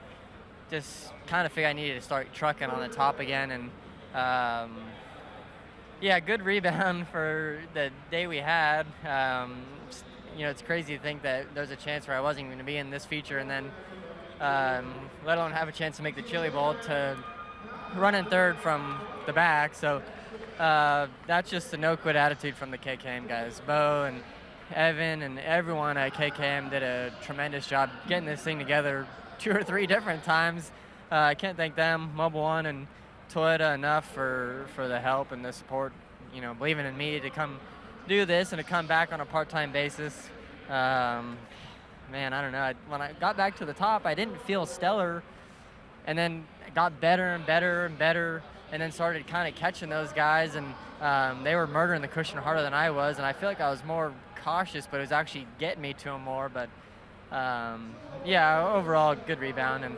just kind of figured I needed to start trucking on the top again. And yeah, good rebound for the day we had. You know, it's crazy to think that there's a chance where I wasn't even going to be in this feature, and then let alone have a chance to make the Chili Bowl, to run in 3rd from the back. So that's just a no-quit attitude from the KKM guys. Bo and Evan and everyone at KKM did a tremendous job getting this thing together 2 or 3 different times. I can't thank them, Mobile One and Toyota, enough for the help and the support, you know, believing in me to come do this and to come back on a part-time basis. Man, I don't know. When I got back to the top, I didn't feel stellar, and then it got better and better and better, and then started kind of catching those guys, and they were murdering the cushion harder than I was, and I feel like I was more cautious, but it was actually getting me to them more. But yeah, overall, good rebound, and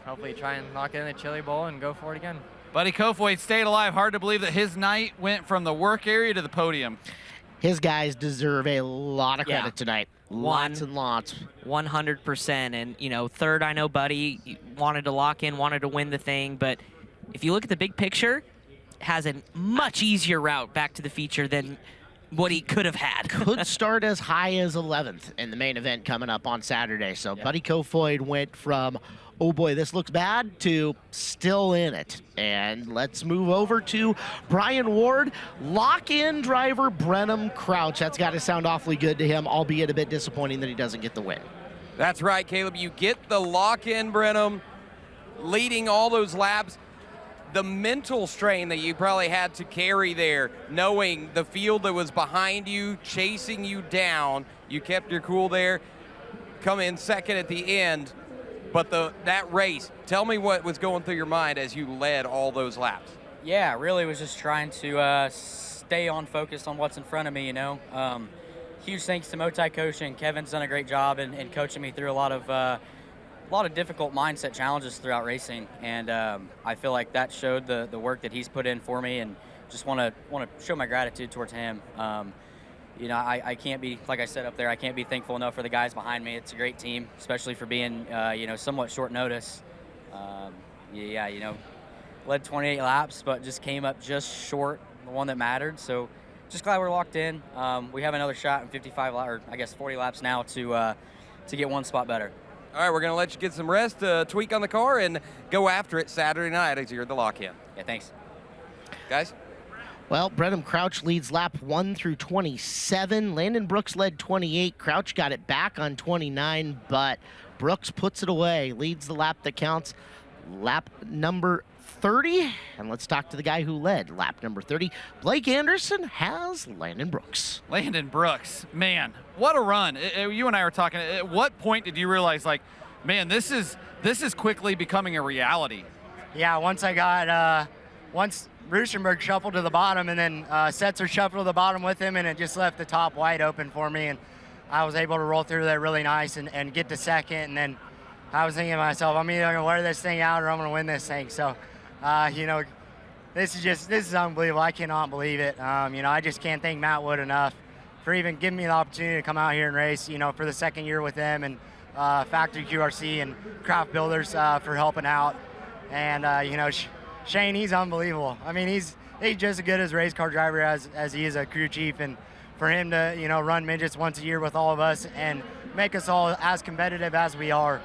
hopefully try and knock it in the Chili Bowl and go for it again. Buddy Kofoid stayed alive. Hard to believe that his night went from the work area to the podium. His guys deserve a lot of credit tonight. Lots and lots. 100%. And, you know, 3rd, I know Buddy wanted to lock in, wanted to win the thing. But if you look at the big picture, has a much easier route back to the feature than what he could have had. Could start as high as 11th in the main event coming up on Saturday. So Buddy Kofoid went from, oh boy, this looks bad, to still in it. And let's move over to Brian Ward. Lock-in driver Brenham Crouch. That's got to sound awfully good to him, albeit a bit disappointing that he doesn't get the win. That's right, Caleb. You get the lock-in, Brenham, leading all those laps. The mental strain that you probably had to carry there, knowing the field that was behind you, chasing you down. You kept your cool there, come in 2nd at the end. But that race, tell me what was going through your mind as you led all those laps. Yeah, really was just trying to stay on focus on what's in front of me, you know. Huge thanks to Motai coaching. Kevin's done a great job in coaching me through a lot of difficult mindset challenges throughout racing, and I feel like that showed the work that he's put in for me, and just want to show my gratitude towards him. You know, I can't be, like I said up there, I can't be thankful enough for the guys behind me. It's a great team, especially for being, you know, somewhat short notice. Yeah, you know, led 28 laps, but just came up just short, the one that mattered. So just glad we're locked in. We have another shot in 55, or I guess 40 laps now to get one spot better. All right, we're going to let you get some rest, tweak on the car, and go after it Saturday night as you're the lock-in. Yeah, thanks. Guys? Well, Brenham Crouch leads lap 1 through 27. Landon Brooks led 28. Crouch got it back on 29, but Brooks puts it away, leads the lap that counts, lap number 30. And let's talk to the guy who led lap number 30. Blake Anderson has Landon Brooks. Landon Brooks, man, what a run. You and I were talking, at what point did you realize, like, man, this is quickly becoming a reality? Yeah, once I got, once Ruschenberg shuffled to the bottom, and then Setzer shuffled to the bottom with him, and it just left the top wide open for me, and I was able to roll through there really nice and get to 2nd, and then I was thinking to myself, I'm either gonna wear this thing out or I'm gonna win this thing. So, you know, this is unbelievable. I cannot believe it. You know, I just can't thank Matt Wood enough for even giving me the opportunity to come out here and race, you know, for the second year with them, and Factory QRC and Craft Builders for helping out. And, you know, Shane, he's unbelievable. I mean, he's just as good as a race car driver as he is a crew chief. And for him to, you know, run midgets once a year with all of us and make us all as competitive as we are,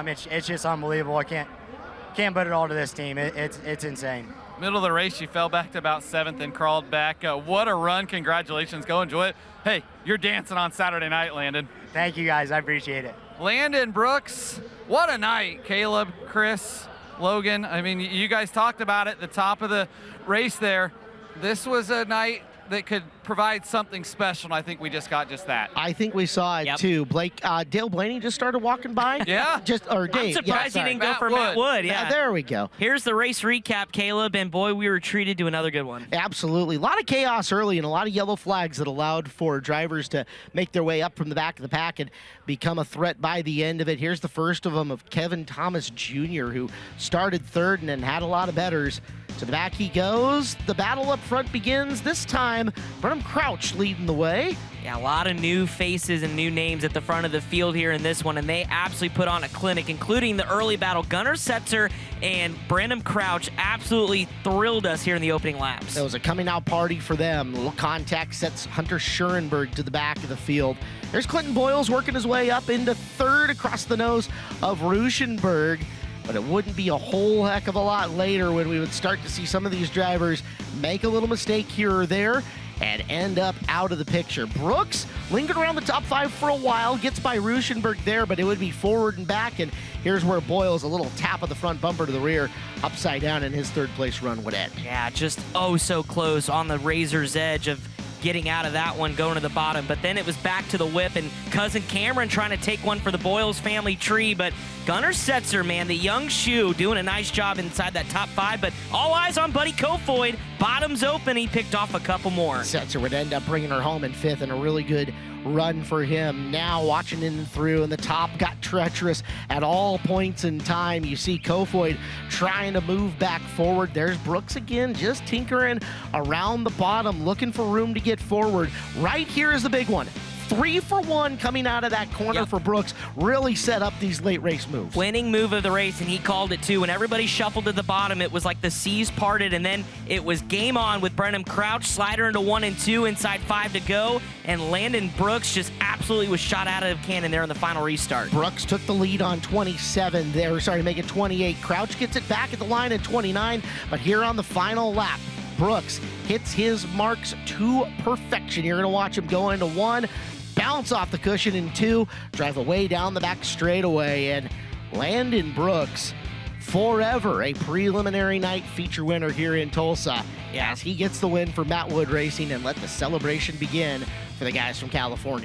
it's just unbelievable. I can't put it all to this team. It's insane. Middle of the race, you fell back to about 7th and crawled back. What a run. Congratulations. Go enjoy it. Hey, you're dancing on Saturday night, Landon. Thank you, guys. I appreciate it. Landon Brooks, what a night. Caleb, Chris, Logan, I mean, you guys talked about it at the top of the race there. This was a night that could provide something special, and I think we just got just that. I think we saw it too. Blake, Dale Blaney just started walking by. Yeah. Or Dave. I'm surprised he didn't go Matt for Matt Wood. Yeah. There we go. Here's the race recap, Caleb, and boy, we were treated to another good one. Absolutely. A lot of chaos early and a lot of yellow flags that allowed for drivers to make their way up from the back of the pack and become a threat by the end of it. Here's the first of them of Kevin Thomas Jr., who started 3rd and then had a lot of betters. To the back he goes. The battle up front begins. This time, Brenham Crouch leading the way. Yeah, a lot of new faces and new names at the front of the field here in this one, and they absolutely put on a clinic, including the early battle. Gunnar Setzer and Brenham Crouch absolutely thrilled us here in the opening laps. It was a coming out party for them. A little contact sets Hunter Schurenberg to the back of the field. There's Clinton Boyles working his way up into 3rd across the nose of Ruschenberg. But it wouldn't be a whole heck of a lot later when we would start to see some of these drivers make a little mistake here or there and end up out of the picture. Brooks lingered around the top 5 for a while, gets by Ruschenberg there, but it would be forward and back, and here's where Boyles, a little tap of the front bumper to the rear, upside down, and his 3rd place run would end. Yeah, just oh so close on the razor's edge of getting out of that one, going to the bottom. But then it was back to the whip, and cousin Cameron trying to take one for the Boyles family tree. But Gunnar Setzer, man, the young shoe, doing a nice job inside that top 5. But all eyes on Buddy Kofoid. Bottoms open. He picked off a couple more. Setzer would end up bringing her home in 5th, and a really good run for him. Now watching in and through, and the top got treacherous at all points in time. You see Kofoid trying to move back forward. There's Brooks again, just tinkering around the bottom, looking for room to get forward. Right here is the big one. 3 for 1 coming out of that corner for Brooks. Really set up these late race moves. Winning move of the race, and he called it too. When everybody shuffled to the bottom, it was like the seas parted, and then it was game on with Brenham Crouch, slider into 1 and 2, inside 5 to go, and Landon Brooks just absolutely was shot out of cannon there in the final restart. Brooks took the lead on 27 there, make it 28. Crouch gets it back at the line at 29, but here on the final lap, Brooks hits his marks to perfection. You're going to watch him go into 1, bounce off the cushion in 2, drive away down the back straightaway, and Landon Brooks, forever a preliminary night feature winner here in Tulsa, as he gets the win for Matt Wood Racing, and let the celebration begin for the guys from California.